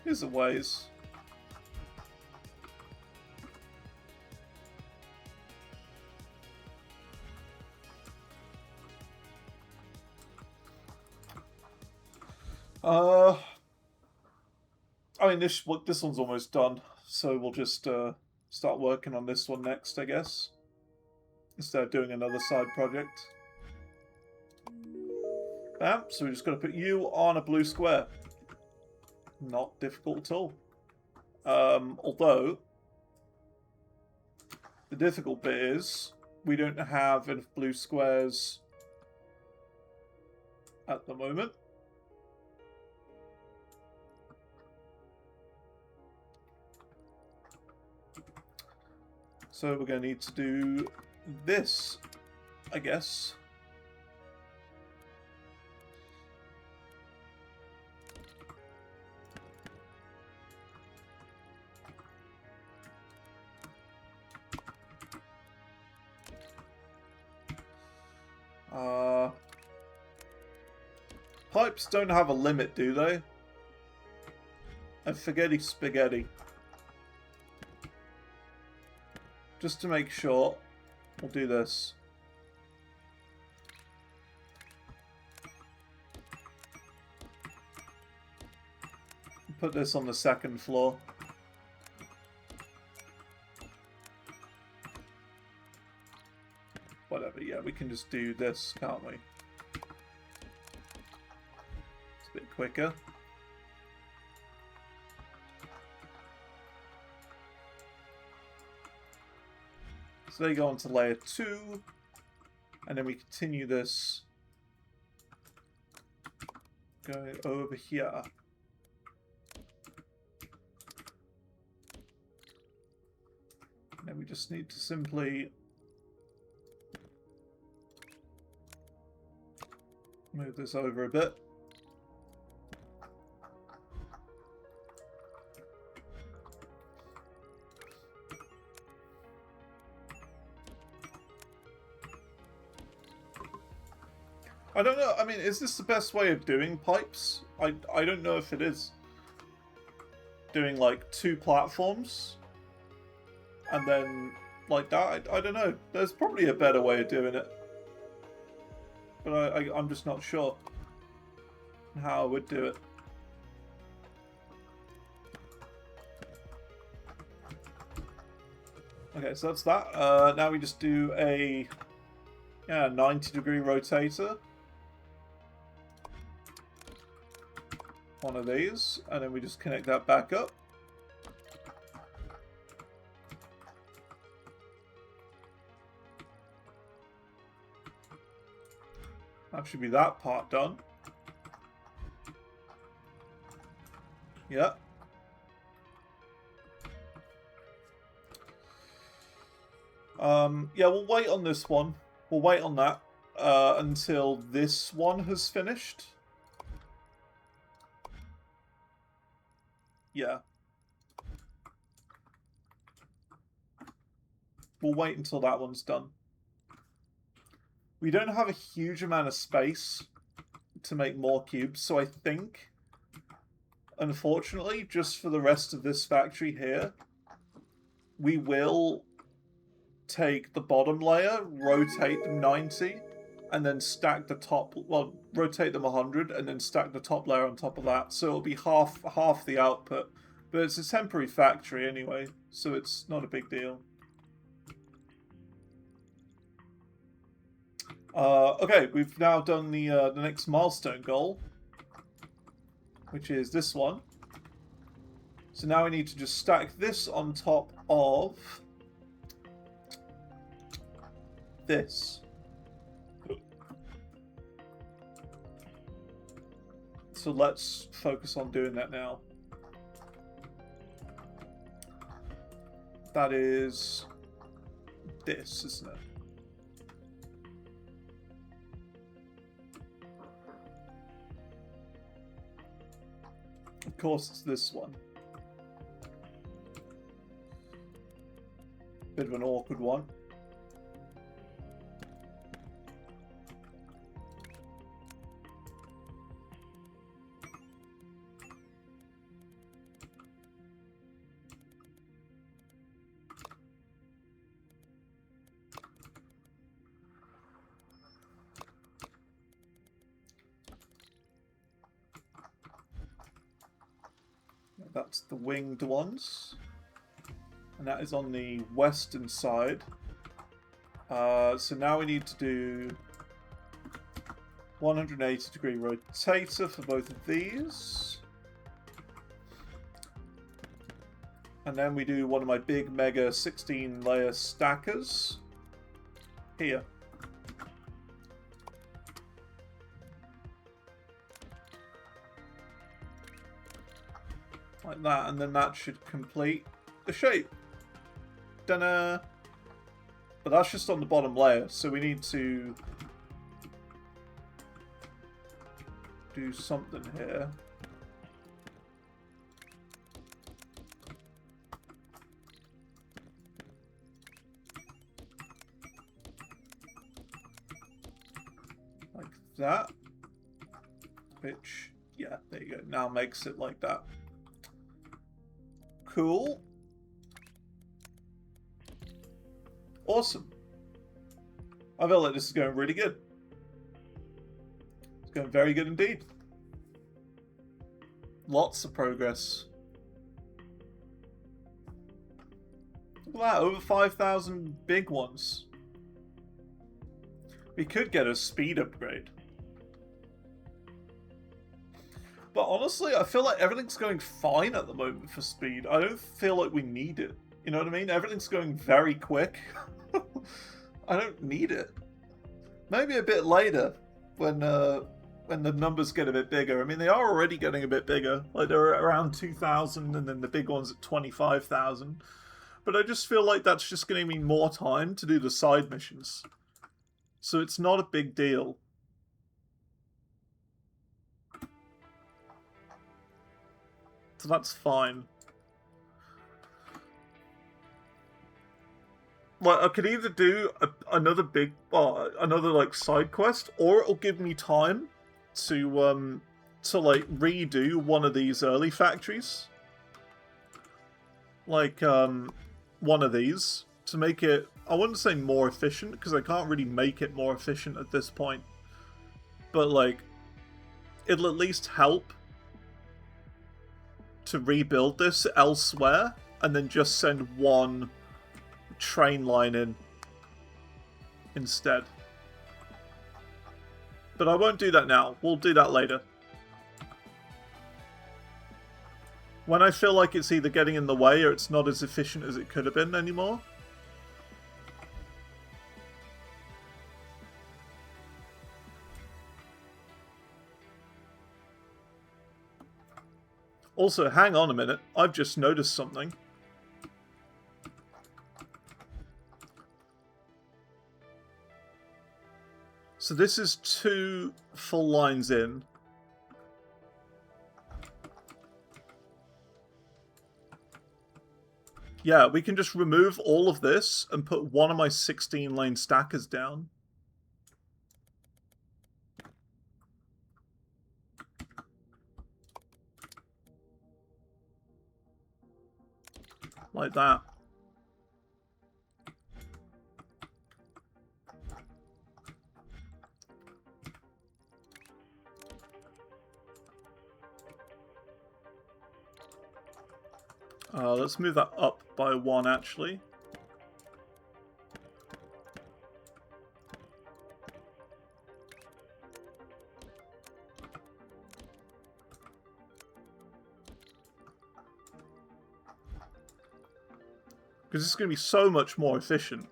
Here's the ways. I mean, this one's almost done, so we'll just start working on this one next, I guess, instead of doing another side project. Bam, so we just got to put you on a blue square. Not difficult at all. Although, the difficult bit is we don't have enough blue squares at the moment. So we're going to need to do this, I guess. Pipes don't have a limit, do they? And forgetty spaghetti. Just to make sure, we'll do this. Put this on the second floor. Whatever, yeah, we can just do this, can't we? It's a bit quicker. So they go on to layer 2, and then we continue this going over here. And then we just need to simply move this over a bit. I don't know, I mean, is this the best way of doing pipes? I don't know if it is. Doing like 2 platforms and then like that, I don't know. There's probably a better way of doing it. But I'm just not sure how I would do it. Okay, so that's that. Now we just do a 90-degree rotator. One of these, and then we just connect that back up. That should be that part done. Yeah. Yeah, we'll wait on this one We'll wait on that until this one has finished. Yeah. We'll wait until that one's done. We don't have a huge amount of space to make more cubes, so I think, unfortunately, just for the rest of this factory here, we will take the bottom layer, rotate them 90, and then stack the top, well, rotate them 100, and then stack the top layer on top of that, so it'll be half the output. But it's a temporary factory anyway, so it's not a big deal. Okay, we've now done the next milestone goal, which is this one. So now we need to just stack this on top of this. So let's focus on doing that now. That is this, isn't it? Of course, it's this one. Bit of an awkward one. That's the winged ones. And that is on the western side. So now we need to do 180-degree rotator for both of these. And then we do one of my big mega 16-layer stackers here. Like that, and then that should complete the shape. Ta-da! But that's just on the bottom layer, so we need to do something here. Like that. Which, yeah, there you go. Now makes it like that. Cool. Awesome. I feel like this is going really good. It's going very good indeed. Lots of progress. Look at that, over 5,000 big ones. We could get a speed upgrade. But honestly, I feel like everything's going fine at the moment for speed. I don't feel like we need it. You know what I mean? Everything's going very quick. I don't need it. Maybe a bit later, when the numbers get a bit bigger. I mean, they are already getting a bit bigger. Like, they're around 2,000, and then the big one's at 25,000. But I just feel like that's just going to mean more time to do the side missions. So it's not a big deal. So that's fine. Like, I could either do another big, another like side quest, or it'll give me time to like redo one of these early factories, like one of these, to make it, I wouldn't say more efficient, because I can't really make it more efficient at this point, but like it'll at least help to rebuild this elsewhere, and then just send one train line in instead. But I won't do that now. We'll do that later. When I feel like it's either getting in the way or it's not as efficient as it could have been anymore. Also, hang on a minute. I've just noticed something. So this is 2 full lines in. Yeah, we can just remove all of this and put one of my 16-lane stackers down. Like that. Let's move that up by 1, actually. Because this is going to be so much more efficient.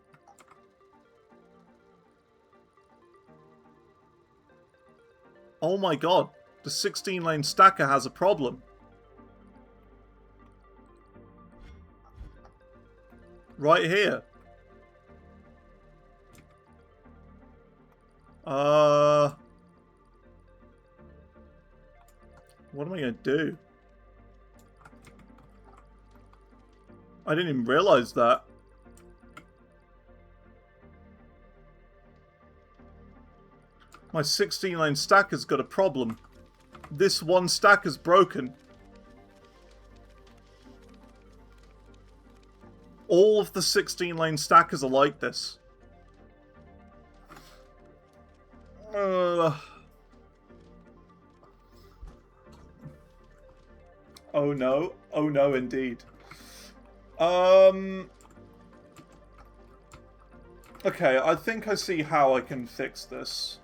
Oh my god, the 16-lane stacker has a problem. Right here. What am I going to do? I didn't even realize that. My 16-lane stacker's got a problem. This one stacker's broken. All of the 16-lane stackers are like this. Oh no. Oh no, indeed. Okay, I think I see how I can fix this.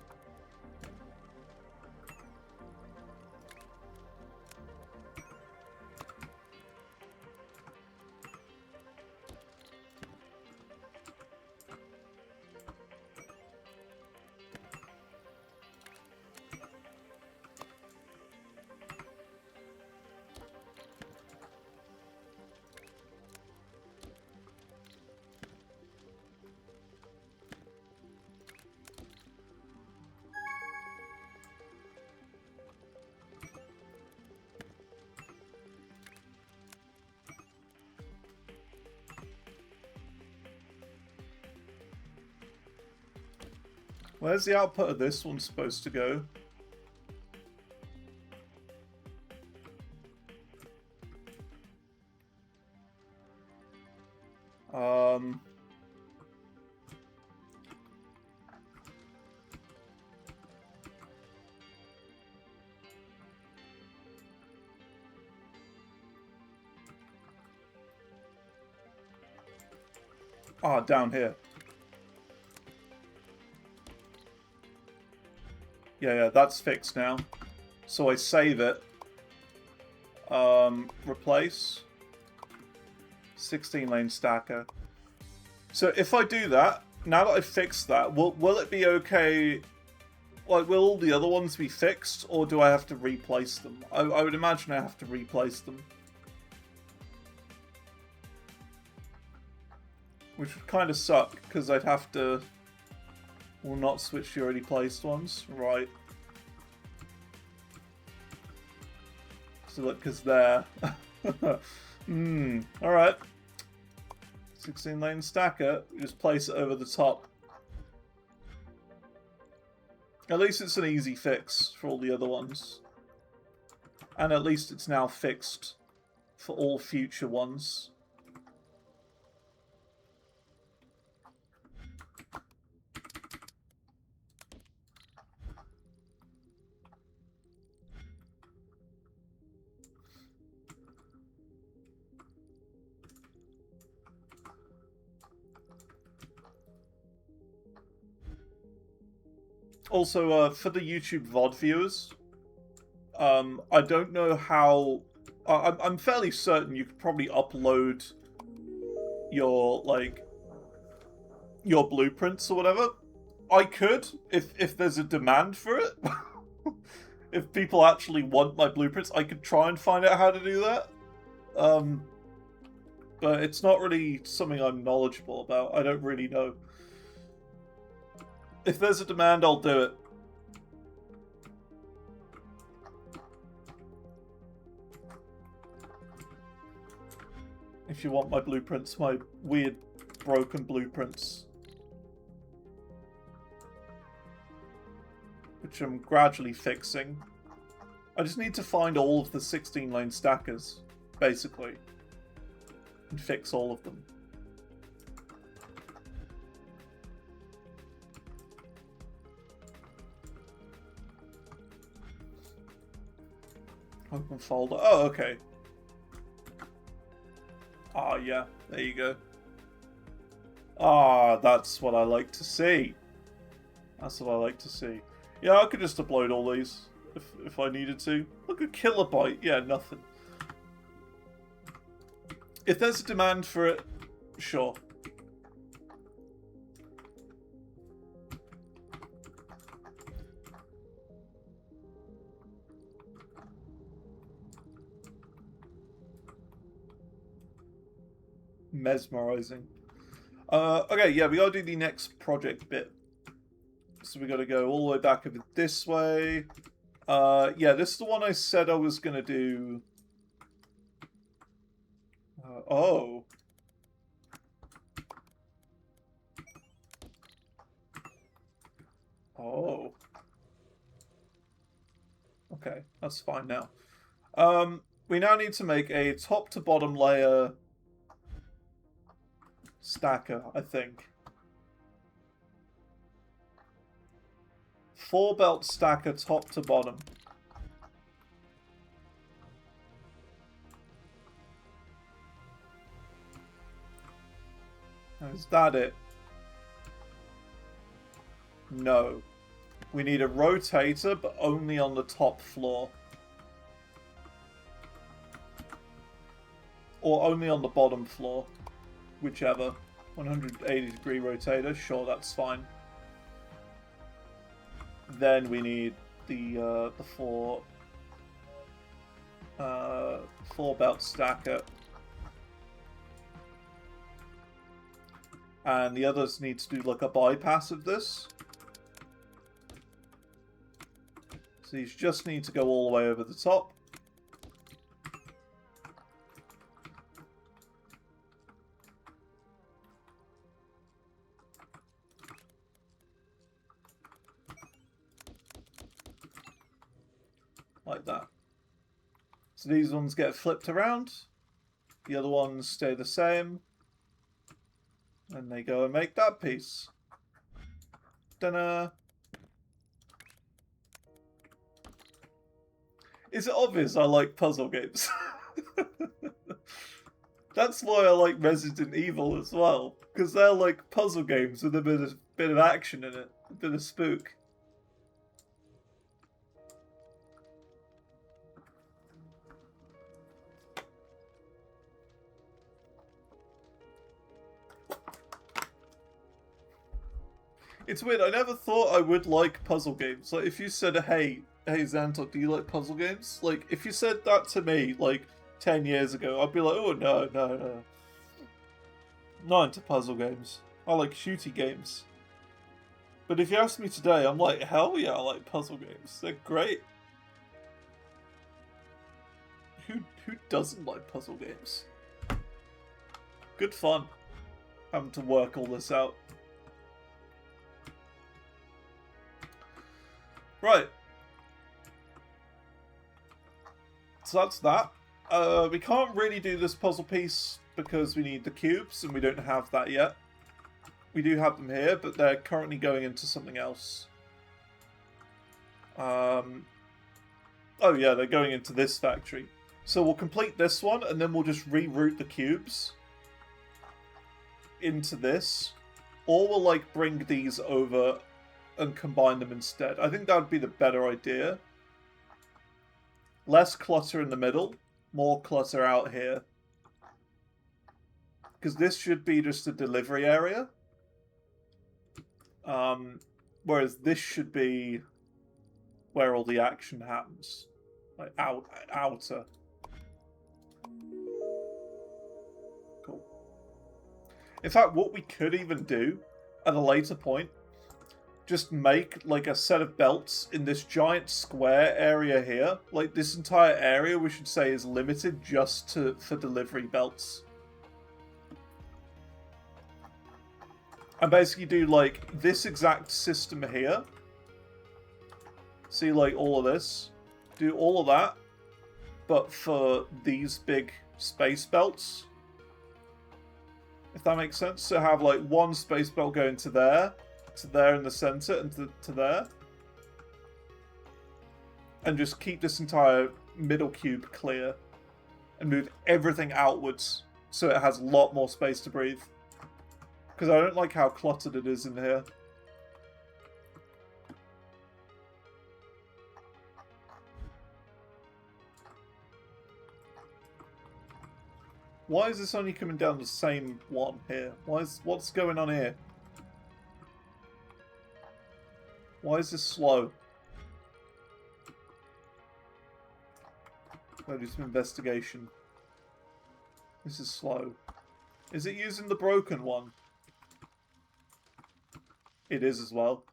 Where's the output of this one supposed to go? Down here. Yeah, that's fixed now. So I save it. Replace. 16-lane stacker. So if I do that, now that I've fixed that, will it be okay? Like, will all the other ones be fixed, or do I have to replace them? I would imagine I have to replace them. Which would kind of suck, because I'd have to... Will not switch the already placed ones. Right. So look, because there. Alright. 16-lane stacker. We just place it over the top. At least it's an easy fix for all the other ones. And at least it's now fixed for all future ones. Also, for the YouTube VOD viewers, I don't know how... I'm fairly certain you could probably upload your, like, your blueprints or whatever. I could, if there's a demand for it. If people actually want my blueprints, I could try and find out how to do that. But it's not really something I'm knowledgeable about. I don't really know. If there's a demand, I'll do it. If you want my blueprints, my weird broken blueprints. Which I'm gradually fixing. I just need to find all of the 16-lane stackers, basically. And fix all of them. Open folder. Oh, okay. Ah, yeah. There you go. Ah, that's what I like to see. That's what I like to see. Yeah, I could just upload all these if I needed to. Look, a kilobyte. Yeah, nothing. If there's a demand for it, sure. Mesmerizing. Okay, yeah, we gotta do the next project bit. So we gotta go all the way back over this way. Yeah, this is the one I said I was gonna do. Oh. Oh. Okay, that's fine now. We now need to make a top to bottom layer stacker, I think. 4 belt stacker top to bottom. Is that it? No. We need a rotator, but only on the top floor. Or only on the bottom floor. Whichever. 180-degree rotator. Sure, that's fine. Then we need the 4 belt stacker. And the others need to do like a bypass of this. So these just need to go all the way over the top. Like that. So these ones get flipped around. The other ones stay the same. And they go and make that piece. Ta-da! Is it obvious I like puzzle games? That's why I like Resident Evil as well. Because they're like puzzle games with a bit of action in it. A bit of spook. It's weird, I never thought I would like puzzle games. Like, if you said, hey Zantor, do you like puzzle games? Like, if you said that to me, like, 10 years ago, I'd be like, oh, no. Not into puzzle games. I like shooty games. But if you ask me today, I'm like, hell yeah, I like puzzle games. They're great. Who doesn't like puzzle games? Good fun. Having to work all this out. Right. So that's that. We can't really do this puzzle piece because we need the cubes, and we don't have that yet. We do have them here, but they're currently going into something else. Oh yeah, they're going into this factory. So we'll complete this one, and then we'll just reroute the cubes into this. Or we'll, like, bring these over and combine them instead. I think that would be the better idea. Less clutter in the middle, more clutter out here. Because this should be just a delivery area. Whereas this should be where all the action happens. Like, outer. Cool. In fact, what we could even do at a later point just make like a set of belts in this giant square area here. Like this entire area, we should say, is limited just for delivery belts. And basically do like this exact system here. See, like all of this. Do all of that, but for these big space belts. If that makes sense. So have like one space belt going to there in the center, and to there. And just keep this entire middle cube clear. And move everything outwards so it has a lot more space to breathe. Because I don't like how cluttered it is in here. Why is this only coming down the same one here? What's going on here? Why is this slow? I'll do some investigation. This is slow. Is it using the broken one? It is as well.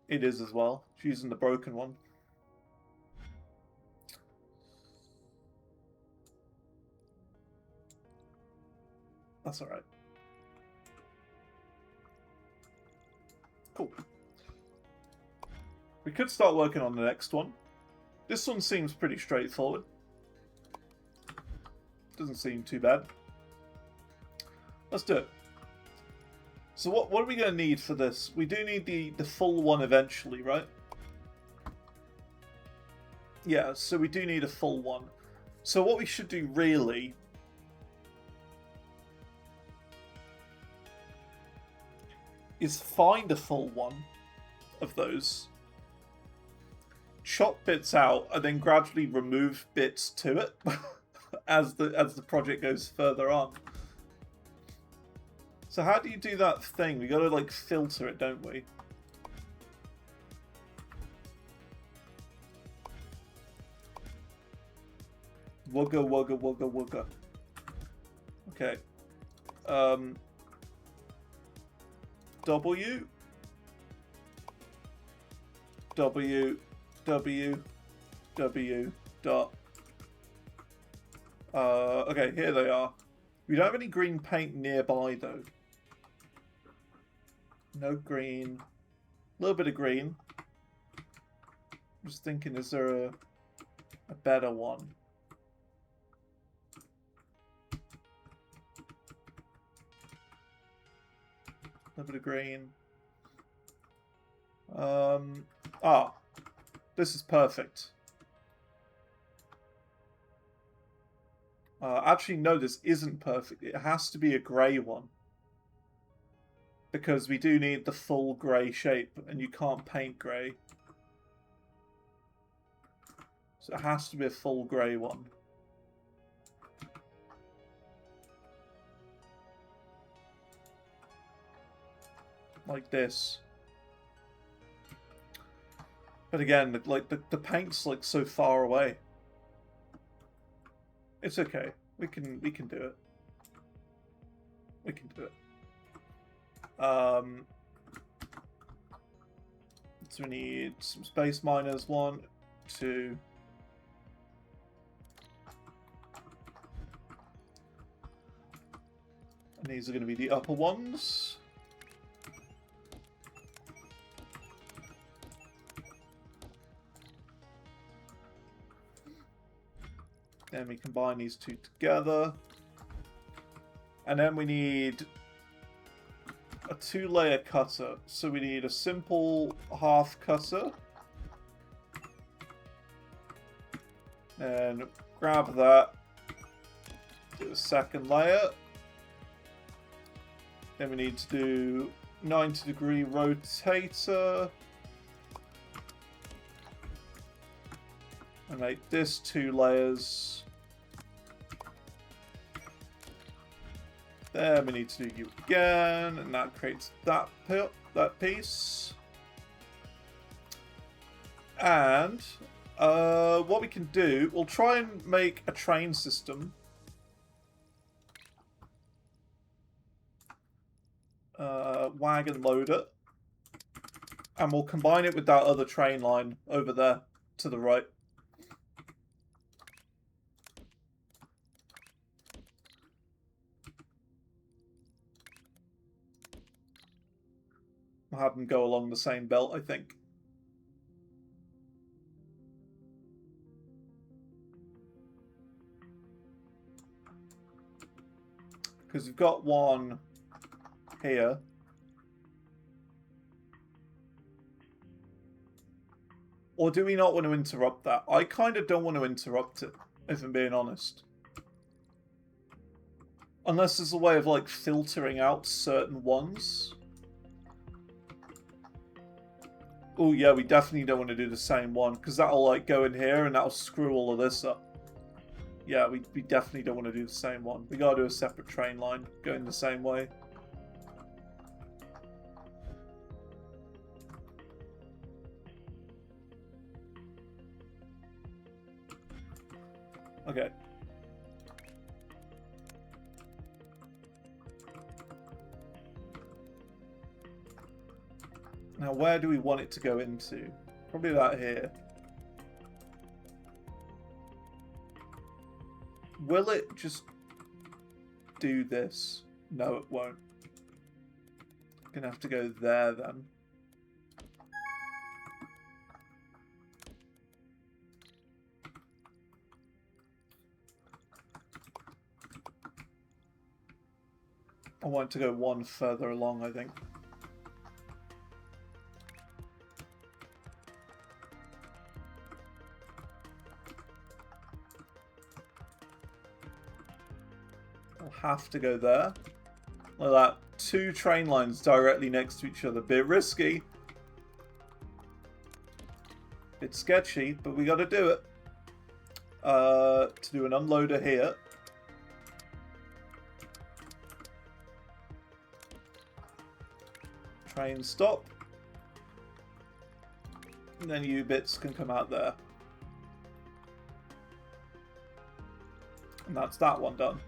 It is as well. It's using the broken one. That's alright. Cool. We could start working on the next one. This one seems pretty straightforward. Doesn't seem too bad. Let's do it. So what are we going to need for this? We do need the full one eventually, right? Yeah, so we do need a full one. So what we should do really is find a full one of those, chop bits out, and then gradually remove bits to it as the project goes further on. So how do you do that thing? We gotta like filter it, don't we? Wugga wugga wugga wugga. Okay. W dot. Okay, here they are. We don't have any green paint nearby though. No green. A little bit of green. I'm just thinking, is there a better one? A little bit of green. This is perfect. Actually, no, this isn't perfect. It has to be a grey one. Because we do need the full grey shape, and you can't paint grey. So it has to be a full grey one. Like this. But again, like the paint's like so far away. It's okay. We can do it. We can do it. So we need some space miners. 1, 2. And these are going to be the upper ones. Then we combine these two together. And then we need a 2-layer cutter. So we need a simple half cutter. And grab that. Do a second layer. Then we need to do 90-degree rotator. And make this 2 layers. Then we need to do you again, and that creates that piece. And What we can do, we'll try and make a train system. Wagon loader. And we'll combine it with that other train line over there to the right. We'll have them go along the same belt, I think. Because we've got one here. Or do we not want to interrupt that? I kind of don't want to interrupt it, if I'm being honest. Unless there's a way of, like, filtering out certain ones. Oh, yeah, we definitely don't want to do the same one, because that'll, like, go in here and that'll screw all of this up. Yeah, we definitely don't want to do the same one. We gotta do a separate train line, going the same way. Okay. Now, where do we want it to go into? Probably that here. Will it just do this? No, it won't. Gonna have to go there then. I want to go one further along, I think. I'll have to go there. Like that. 2 train lines directly next to each other. Bit risky. Bit sketchy, but we gotta do it. To do an unloader here. Train stop. And then you bits can come out there. And that's that one done.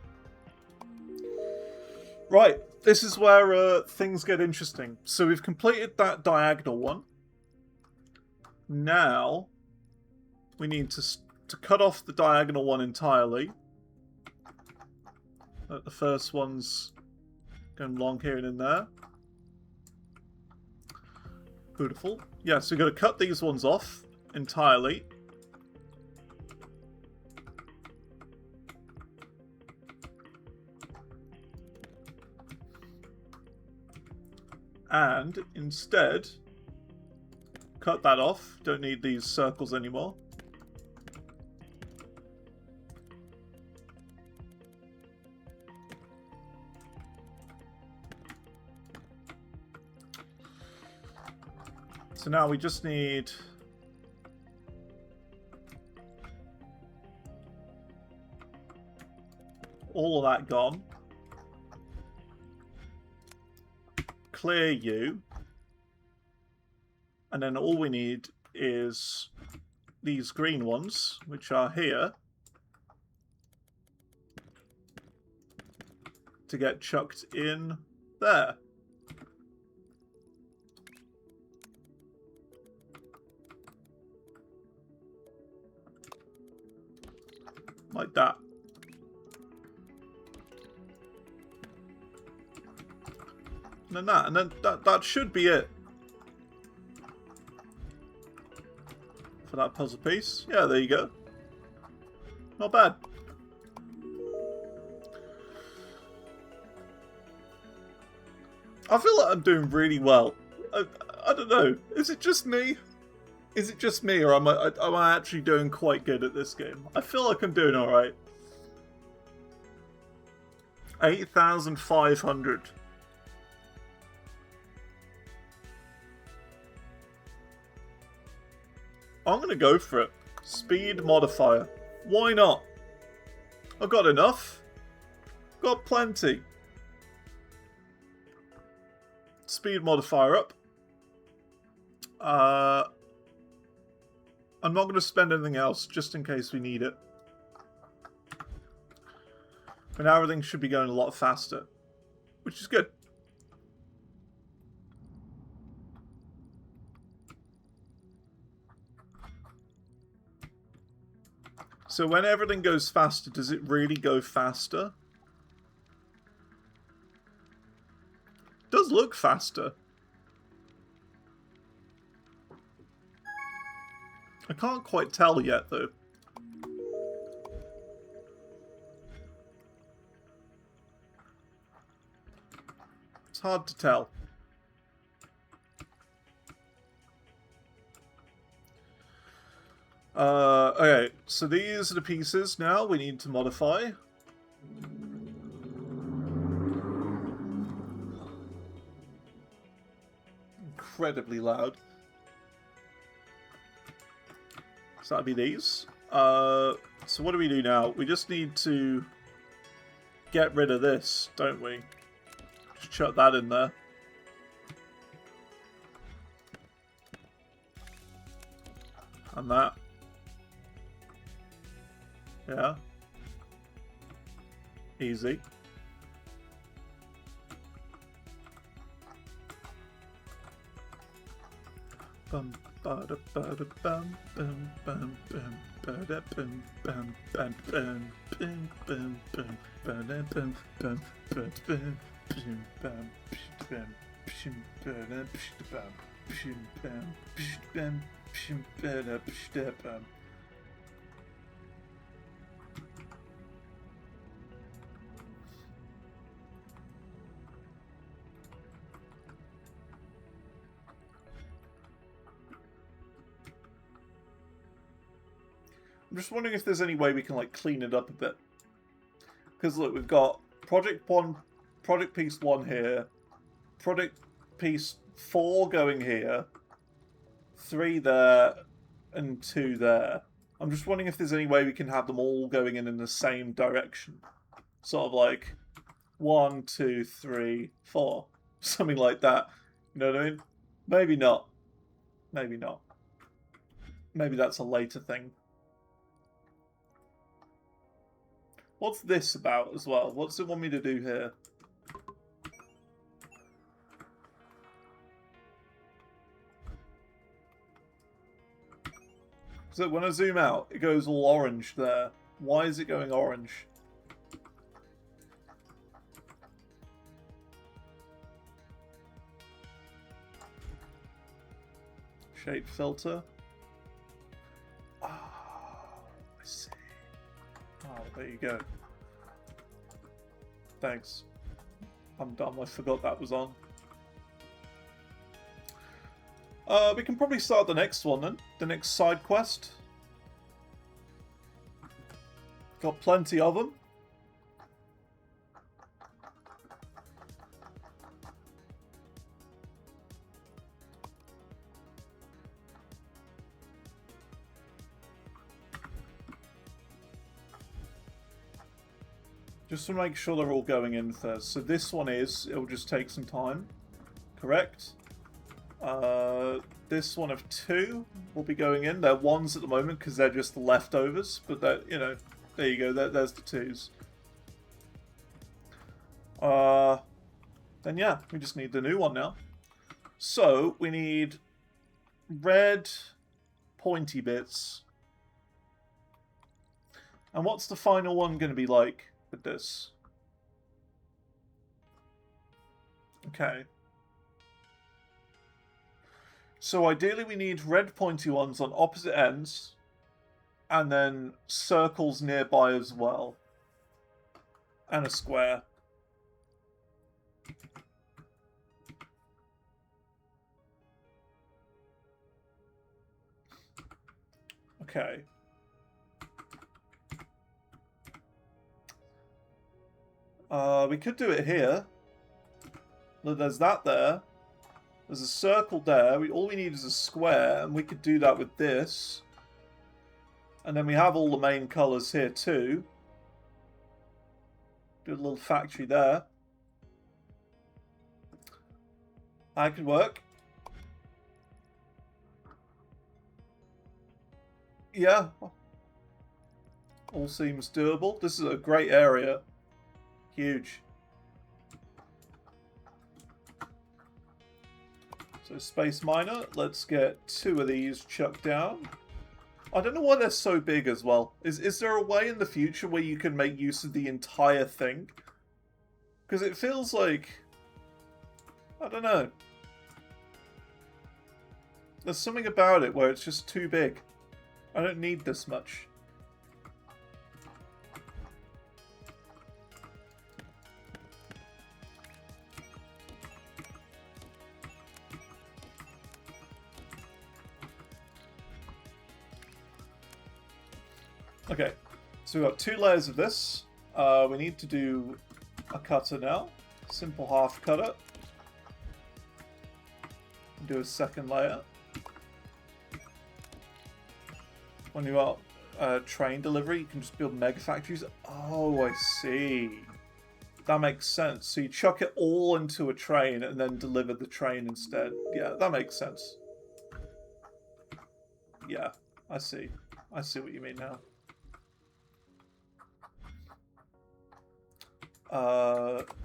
Right, this is where things get interesting. So we've completed that diagonal one. Now, we need to cut off the diagonal one entirely. The first one's going along here and in there. Beautiful. Yeah, so we've got to cut these ones off entirely. And instead, cut that off. Don't need these circles anymore. So now we just need all of that gone. Clear you. And then all we need is these green ones, which are here, to get chucked in there. Like that. And then that. And then that should be it. For that puzzle piece. Yeah, there you go. Not bad. I feel like I'm doing really well. I don't know. Is it just me? Is it just me, or am I actually doing quite good at this game? I feel like I'm doing alright. 8,500. I'm going to go for it. Speed modifier. Why not? I've got enough. Got plenty. Speed modifier up. I'm not going to spend anything else, just in case we need it. But now everything should be going a lot faster, which is good. So when everything goes faster, does it really go faster? It does look faster. I can't quite tell yet, though. It's hard to tell. Okay, so these are the pieces now we need to modify. Incredibly loud. So that'd be these. So what do we do now? We just need to get rid of this, don't we? Just chuck that in there. And that. Yeah. Easy. Bum ba da ba da bum bum bum bum ba da bum bum bum bum bum bum bum ba da bum bum bum bum bum bum bum pshum ba da psh bum pshum bum psh bum pshum ba da psh da bum. I'm just wondering if there's any way we can like clean it up a bit. Because look, we've got project piece 1 here, project piece 4 going here, 3 there, and 2 there. I'm just wondering if there's any way we can have them all going in the same direction. Sort of like 1, 2, 3, 4. Something like that. You know what I mean? Maybe not. Maybe not. Maybe that's a later thing. What's this about as well? What's it want me to do here? So when I zoom out, it goes all orange there. Why is it going orange? Shape filter. Ah, I see. Oh, there you go. Thanks. I'm dumb, I forgot that was on. We can probably start the next one then. The next side quest. Got plenty of them. Just to make sure they're all going in first. So this one it'll just take some time. Correct? This one of 2 will be going in. They're 1s at the moment because they're just the leftovers. But that, you know, there you go. There's the 2s. Then yeah, we just need the new one now. So we need red pointy bits. And what's the final one going to be like with this? Okay. So ideally we need red pointy ones on opposite ends, and then circles nearby as well. And a square. Okay. We could do it here. Look, there's that there. There's a circle there. All we need is a square, and we could do that with this. And then we have all the main colours here too. Do a little factory there. That could work. Yeah. All seems doable. This is a great area. Huge. So Space Miner, let's get 2 of these chucked down. I don't know why they're so big as well. Is there a way in the future where you can make use of the entire thing? Because it feels like... I don't know. There's something about it where it's just too big. I don't need this much. Okay, so we've got 2 layers of this. We need to do a cutter now. Simple half cutter. Do a second layer. When you got train delivery, you can just build mega factories. Oh, I see. That makes sense. So you chuck it all into a train and then deliver the train instead. Yeah, that makes sense. Yeah, I see. I see what you mean now.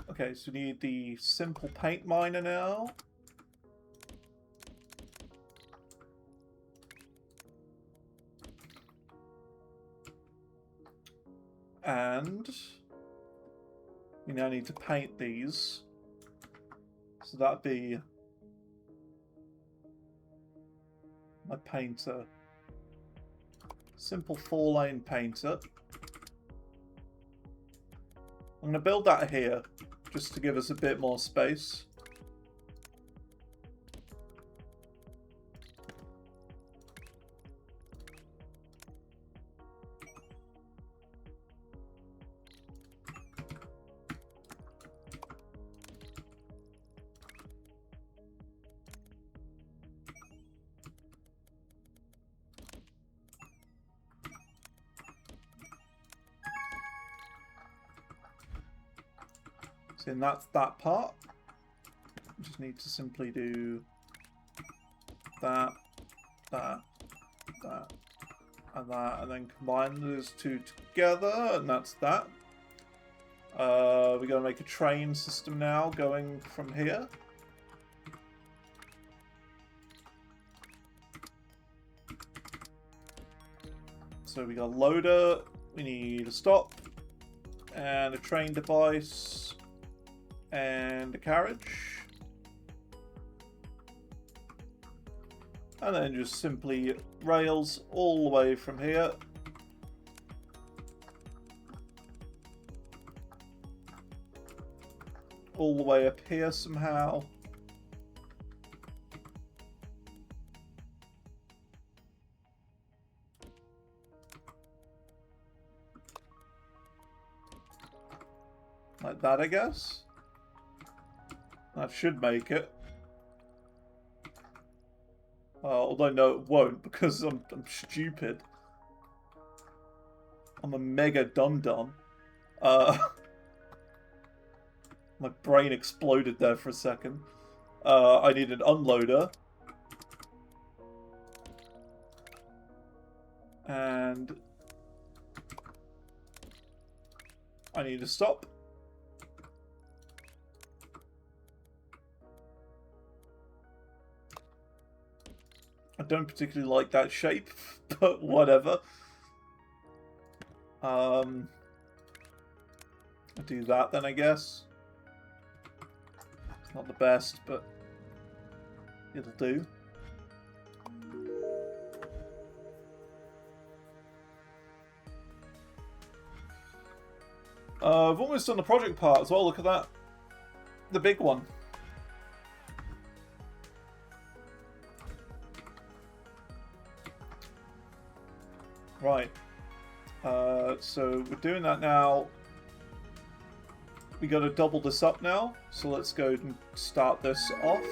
Okay, so we need the simple paint miner now. And we now need to paint these. So that'd be my painter. Simple 4-lane painter. I'm going to build that here, just to give us a bit more space. And that's that part. We just need to simply do that, that, that, and then combine those 2 together, and that's that. We're going to make a train system now going from here. So we got a loader, we need a stop, and a train device, and a carriage. And then just simply rails all the way from here. All the way up here somehow. Like that, I guess. That should make it. Although no, it won't, because I'm stupid. I'm a mega dum-dum. My brain exploded there for a second. I need an unloader. And I need to stop. I don't particularly like that shape, but whatever. I'll do that then, I guess. It's not the best, but it'll do. I've almost done the project part as well, look at that. The big one. Right. So we're doing that now. We got to double this up now. So let's go and start this off.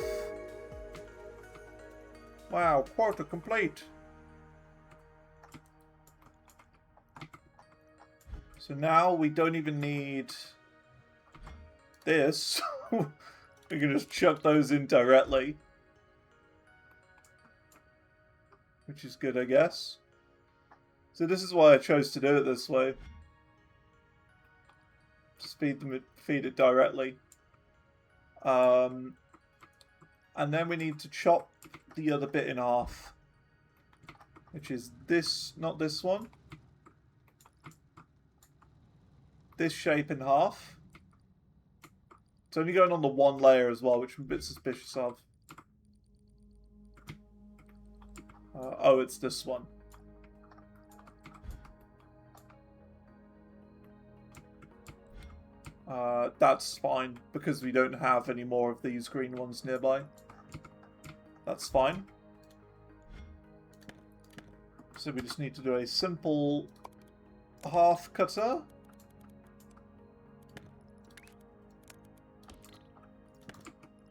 Wow, quarter complete. So now we don't even need this. We can just chuck those in directly. Which is good, I guess. So this is why I chose to do it this way. Just feed it directly. And then we need to chop the other bit in half. Which is this, not this one. This shape in half. It's only going on the one layer as well, which I'm a bit suspicious of. Oh, it's this one. That's fine, because we don't have any more of these green ones nearby. That's fine. So we just need to do a simple half cutter.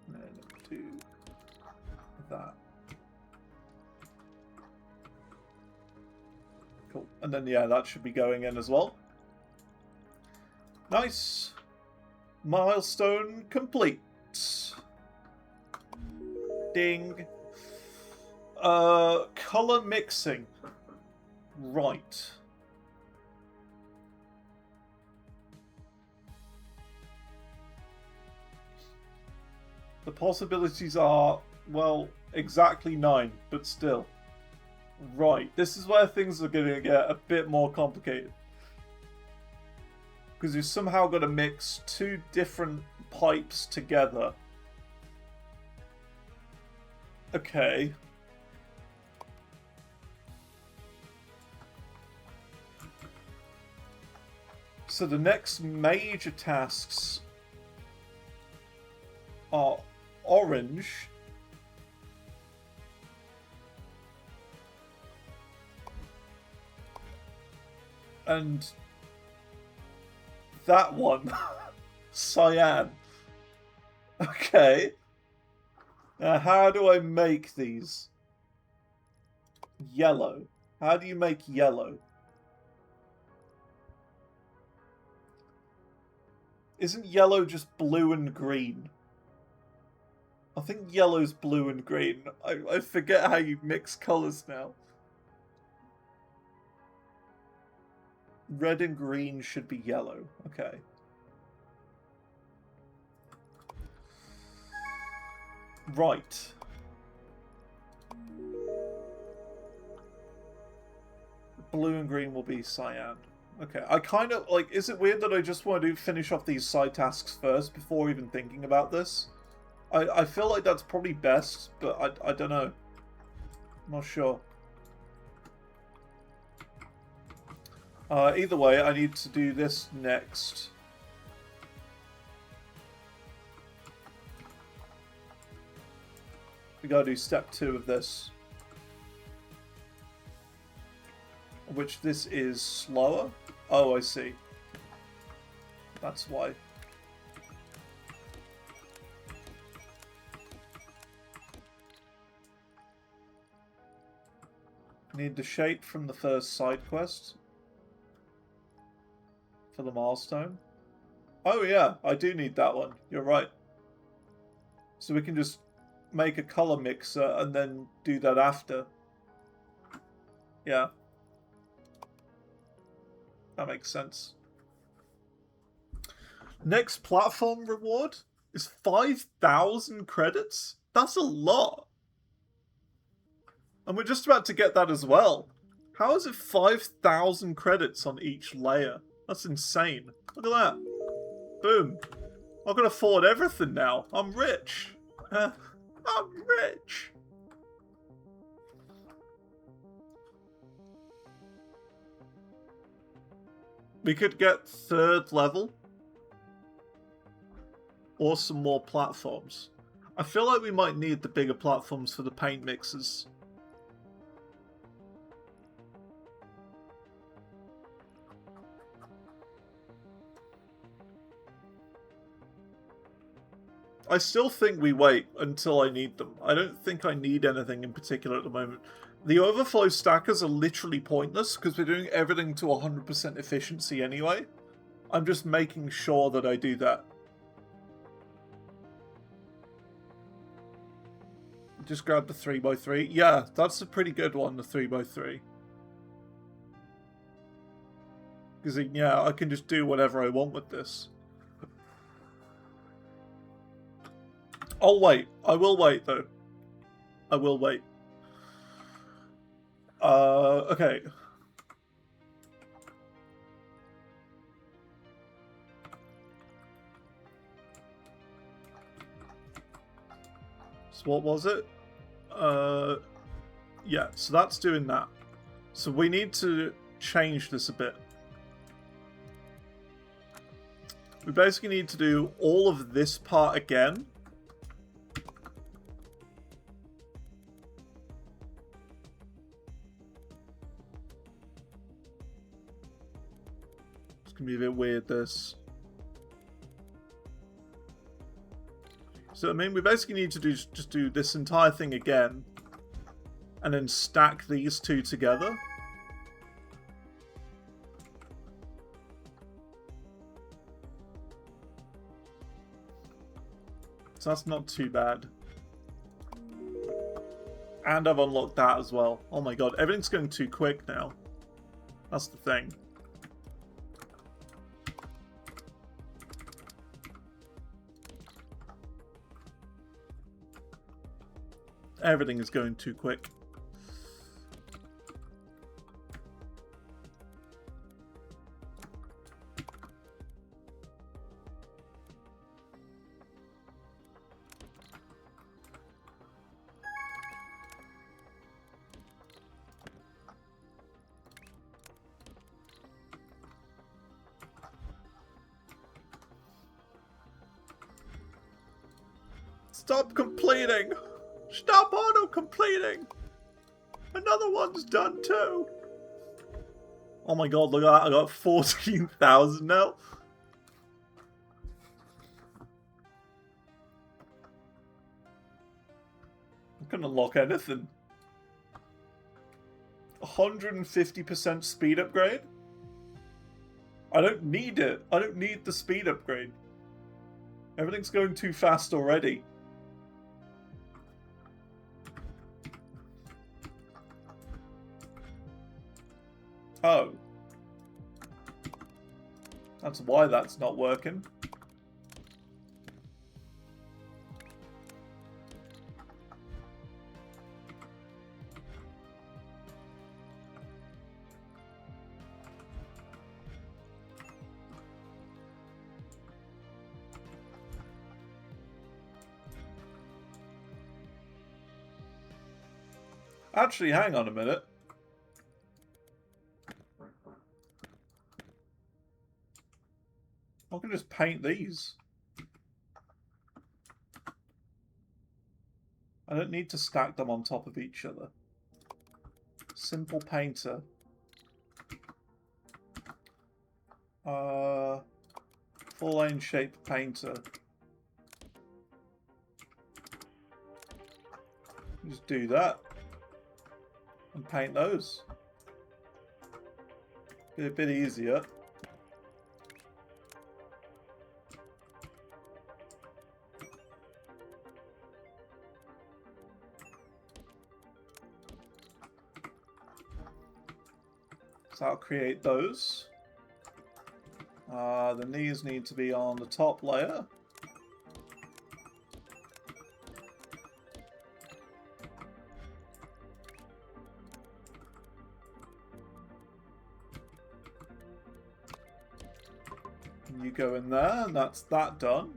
And then do that. Cool. And then, yeah, that should be going in as well. Nice. Milestone complete. Ding. Color mixing. Right. The possibilities are, well, exactly 9, but still. Right. This is where things are going to get a bit more complicated. Because you've somehow got to mix 2 different pipes together. Okay. So the next major tasks are orange. And that one. Cyan. Okay. Now how do I make these? Yellow. How do you make yellow? Isn't yellow just blue and green? I think yellow's blue and green. I forget how you mix colours now. Red and green should be yellow. Okay. Right. Blue and green will be cyan. Okay, I kind of, like, is it weird that I just want to finish off these side tasks first before even thinking about this? I feel like that's probably best, but I don't know. I'm not sure. Either way, I need to do this next. We gotta do step 2 of this. Which this is slower? Oh, I see. That's why. Need the shape from the first side quest. For the milestone. Oh yeah, I do need that one. You're right. So we can just make a color mixer and then do that after. Yeah. That makes sense. Next platform reward is 5,000 credits? That's a lot. And we're just about to get that as well. How is it 5,000 credits on each layer? That's insane. Look at that. Boom. I can afford everything now. I'm rich. I'm rich. We could get 3rd level. Or some more platforms. I feel like we might need the bigger platforms for the paint mixers. I still think we wait until I need them. I don't think I need anything in particular at the moment. The overflow stackers are literally pointless because we're doing everything to 100% efficiency anyway. I'm just making sure that I do that. Just grab the 3x3. Yeah, that's a pretty good one, the 3x3. Because, yeah, I can just do whatever I want with this. I'll wait. I will wait, though. I will wait. Okay. So what was it? Yeah, so that's doing that. So we need to change this a bit. We basically need to do all of this part again. It's gonna be a bit weird, this. So, I mean, we basically need to just do this entire thing again. And then stack these two together. So that's not too bad. And I've unlocked that as well. Oh my god, everything's going too quick now. That's the thing. Everything is going too quick. Stop completing! Stop auto-completing! Another one's done too! Oh my god, look at that, I got 14,000 now. I can unlock anything. 150% speed upgrade? I don't need it. I don't need the speed upgrade. Everything's going too fast already. Oh. That's why that's not working. Actually, hang on a minute. I can just paint these. I don't need to stack them on top of each other. Simple painter. Full lane shape painter. Just do that. And paint those. Be a bit easier. So I'll create those. Then these need to be on the top layer. And you go in there, and that's that done.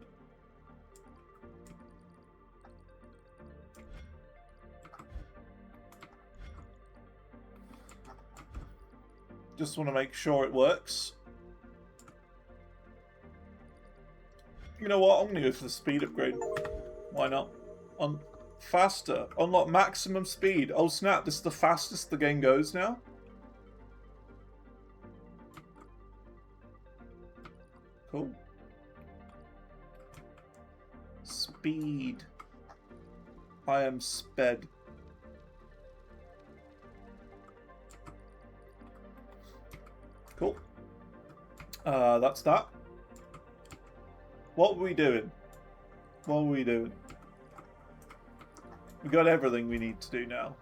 Just want to make sure it works. You know what? I'm going to go for the speed upgrade. Why not? On faster. Unlock maximum speed. Oh snap, this is the fastest the game goes now? Cool. Speed. I am sped. Cool. That's that. What were we doing? What were we doing? We got everything we need to do now.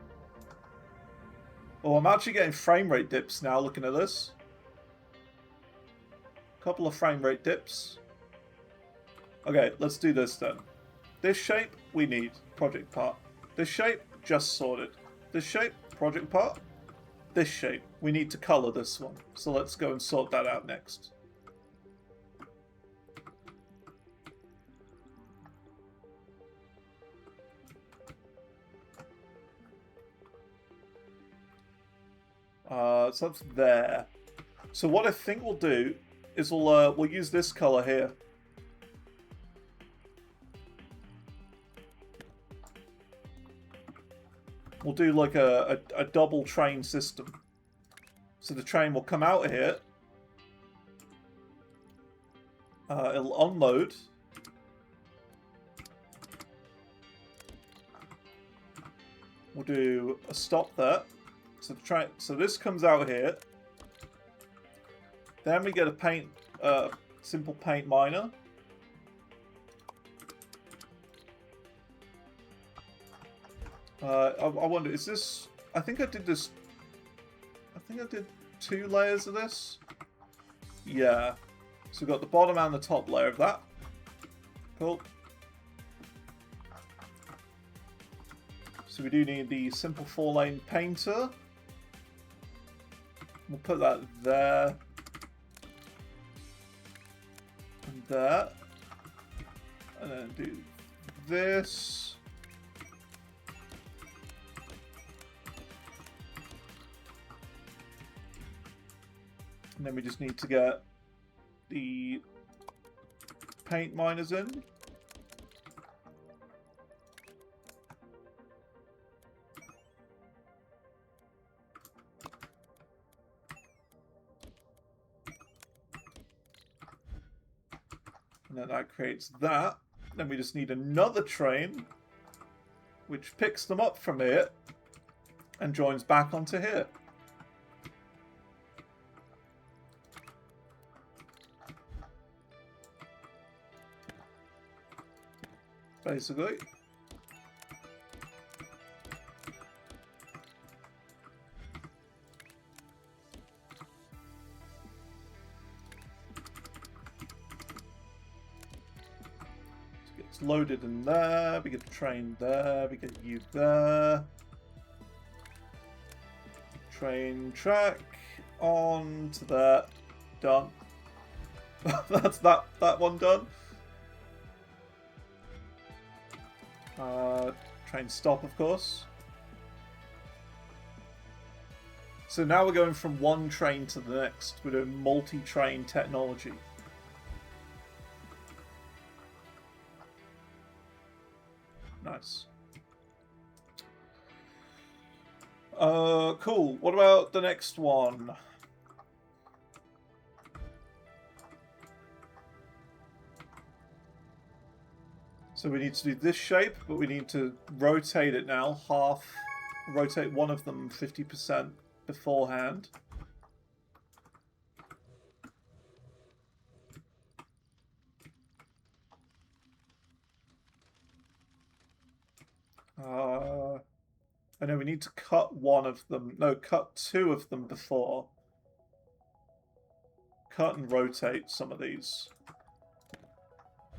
Oh, I'm actually getting frame rate dips now looking at this. Couple of frame rate dips. Okay, let's do this then. This shape, we need project part. This shape, just sorted. This shape, project part. This shape, we need to color this one. So let's go and sort that out next. So that's there. So what I think we'll do is we'll use this color here. We'll do like a double train system. So the train will come out here. It'll unload. We'll do a stop there. So the train. So this comes out here. Then we get a paint, simple paint miner. I wonder, is this... I think I did this... I think I did 2 layers of this. Yeah. So we've got the bottom and the top layer of that. Cool. So we do need the simple 4-lane painter. We'll put that there. And there. And then do this. And then we just need to get the paint miners in. And then that creates that. Then we just need another train, which picks them up from here and joins back onto here. Basically. It's loaded in there, we get the train there, we get you there. Train track on to that. Done. That's that one done. Train stop, of course. So now we're going from one train to the next. We're doing multi-train technology. Nice. Cool. What about the next one? So we need to do this shape, but we need to rotate it now. Rotate one of them 50% beforehand. I know we need to cut one of them. No, cut 2 of them before. Cut and rotate some of these.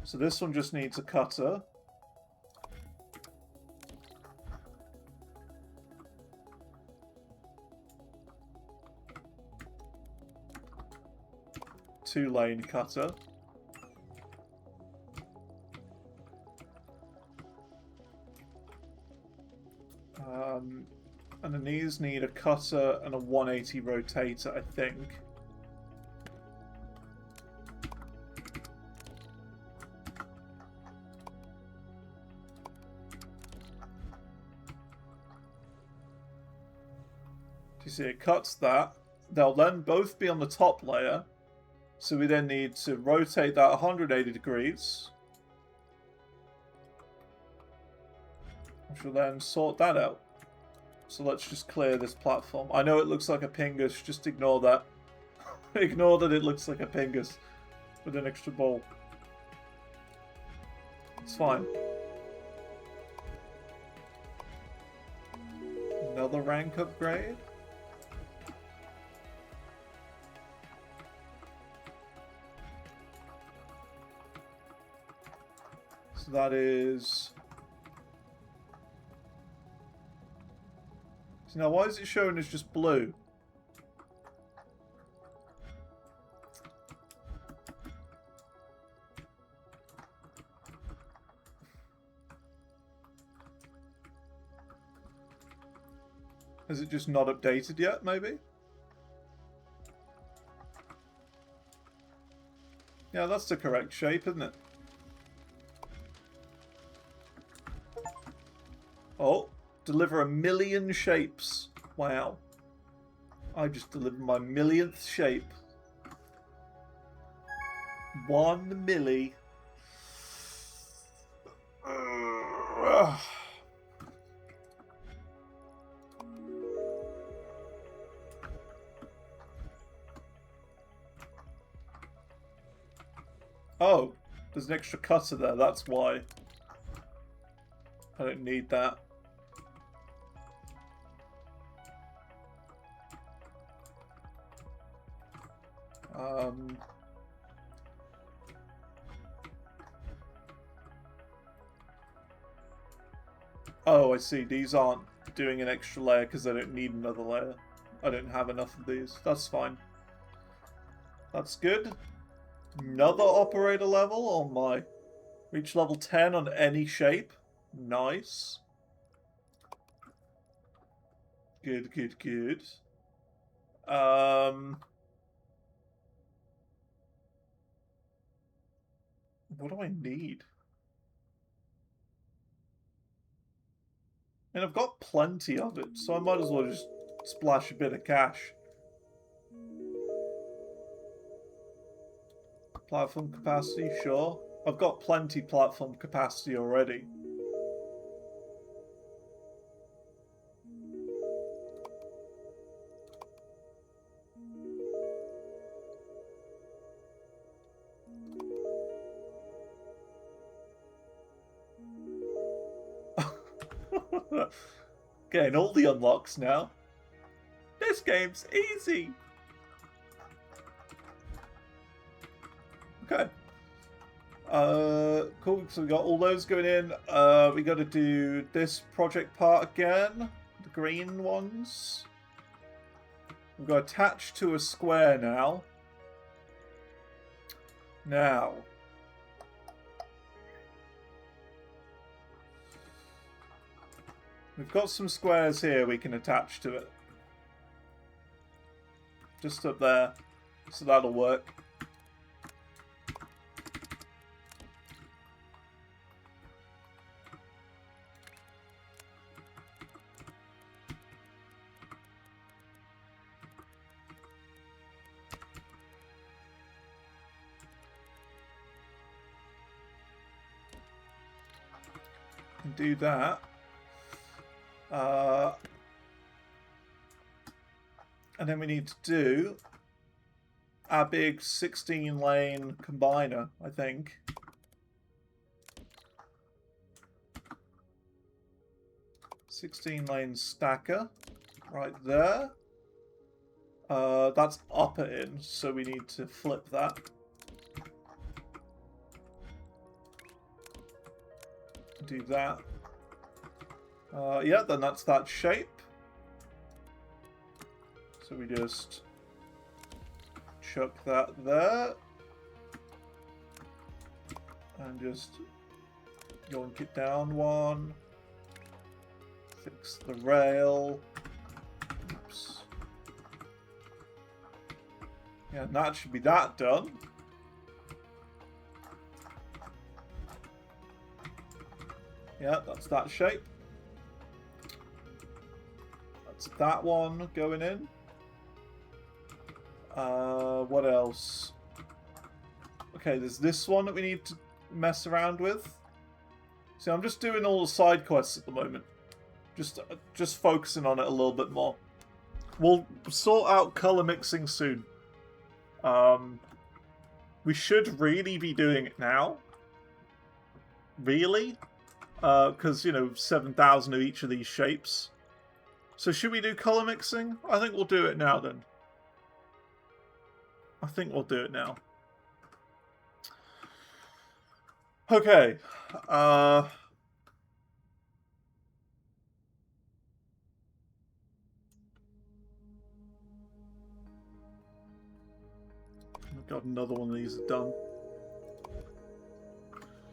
So this one just needs a cutter. Two-lane cutter. And then these need a cutter and a 180 rotator, I think. Do you see it cuts that? They'll then both be on the top layer. So we then need to rotate that 180 degrees. Which will then sort that out. So let's just clear this platform. I know it looks like a pingus, just ignore that. Ignore that it looks like a pingus with an extra ball. It's fine. Another rank upgrade. So that is... So now why is it showing as just blue? Has it just not updated yet, maybe? Yeah, that's the correct shape, isn't it? Oh, deliver 1,000,000 shapes. Wow. I just delivered my 1,000,000th shape. 1 milli. Oh, there's an extra cutter there, that's why. I don't need that. Oh, I see. These aren't doing an extra layer because I don't need another layer. I don't have enough of these. That's fine. That's good. Another operator level? Oh my. Reach level 10 on any shape. Nice. Good, good, good. What do I need? And I've got plenty of it, so I might as well just splash a bit of cash. Platform capacity, sure. I've got plenty platform capacity already. Getting all the unlocks now. This game's easy. Okay. Cool. So we got all those going in. We got to do this project part again. The green ones. We've got attached to a square now. Now. We've got some squares here we can attach to it. Just up there. So that'll work. Do that. And then we need to do our big 16-lane combiner, I think. (16-lane stacker right there. That's upper in, so we need to flip that. Do that. Yeah, then that's that shape. So we just chuck that there. And just yoink it down one. Fix the rail. Oops. Yeah, and that should be that done. Yeah, that's that shape. That's that one going in. What else? Okay, there's this one that we need to mess around with. See, I'm just doing all the side quests at the moment. Just focusing on it a little bit more. We'll sort out color mixing soon. We should really be doing it now. Really? Because, you know, 7,000 of each of these shapes. So should we do color mixing? I think we'll do it now then. I think we'll do it now. Okay. I've got another one of these done.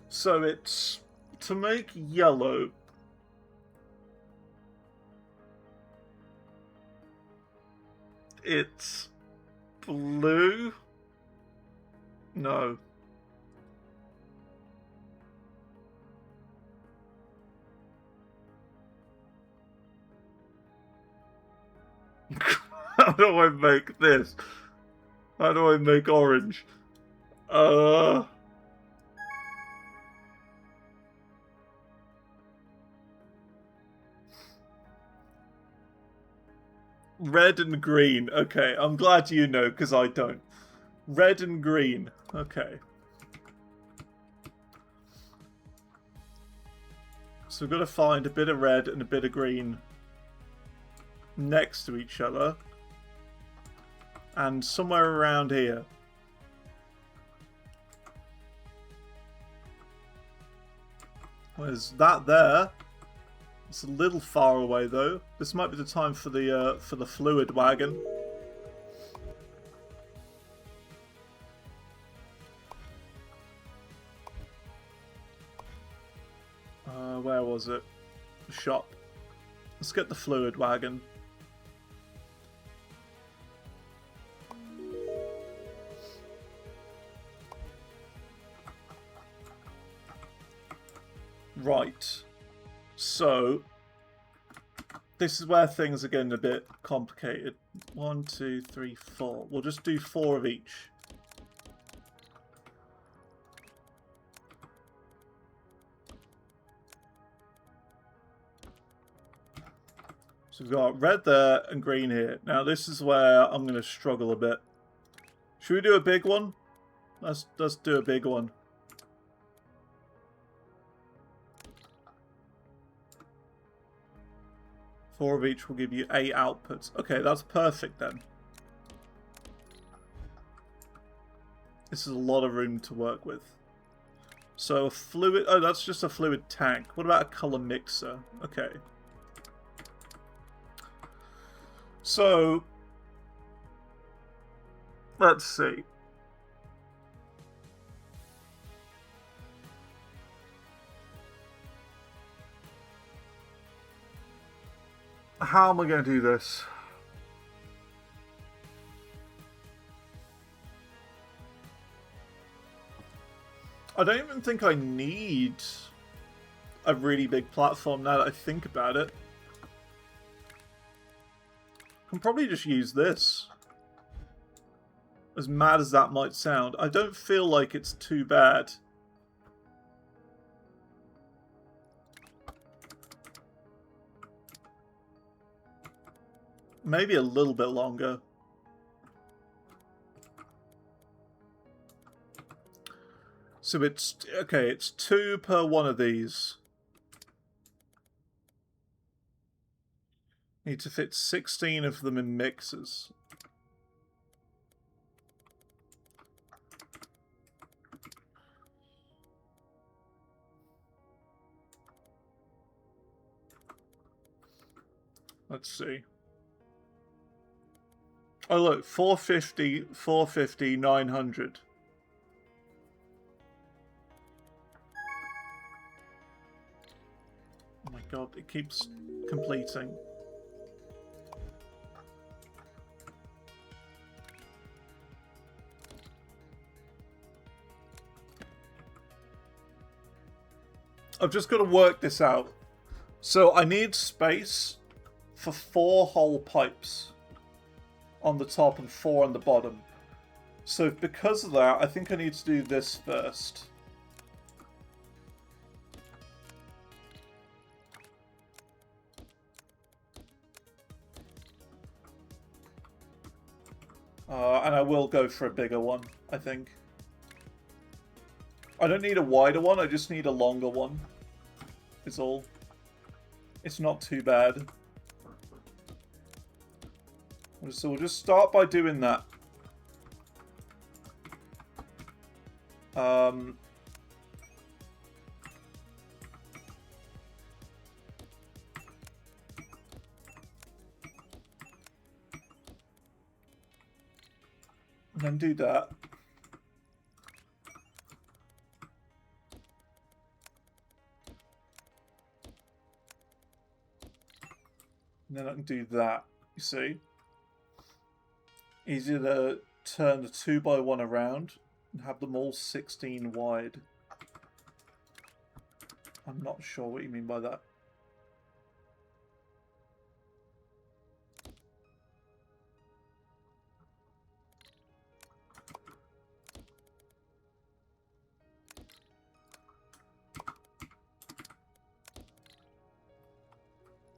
So it's to make yellow. It's blue. No. How do I make this? How do I make orange? Red and green. Okay, I'm glad you know, because I don't. Red and green. Okay. So we've got to find a bit of red and a bit of green next to each other. And somewhere around here. There's that there. It's a little far away though. This might be the time for the fluid wagon. Where was it? The shop. Let's get the fluid wagon. Right. So, this is where things are getting a bit complicated. 1, 2, 3, 4. We'll just do 4 of each. So we've got red there and green here. Now this is where I'm going to struggle a bit. Should we do a big one? Let's do a big one. Four of each will give you 8 outputs. Okay, that's perfect then. This is a lot of room to work with. So a fluid... Oh, that's just a fluid tank. What about a color mixer? Okay. So... let's see. How am I going to do this? I don't even think I need a really big platform now that I think about it. I can probably just use this. As mad as that might sound, I don't feel like it's too bad. Maybe a little bit longer. So it's, okay, it's 2 per one of these. Need to fit 16 of them in mixers. Let's see. Oh look, 450, 450, 900. Oh my god, it keeps completing. I've just got to work this out. So I need space for 4 whole pipes on the top and 4 on the bottom. So because of that, I think I need to do this first. And I will go for a bigger one, I think. I don't need a wider one, I just need a longer one. Is all. It's not too bad. So we'll just start by doing that. And then do that. And then I can do that, you see? Easier to turn the 2x1 around and have them all 16 wide. I'm not sure what you mean by that.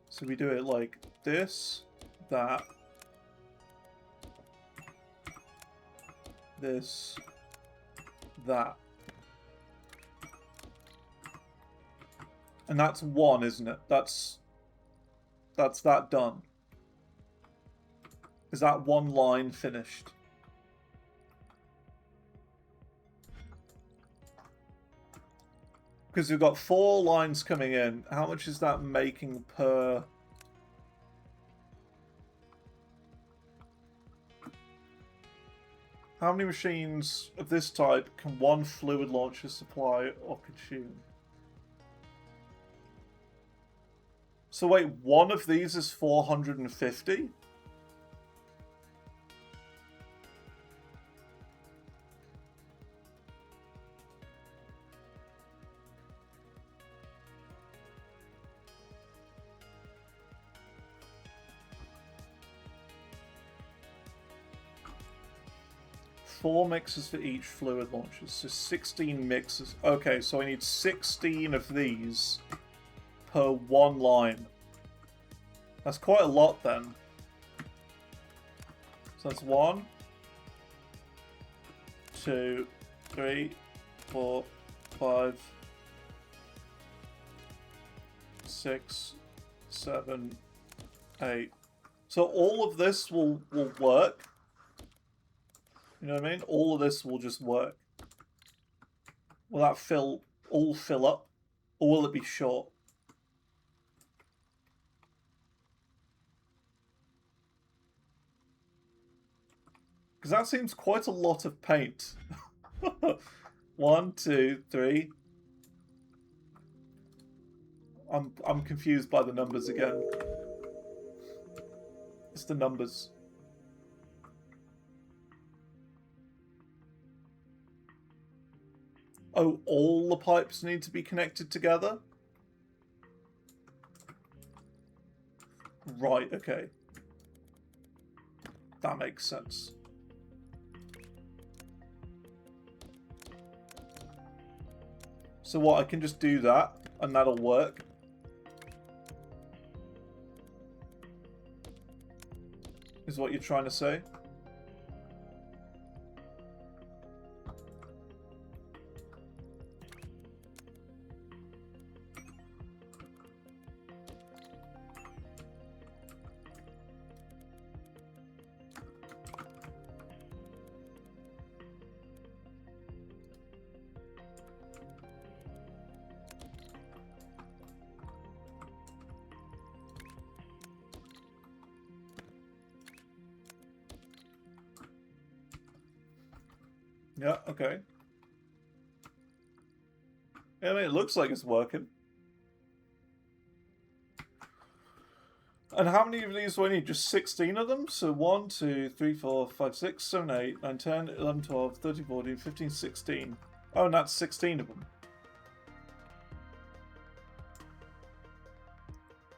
So we do it like this, that, this, that. And that's one, isn't it? That's that done. Is that one line finished? Because we've got 4 lines coming in. How much is that making per... How many machines of this type can one fluid launcher supply or consume? So wait, one of these is 450? Four mixers for each fluid launcher, so 16 mixers. Okay, so I need 16 of these per one line. That's quite a lot then. So that's 1, 2, 3, 4, 5, 6, 7, 8. So all of this will work. You know what I mean? All of this will just work. Will that all fill up? Or will it be short? Because that seems quite a lot of paint. 1, 2, 3. I'm confused by the numbers again. It's the numbers. Oh, all the pipes need to be connected together? Right, okay. That makes sense. So what, I can just do that, and that'll work? Is what you're trying to say? Yeah, okay. Yeah, I mean, it looks like it's working. And how many of these do I need? Just 16 of them? So 1, 2, 3, 4, 5, 6, 7, 8, 9, 10, 11, 12, 13, 14, 15, 16. Oh, and that's 16 of them.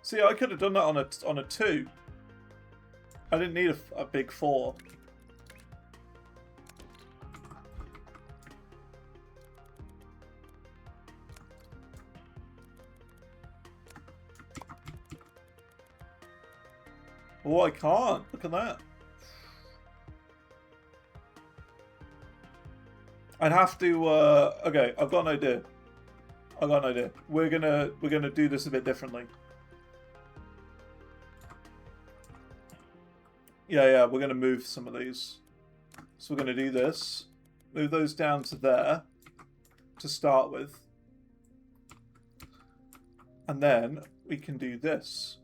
See, I could have done that on a 2. I didn't need a big 4. Oh, I can't. Look at that. I'd have to. Okay, I've got an idea. I've got an idea. We're gonna do this a bit differently. Yeah, we're gonna move some of these. So we're gonna do this. Move those down to there to start with, and then we can do this.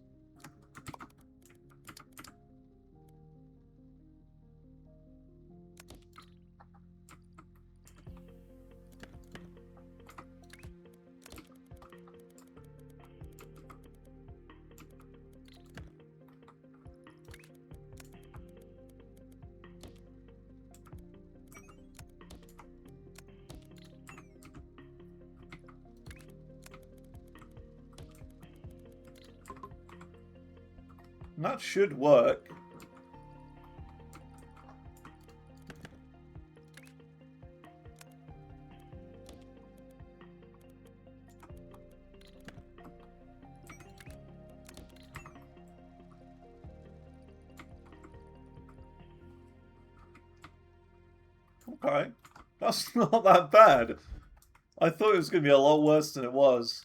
And that should work. Okay. That's not that bad. I thought it was going to be a lot worse than it was.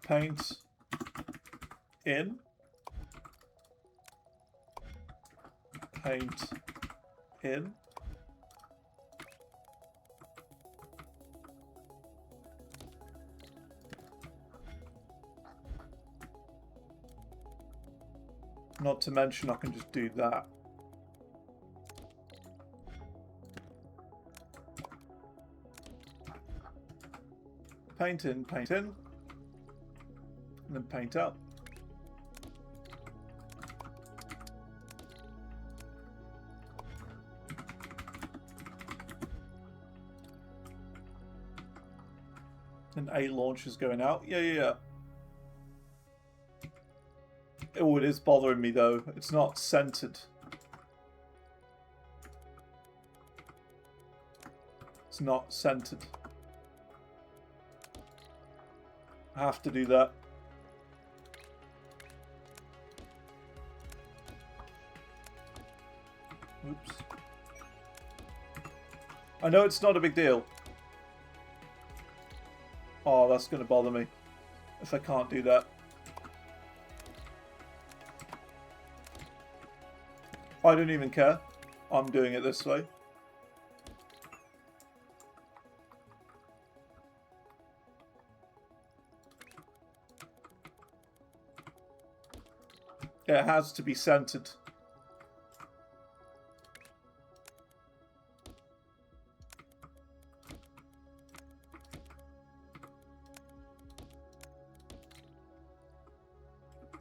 Paint in. Paint in. Not to mention I can just do that. Paint in, and then paint out. And 8 launches going out. Yeah. Oh, it is bothering me though. It's not centered. It's not centered. I have to do that. Oops. I know it's not a big deal. Oh, that's going to bother me if I can't do that. I don't even care. I'm doing it this way. It has to be centered.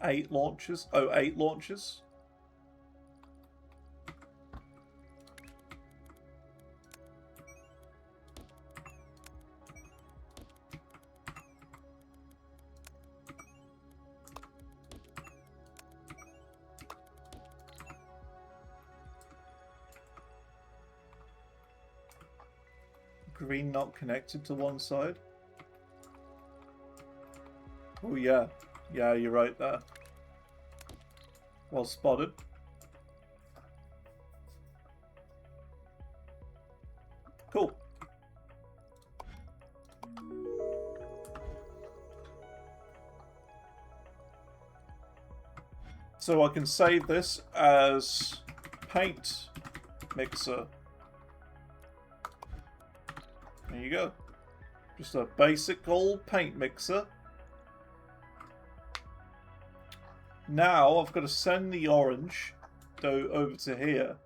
Eight launches. Oh, 8 launches. Green not connected to one side. Oh yeah. Yeah, you're right there. Well spotted. Cool. So I can save this as paint mixer. There you go. Just a basic old paint mixer. Now I've got to send the orange over to here.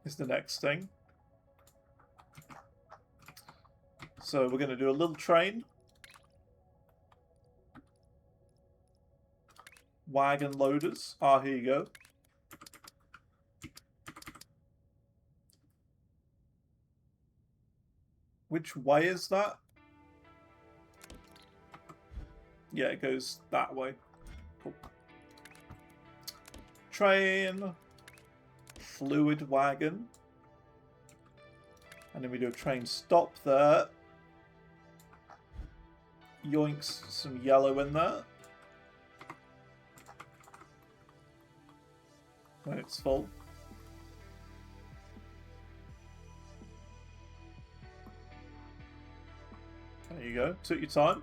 Is the next thing. So we're going to do a little train. Wagon loaders. Ah, here you go. Which way is that? Yeah, it goes that way. Cool. Train. Fluid wagon. And then we do a train stop there. Yoinks some yellow in there. When it's full. There you go. Took your time.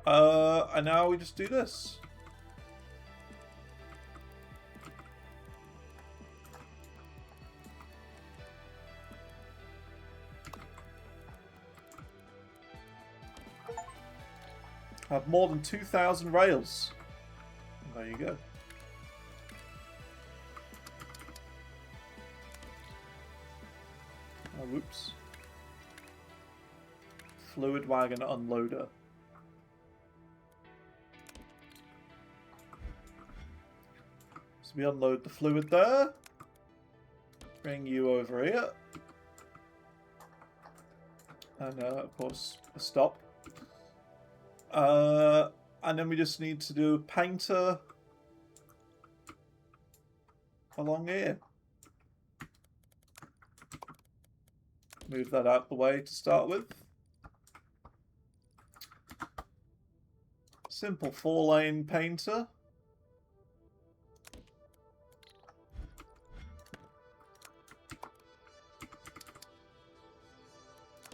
And now we just do this. Have more than 2,000 rails. There you go. Oh, whoops. Fluid wagon unloader. So we unload the fluid there. Bring you over here. And, of course, a stop. And then we just need to do a painter along here. Move that out the way to start with. Simple 4-lane painter.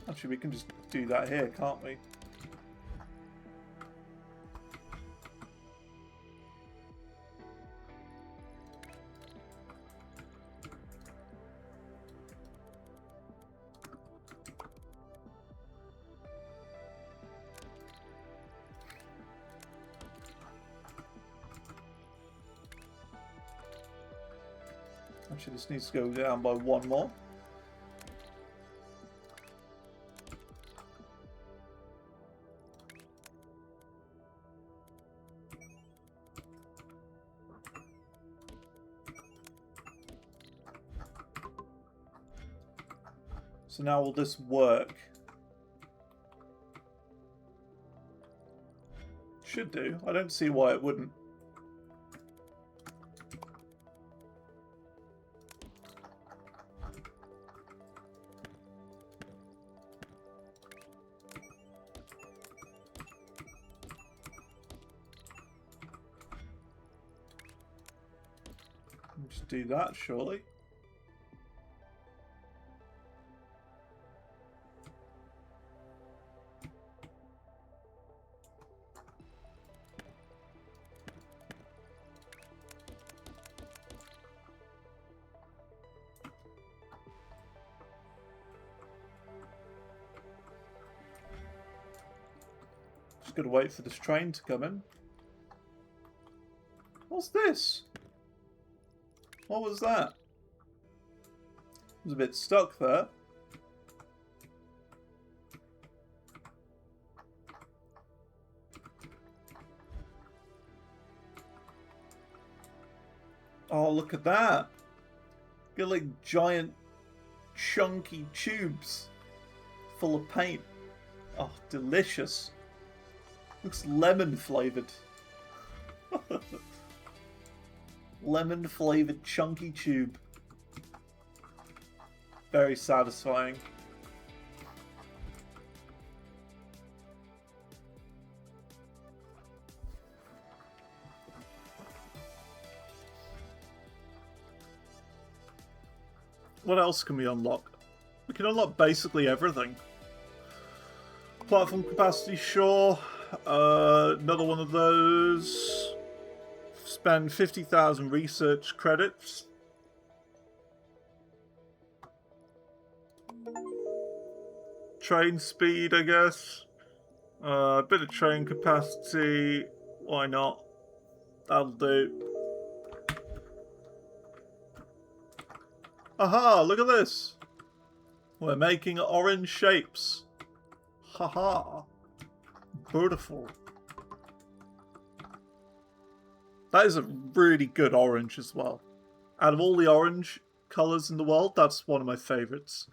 Actually, we can just do that here, can't we? Actually, this needs to go down by one more. So now will this work? Should do. I don't see why it wouldn't. Just do that, surely. Just gotta wait for this train to come in. What's this? What was that? I was a bit stuck there. Oh, look at that. Got like giant chunky tubes full of paint. Oh, delicious. Looks lemon flavored. Lemon flavored chunky tube. Very satisfying. What else can we unlock? We can unlock basically everything. Platform capacity, sure. Another one of those. Spend 50,000 research credits. Train speed, I guess. A bit of train capacity. Why not? That'll do. Aha! Look at this! We're making orange shapes. Haha. Beautiful. That is a really good orange as well. Out of all the orange colours in the world, that's one of my favourites.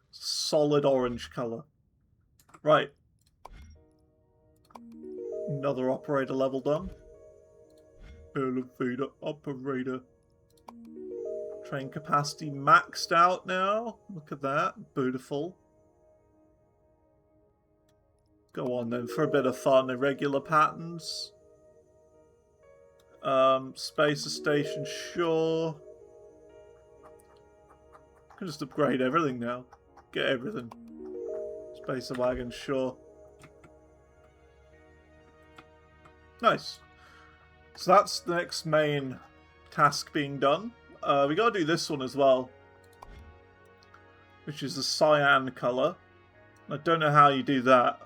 Solid orange colour. Right. Another operator level done. Elevator operator. Train capacity maxed out now. Look at that. Beautiful. Go on then for a bit of fun. Irregular patterns. Spacer station, sure. Can just upgrade everything now. Get everything. Spacer wagon, sure. Nice. So that's the next main task being done. We gotta do this one as well, which is the cyan colour. I don't know how you do that.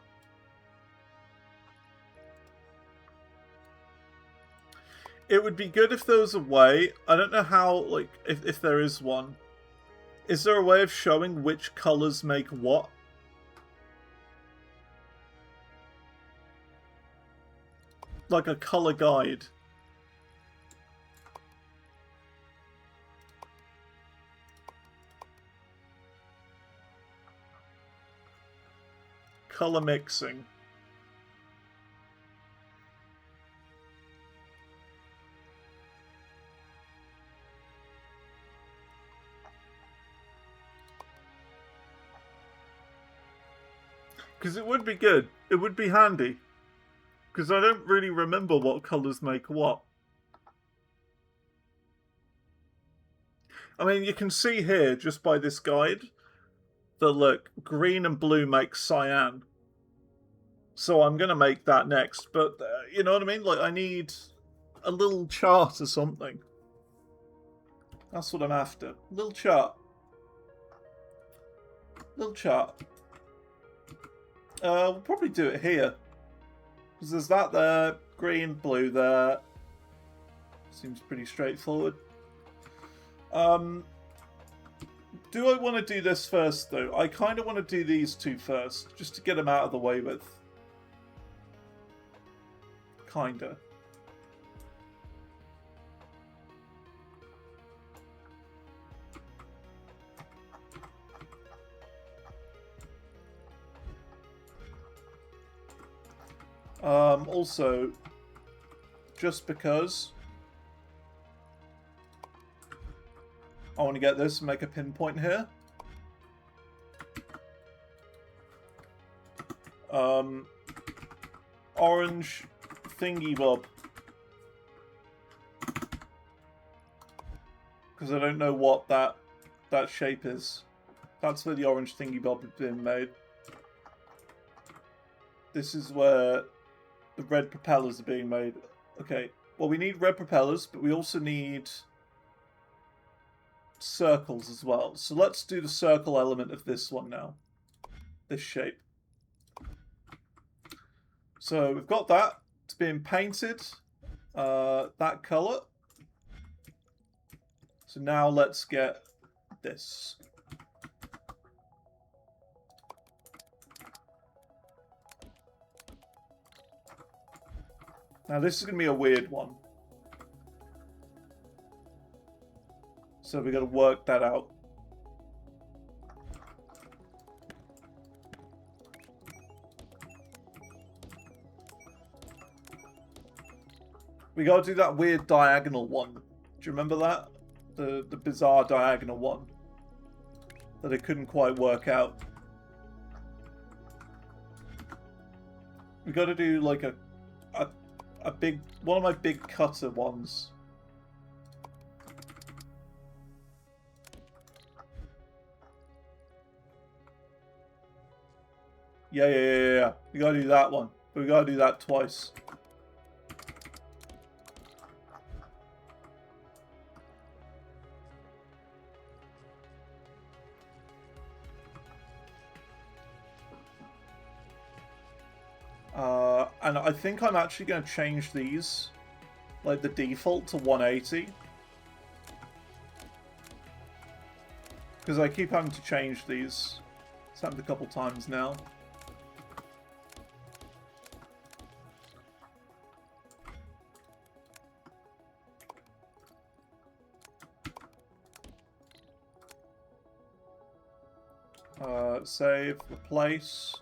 It would be good if there was a way. I don't know how, like, if there is one. Is there a way of showing which colours make what? Like a colour guide. color mixing. Because it would be good. It would be handy. Because I don't really remember what colors make what. I mean, you can see here, just by this guide, that look, green and blue make cyan. So I'm going to make that next. But, you know what I mean? Like, I need a little chart or something. That's what I'm after. Little chart. Little chart. We'll probably do it here. Because there's that there, green, blue there. Seems pretty straightforward. Do I want to do this first, though? I kind of want to do these two first, just to get them out of the way with. Kinda. Also, just because I want to get this and make a pinpoint here. Orange thingy bob. Because I don't know what that shape is. That's where the orange thingy bob has been made. This is where the red propellers are being made. Okay, well, we need red propellers, but we also need circles as well. So let's do the circle element of this one now. This shape. So we've got that. It's being painted. That colour. So now let's get this. Now this is going to be a weird one. So we've got to work that out. We got to do that weird diagonal one. Do you remember that? The bizarre diagonal one. That I couldn't quite work out. We got to do like a big, one of my big cutter ones. Yeah. We gotta do that one. But we gotta do that twice. And I think I'm actually going to change these, like the default to 180. Because I keep having to change these. It's happened a couple times now. Save, replace.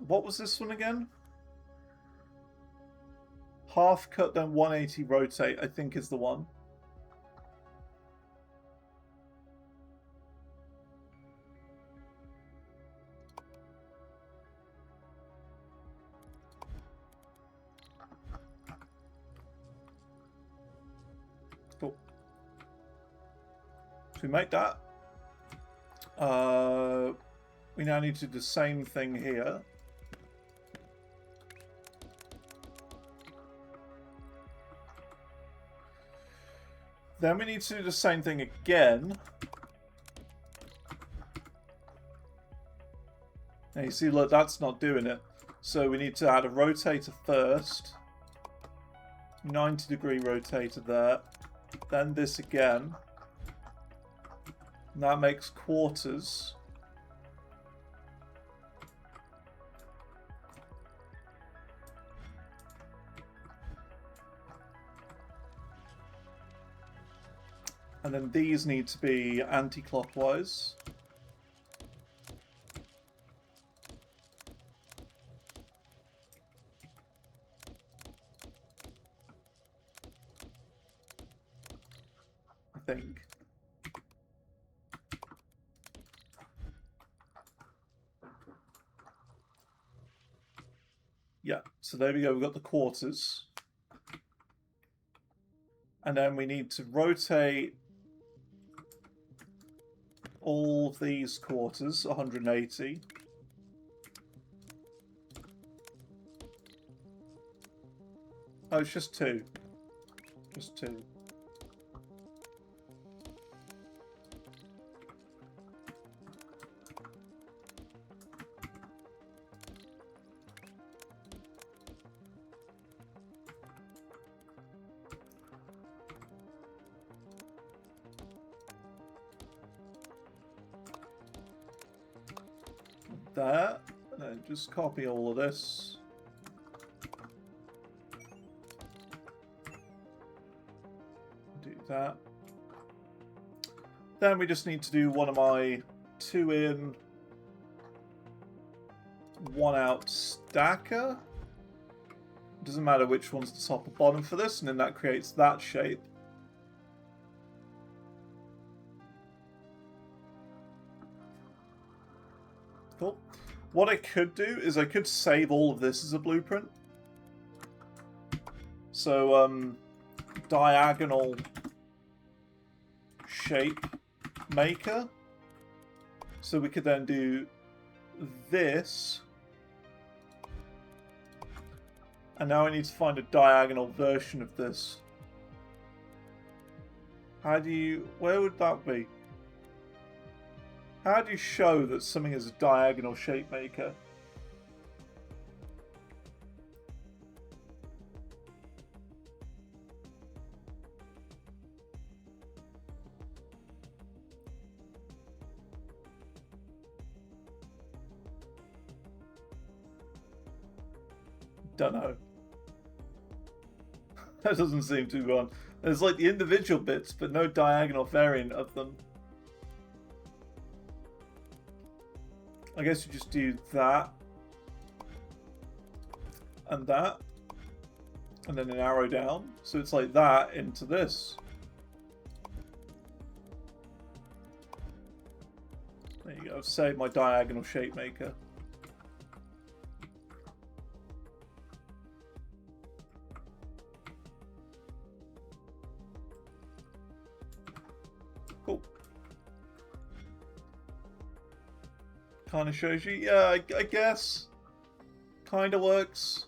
What was this one again? Half cut, then 180 rotate, I think is the one. Cool. So we make that. We now need to do the same thing here. Then we need to do the same thing again. Now you see, look, that's not doing it. So we need to add a rotator first. 90-degree rotator there. Then this again. And that makes quarters. And then these need to be anti-clockwise. Yeah, so there we go. We've got the quarters. And then we need to rotate all of these quarters, 180. Oh, it's just two. Just two. There, and then just copy all of this. Do that. Then we just need to do one of my 2 in, 1 out stacker. Doesn't matter which one's the top or bottom for this, and then that creates that shape. Cool. What I could do is I could save all of this as a blueprint. So, diagonal shape maker. So we could then do this. And now I need to find a diagonal version of this. How do you... where would that be? How do you show that something is a diagonal shape maker? Don't know. That doesn't seem to be on. There's like the individual bits, but no diagonal variant of them. I guess you just do that. And that. And then an arrow down. So it's like that into this. There you go. Save my diagonal shape maker. Cool. Kind of shows you. Yeah, I guess. Kind of works.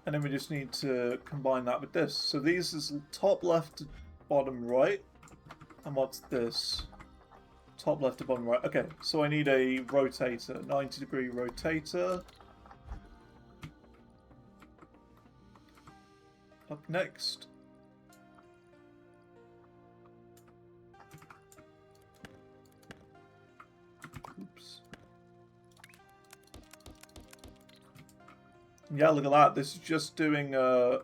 And then we just need to combine that with this. So these is top left to bottom right. And what's this? Top left to bottom right. Okay, so I need a rotator. 90-degree rotator. Up next. Oops. Yeah, look at that. This is just doing oh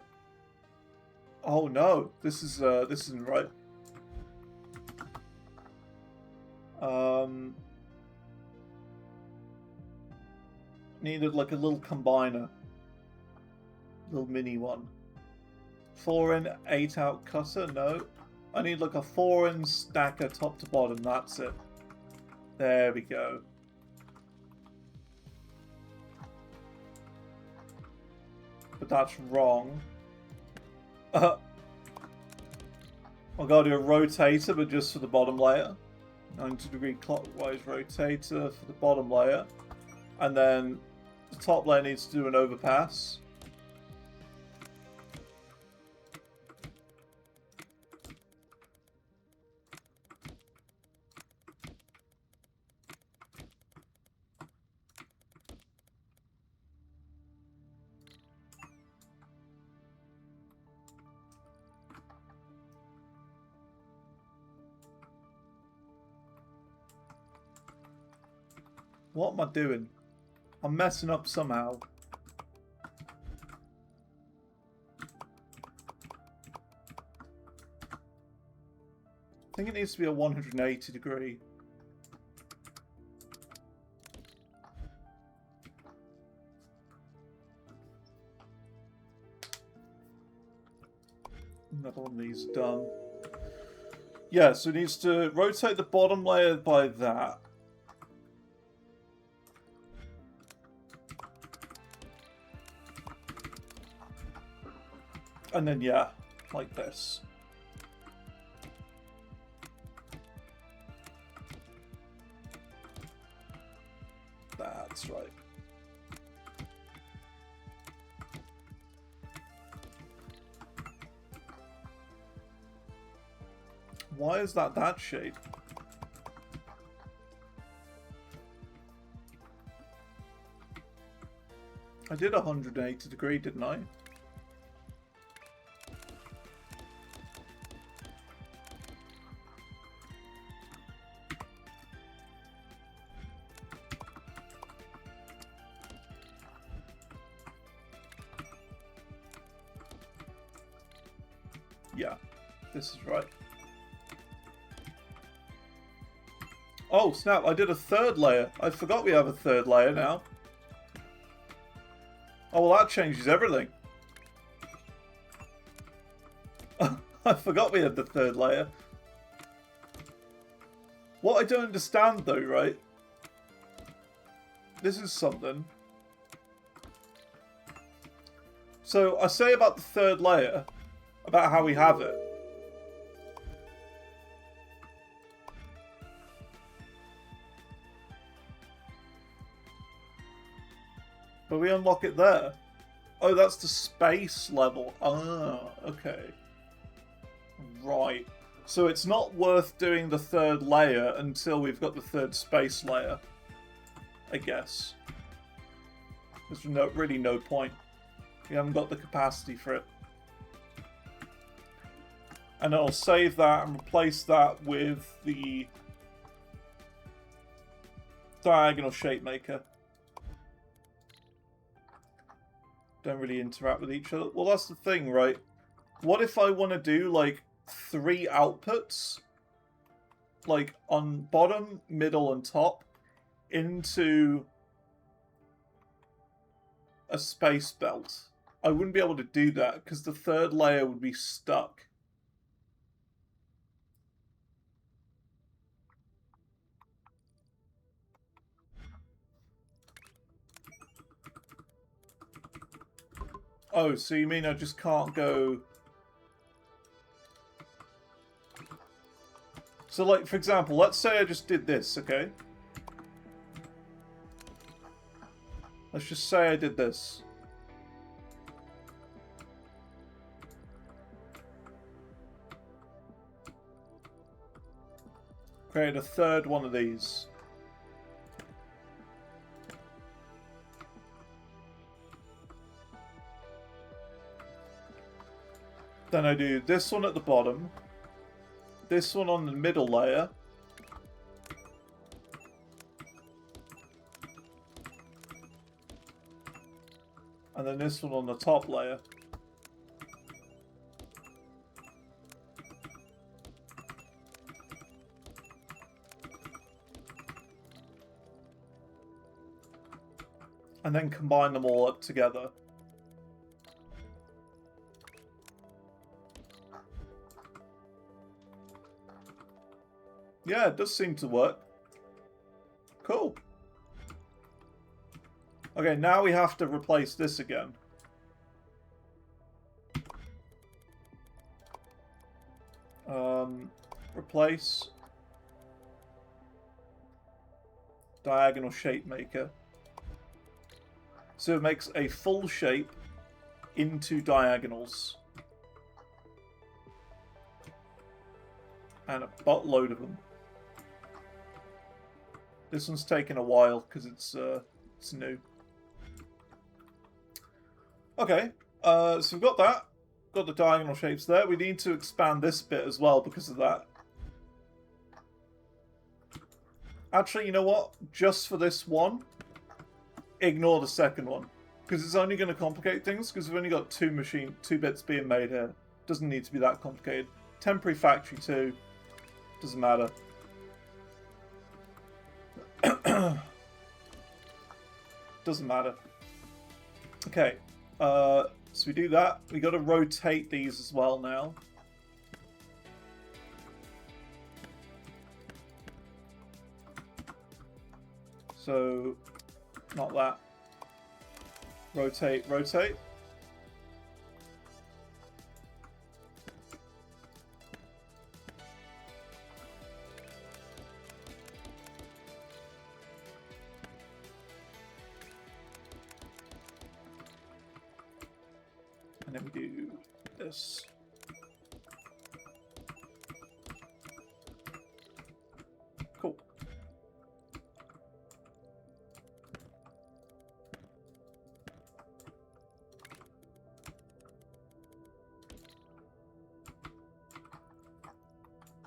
no, this isn't right. Needed like a little combiner. Little mini one. 4-in, 8-out cutter, no. I need like a 4-in stacker top to bottom, that's it. There we go. But that's wrong. I've got to do a rotator, but just for the bottom layer. 90-degree clockwise rotator for the bottom layer. And then the top layer needs to do an overpass. What am I doing? I'm messing up somehow. I think it needs to be a 180 degree. Another one of these done. Yeah, so it needs to rotate the bottom layer by that. And then, yeah, like this. That's right. Why is that shape? I did 180 degree, didn't I? Yeah, this is right. Oh, snap, I did a third layer. I forgot we have a third layer now. Oh, well, that changes everything. I forgot we had the third layer. What I don't understand, though, right? This is something. So, I say about the third layer, about how we have it. But we unlock it there. Oh, that's the space level. Ah, okay. Right. So it's not worth doing the third layer until we've got the third space layer, I guess. There's really no point. We haven't got the capacity for it. And I'll save that and replace that with the diagonal shape maker. Don't really interact with each other. Well, that's the thing, right? What if I want to do, like, 3 outputs? Like, on bottom, middle, and top, into a space belt. I wouldn't be able to do that, because the third layer would be stuck. Oh, so you mean I just can't go... So, like, for example, let's say I just did this, okay? Let's just say I did this. Create a third one of these. Then I do this one at the bottom, this one on the middle layer, and then this one on the top layer. And then combine them all up together. Yeah, it does seem to work. Cool. Okay, now we have to replace this again. Replace diagonal shape maker. So it makes a full shape into diagonals. And a buttload of them. This one's taken a while because it's new. Okay, so we've got that. Got the diagonal shapes there. We need to expand this bit as well because of that. Actually, you know what? Just for this one, ignore the second one. Because it's only going to complicate things, because we've only got two bits being made here. Doesn't need to be that complicated. Temporary factory 2. Doesn't matter. Doesn't matter. Okay. So we do that. We got to rotate these as well now. So, not that. Rotate, rotate. then we do this. Cool.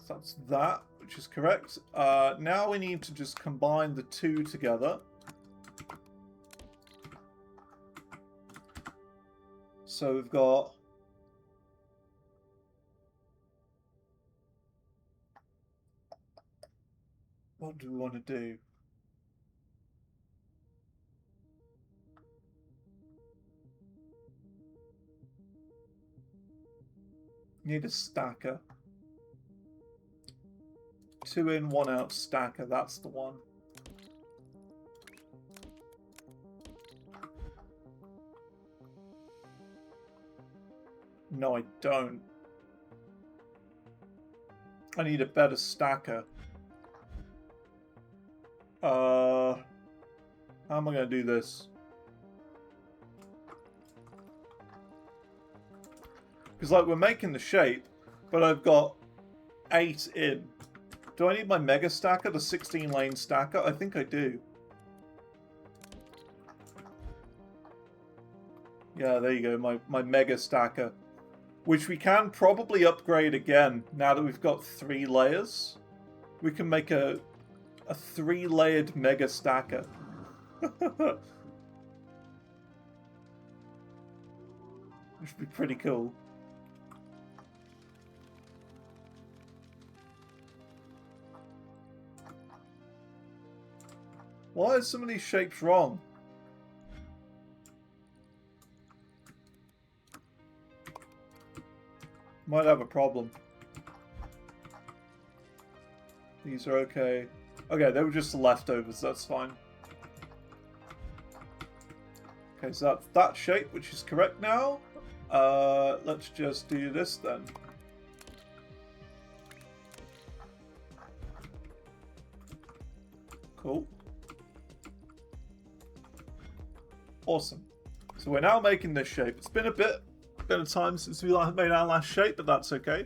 So that's that, which is correct. Now we need to just combine the two together. So we've got... What do we want to do? Need a stacker. 2 in, 1 out stacker, that's the one. No, I don't. I need a better stacker. How am I going to do this? Because, like, we're making the shape, but I've got 8 in. Do I need my mega stacker, the 16-lane stacker? I think I do. Yeah, there you go, my mega stacker. Which we can probably upgrade again, now that we've got 3 layers. We can make a 3-layered mega stacker. Which would be pretty cool. Why are some of these shapes wrong? Might have a problem. These are okay. Okay, they were just the leftovers, that's fine. Okay, so that's that shape, which is correct now. Let's just do this then. Cool. Awesome. So we're now making this shape. It's been a bit of time since we made our last shape, but that's okay.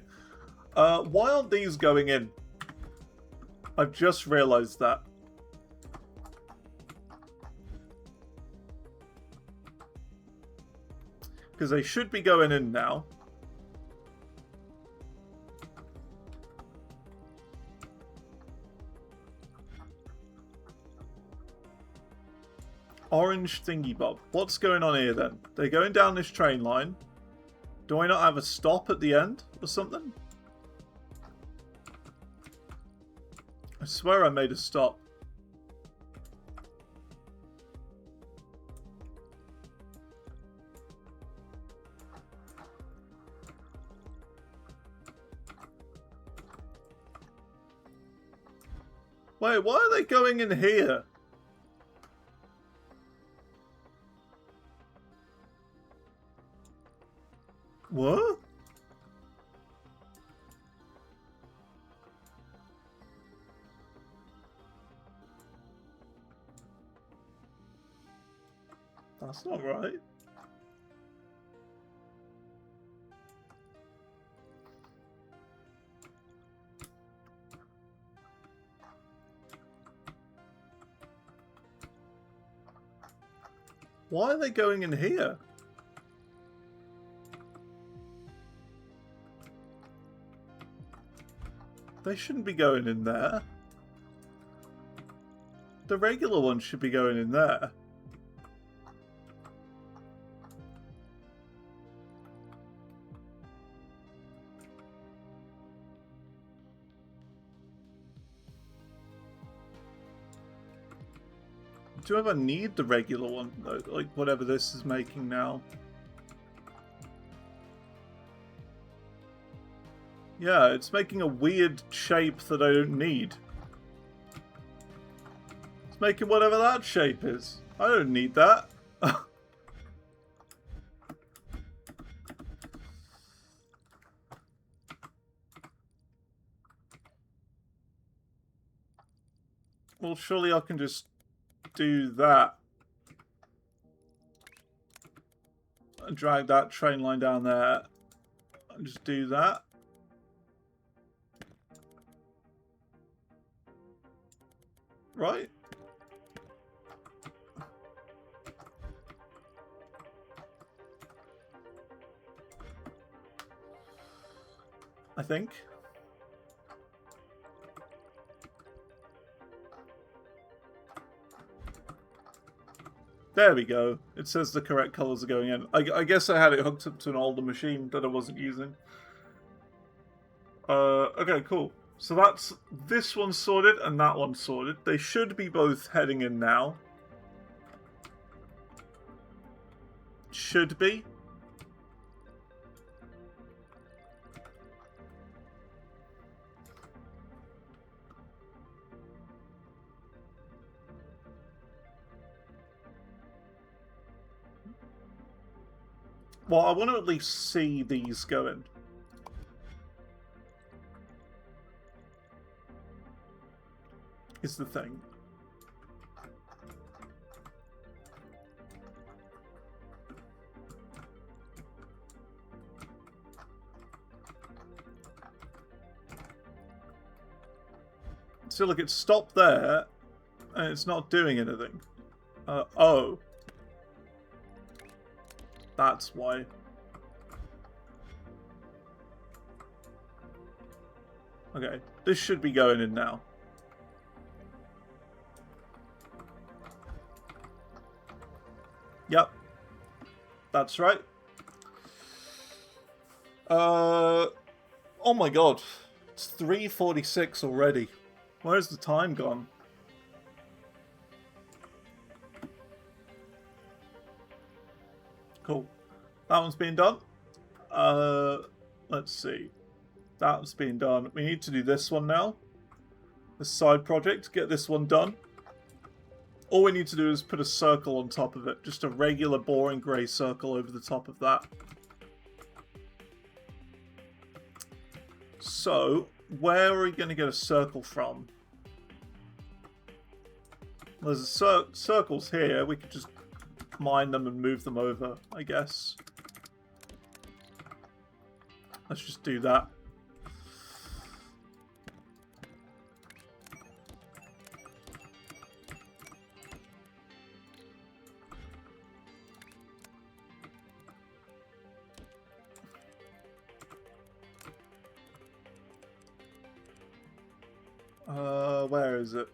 Why aren't these going in? I've just realised that. Because they should be going in now. Orange thingy bob. What's going on here then? They're going down this train line. Do I not have a stop at the end or something? I swear I made a stop. Wait, why are they going in here? What? That's not right. Why are they going in here? They shouldn't be going in there. The regular ones should be going in there. Do I ever need the regular one, though? Like, whatever this is making now. Yeah, it's making a weird shape that I don't need. It's making whatever that shape is. I don't need that. Well, surely I can just do that. drag that train line down there. And just do that. Right? I think. There we go. It says the correct colors are going in. I guess I had it hooked up to an older machine that I wasn't using. Okay, cool. So that's this one sorted and that one sorted. They should be both heading in now. Should be. Well, I want to at least see these going. Is the thing. So look, it stopped there, and it's not doing anything. Oh. That's why. Okay, this should be going in now. Yep. That's right. Oh my god. It's 3:46 already. Where's the time gone? Cool. That one's been done. Let's see. That's been done. We need to do this one now. The side project. Get this one done. All we need to do is put a circle on top of it. Just a regular boring grey circle over the top of that. So, where are we going to get a circle from? There's circles here. We could just mine them and move them over, I guess. Let's just do that. Where is it?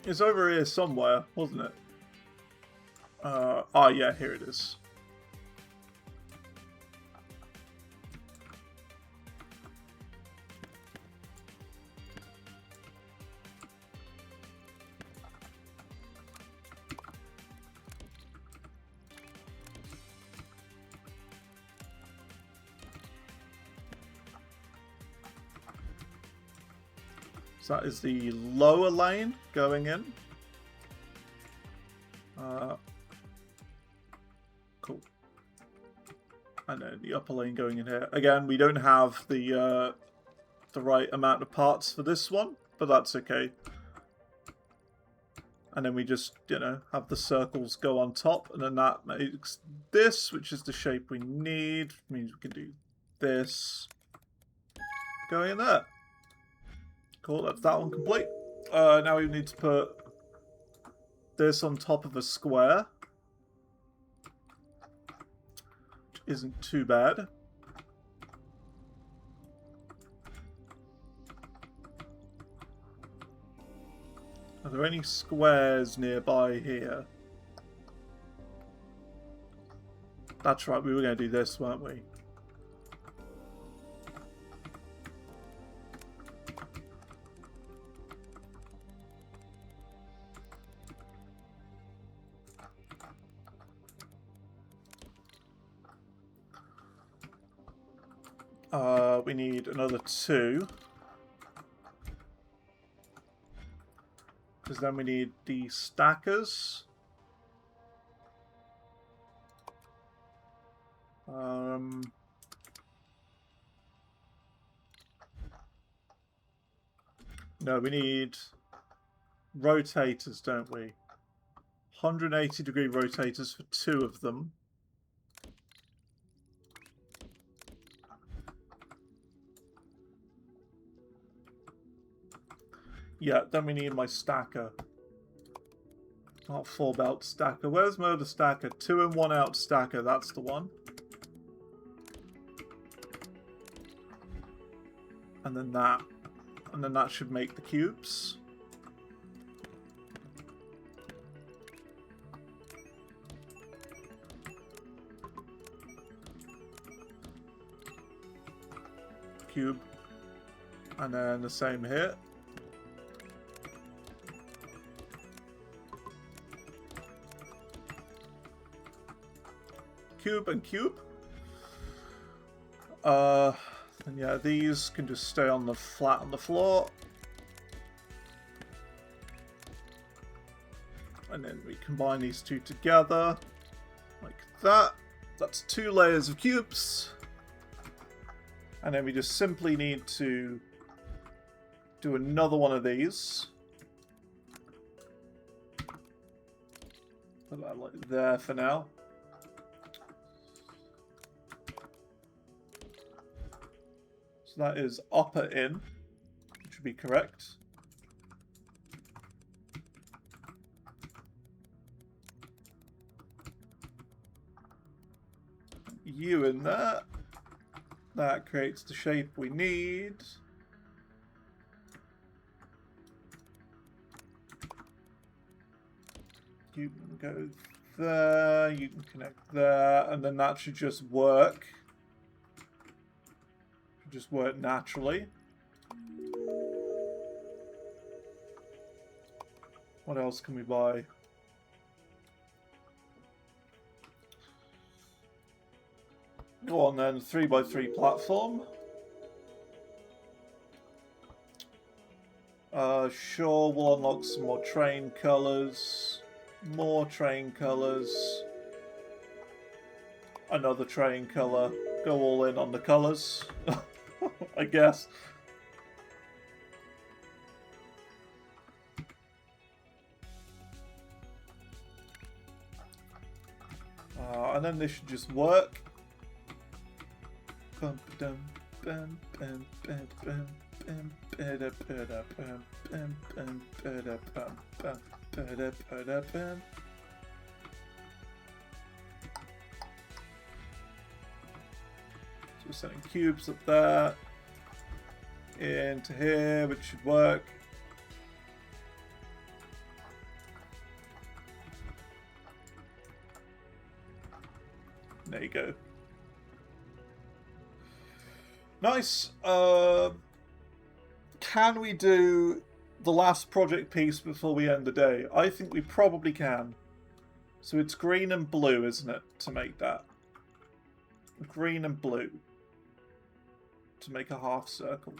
It's over here somewhere, wasn't it? Oh yeah, here it is. So that is the lower lane going in. Cool. And then the upper lane going in here. Again, we don't have the right amount of parts for this one, but that's okay. And then we just, you know, have the circles go on top, and then that makes this, which is the shape we need. Means we can do this going in there. Cool, that's that one complete. Now we need to put this on top of a square. Which isn't too bad. Are there any squares nearby here? That's right, we were going to do this, weren't we? We need another 2. Because then we need the stackers. No, we need rotators, don't we? 180-degree rotators for 2 of them. Yeah, then we need my stacker. Not 4-belt stacker. Where's my other stacker? 2 and 1 out stacker. That's the one. And then that. And then that should make the cubes. Cube. And then the same here. Cube and cube. And yeah, these can just stay on the flat on the floor. And then we combine these two together like that. That's 2 layers of cubes. And then we just simply need to do another one of these. Put that like there for now. So that is upper in, which would be correct. U in there. That creates the shape we need. You can go there, you can connect there, and then that should just work. Just work naturally. What else can we buy? Go on then, 3x3 platform. Sure, we'll unlock some more train colours. More train colours. Another train colour. Go all in on the colours. I guess. And then this should just work. So we're sending cubes up there into here, which should work. There you go. Nice. Can we do the last project piece before we end the day? I think we probably can. So it's green and blue, isn't it, to make that? Green and blue. To make a half circle.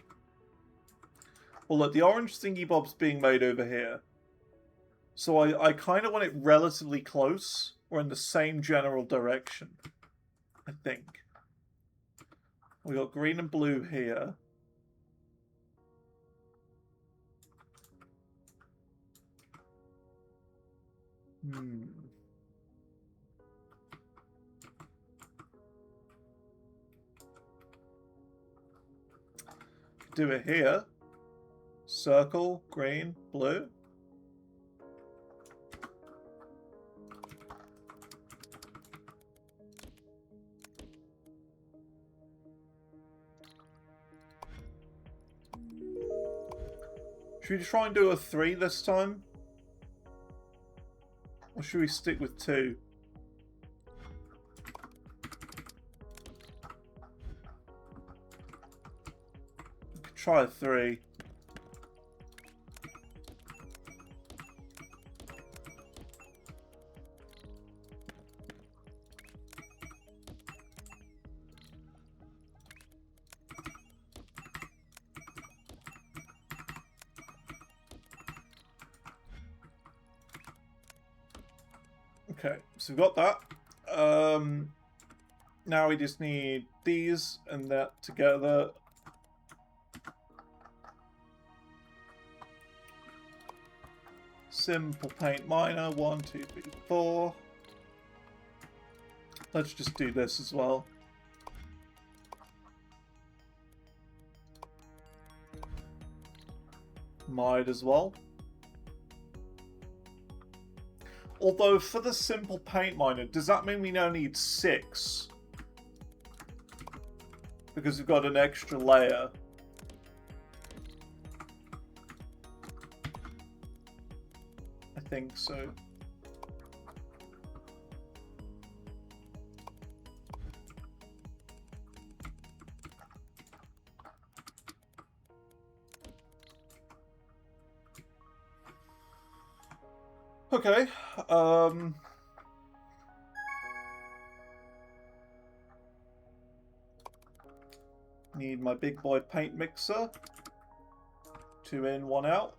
Well, look, the orange thingy bob's being made over here. So I kind of want it relatively close, or in the same general direction, I think. We got green and blue here. Do it here. Circle, green, blue. Should we try and do a 3 this time? Or should we stick with 2? We could try a 3. Okay, so we've got that. Now we just need these and that together. Simple paint miner, 1, 2, 3, 4. Let's just do this as well. Might as well. Although for the simple paint miner, does that mean we now need 6? Because we've got an extra layer. I think so. Okay, need my big boy paint mixer. 2 in, 1 out.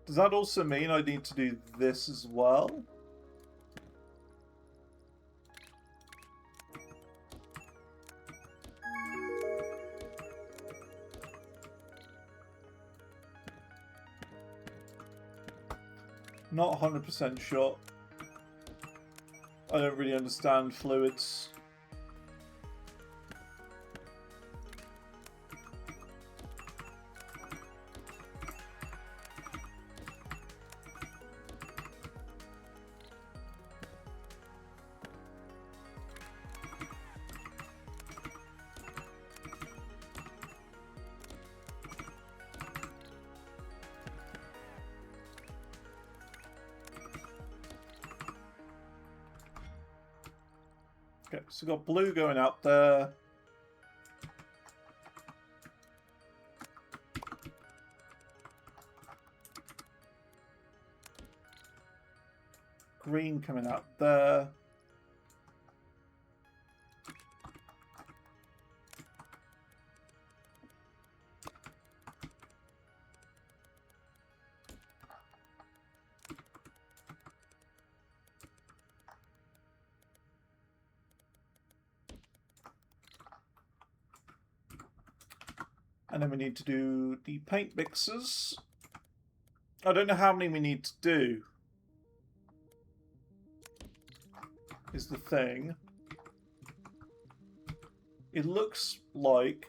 Does that also mean I need to do this as well? Not 100% sure. I don't really understand fluids. Okay, so we've got blue going out there. Green coming out there. And then we need to do the paint mixers. I don't know how many we need to do. Is the thing. It looks like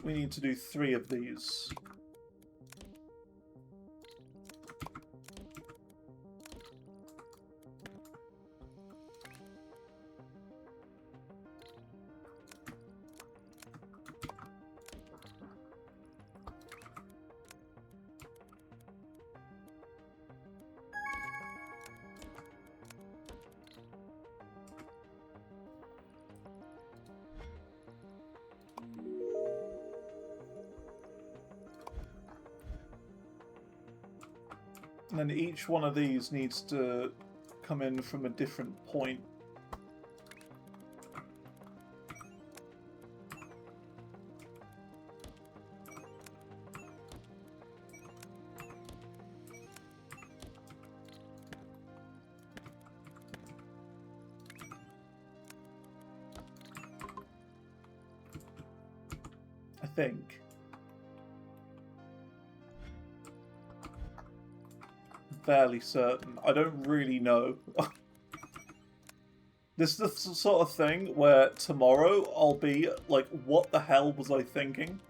we need to do 3 of these. And then each one of these needs to come in from a different point. I think. Fairly certain. I don't really know. This is the sort of thing where tomorrow I'll be like, what the hell was I thinking?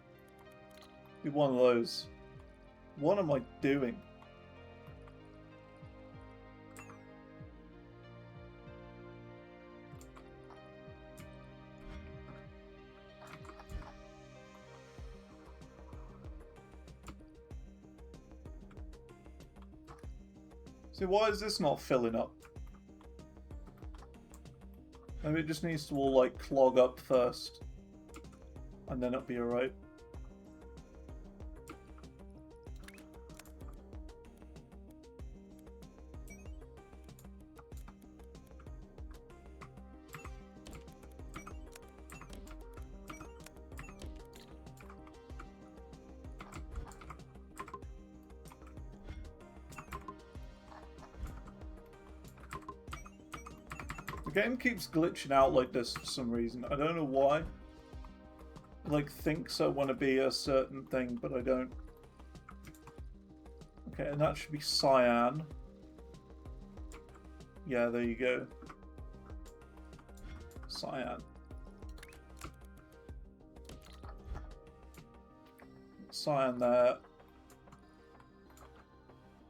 Be one of those. What am I doing? See, why is this not filling up? Maybe it just needs to all, like, clog up first. And then it'll be alright. The game keeps glitching out like this for some reason. I don't know why. Like, thinks I want to be a certain thing, but I don't. Okay, and that should be cyan. Yeah, there you go. Cyan. Cyan there.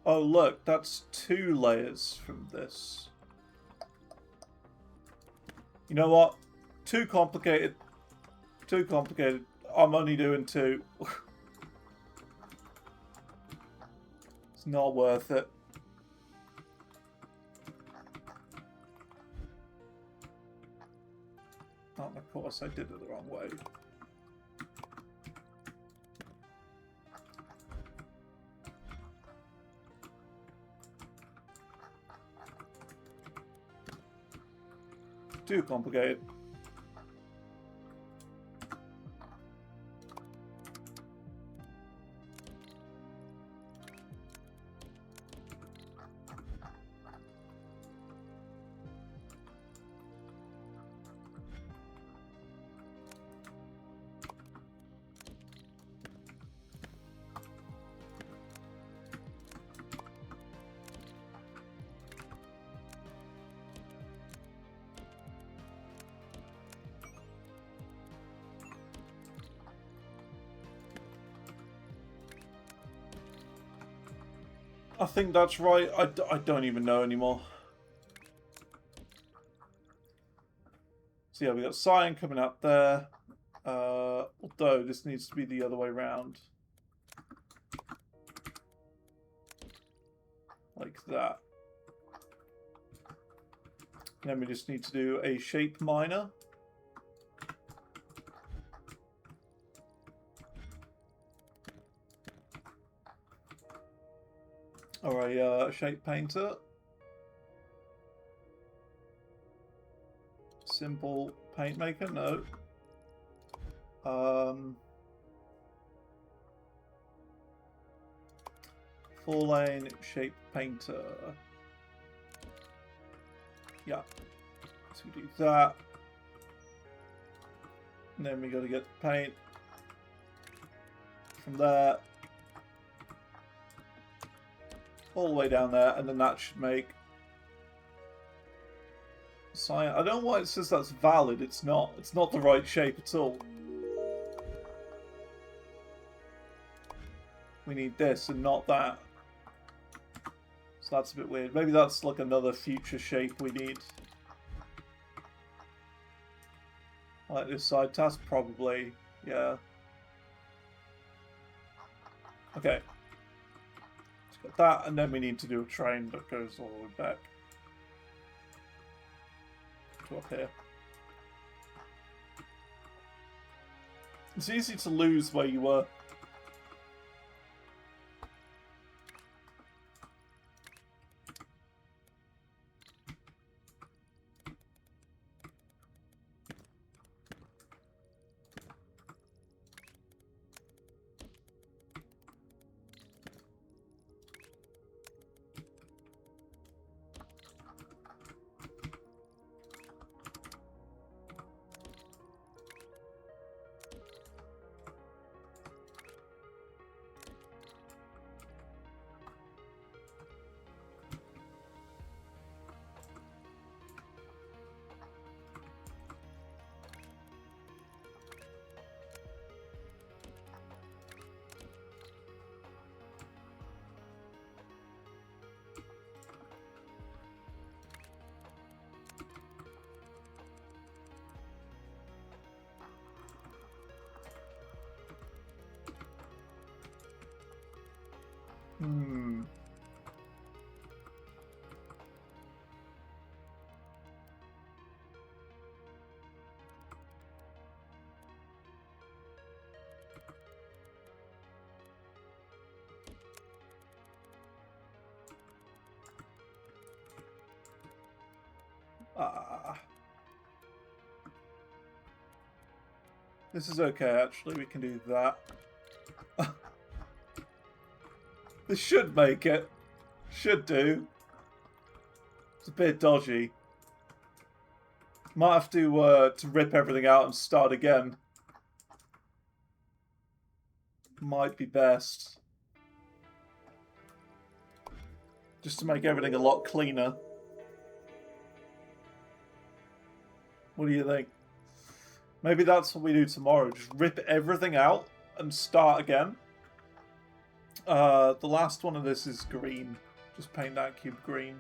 Oh, look, that's 2 layers from this. You know what? Too complicated. Too complicated. I'm only doing 2. It's not worth it. Oh, of course, I did it the wrong way. Too complicated. I think that's right. I don't even know anymore. So yeah, we got cyan coming up there. Although this needs to be the other way around. Like that. And then we just need to do a shape miner. Or a shape painter. Simple paint maker, no. 4-lane shape painter. Yeah. So we do that. And then we got to get the paint from there all the way down there, and then that should make cyan. I don't know why it says that's valid. It's not. It's not the right shape at all. We need this and not that. So that's a bit weird. Maybe that's like another future shape we need. Like this side task, probably. Yeah. Okay. Let's get that, and then we need to do a train that goes all the way back to up here. It's easy to lose where you were. Hmm. This is okay, actually. We can do that. This should make it. Should do. It's a bit dodgy. Might have to rip everything out and start again. Might be best. Just to make everything a lot cleaner. What do you think? Maybe that's what we do tomorrow. Just rip everything out and start again. The last one of this is green. Just paint that cube green.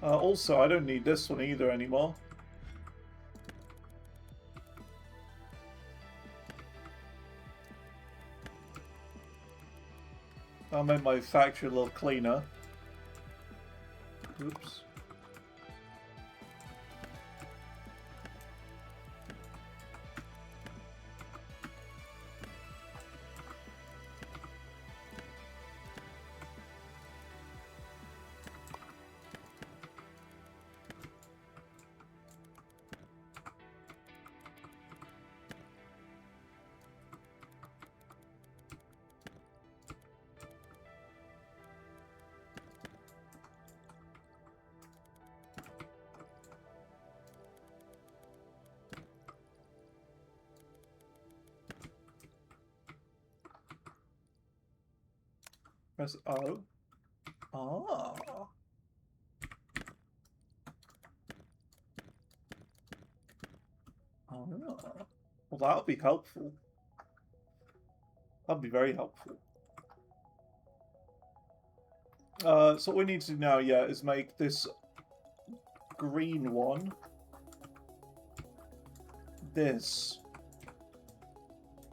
Also, I don't need this one either anymore. I'll make my factory a little cleaner. Oops. Press O. Ah. Oh. Well, that'll be helpful. That'll be very helpful. So what we need to do now, yeah, is make this green one. This.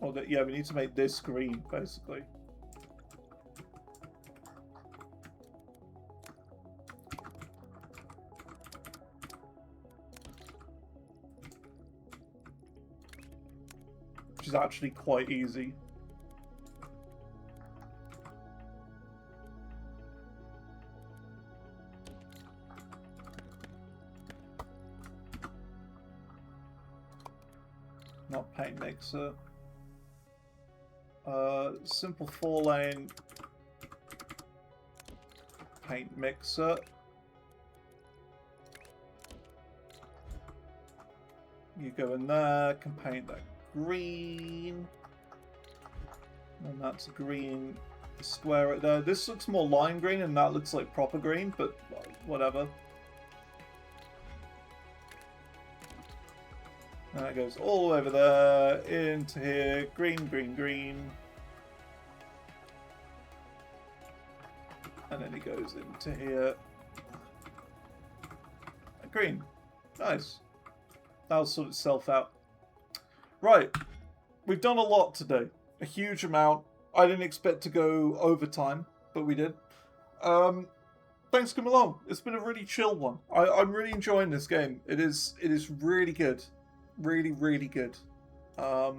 Oh, yeah, we need to make this green, basically. Which is actually quite easy. Not paint mixer. Simple 4-lane paint mixer. You go in there, can paint that green. And that's green square right there. This looks more lime green and that looks like proper green, but whatever. And it goes all over there, into here, green, green, green. And then it goes into here. Green. Nice. That'll sort itself out. Right. We've done a lot today. A huge amount. I didn't expect to go overtime, but we did. Thanks for coming along. It's been a really chill one. I'm really enjoying this game. It is really good. Really, really good. I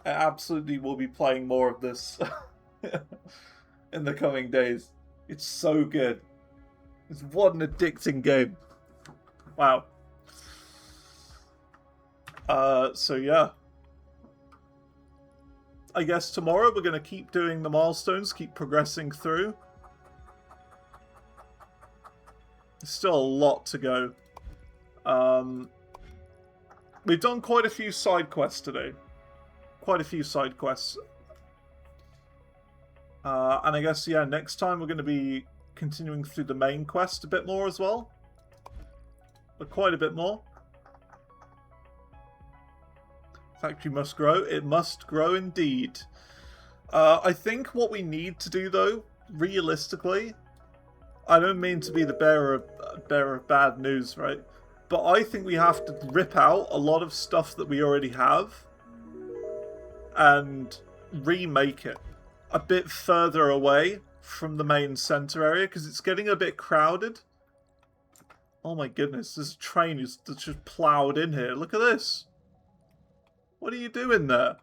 absolutely will be playing more of this in the coming days. It's so good. It's what an addicting game. Wow. So yeah. I guess tomorrow we're going to keep doing the milestones, keep progressing through. There's still a lot to go. We've done quite a few side quests today. Quite a few side quests. And I guess, yeah, next time we're going to be continuing through the main quest a bit more as well. But quite a bit more. Factory must grow. It must grow indeed. I think what we need to do, though, realistically, I don't mean to be the bearer of bad news, right? But I think we have to rip out a lot of stuff that we already have and remake it a bit further away from the main center area because it's getting a bit crowded. Oh my goodness, this train is just plowed in here. Look at this. What are you doing there?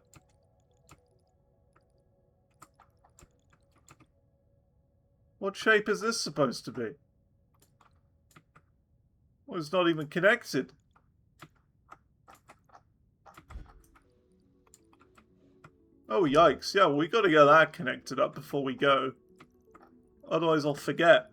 What shape is this supposed to be? Well, it's not even connected. Oh, yikes. Yeah, well, we got to get that connected up before we go. Otherwise, I'll forget.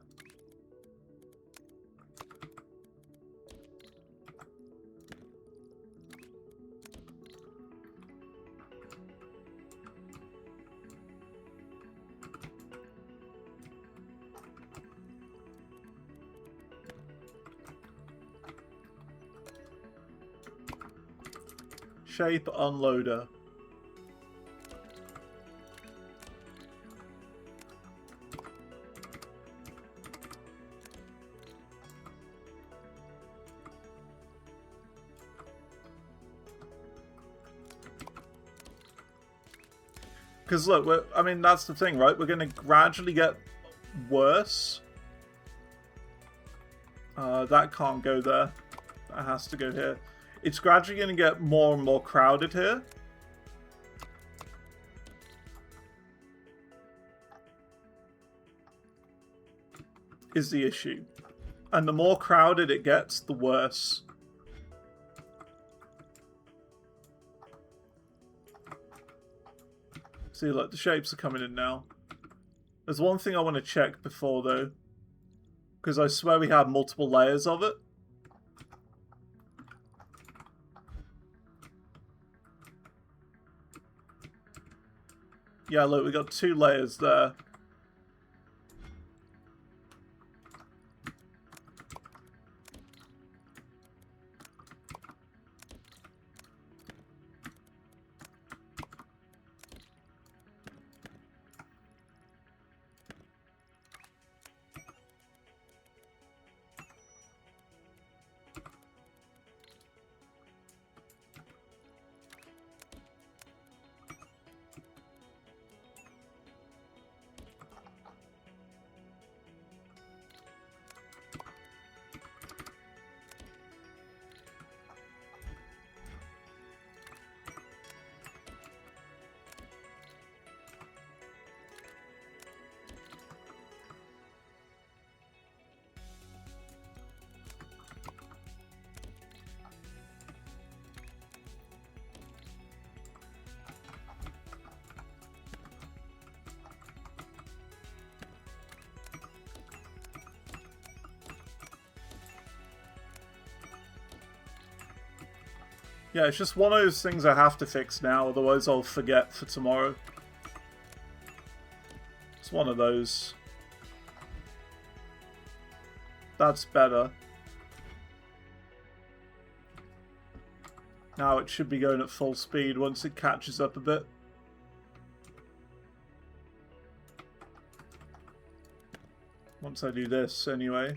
Shape unloader. Because look, I mean, that's the thing, right? We're going to gradually get worse. That can't go there. That has to go here. It's gradually going to get more and more crowded here. Is the issue. And the more crowded it gets, the worse. See, look, the shapes are coming in now. There's one thing I want to check before, though. Because I swear we had multiple layers of it. Yeah, look, we got 2 layers there. Yeah, it's just one of those things I have to fix now, otherwise I'll forget for tomorrow. It's one of those. That's better. Now it should be going at full speed once it catches up a bit. Once I do this, anyway.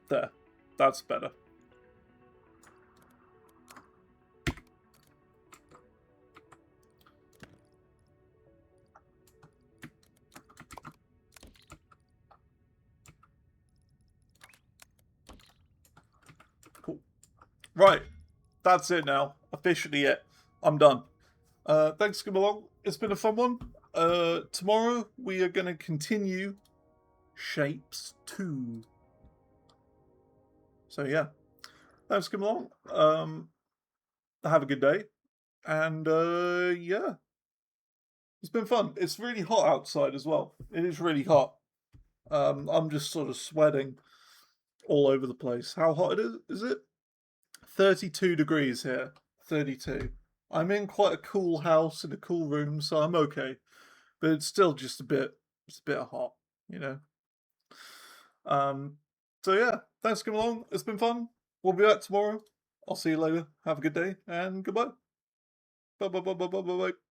There. That's better. Cool. Right. That's it now. Officially it. I'm done. Thanks for coming along. It's been a fun one. Tomorrow we are going to continue Shapes 2. So yeah, thanks for coming along. Have a good day, and yeah, it's been fun. It's really hot outside as well. It is really hot. I'm just sort of sweating all over the place. How hot it is? Is it 32 degrees here? 32. I'm in quite a cool house in a cool room, so I'm okay. But it's still just a bit. It's a bit hot, you know. So yeah, thanks for coming along. It's been fun. We'll be back tomorrow. I'll see you later. Have a good day and goodbye. Bye bye bye bye bye bye bye.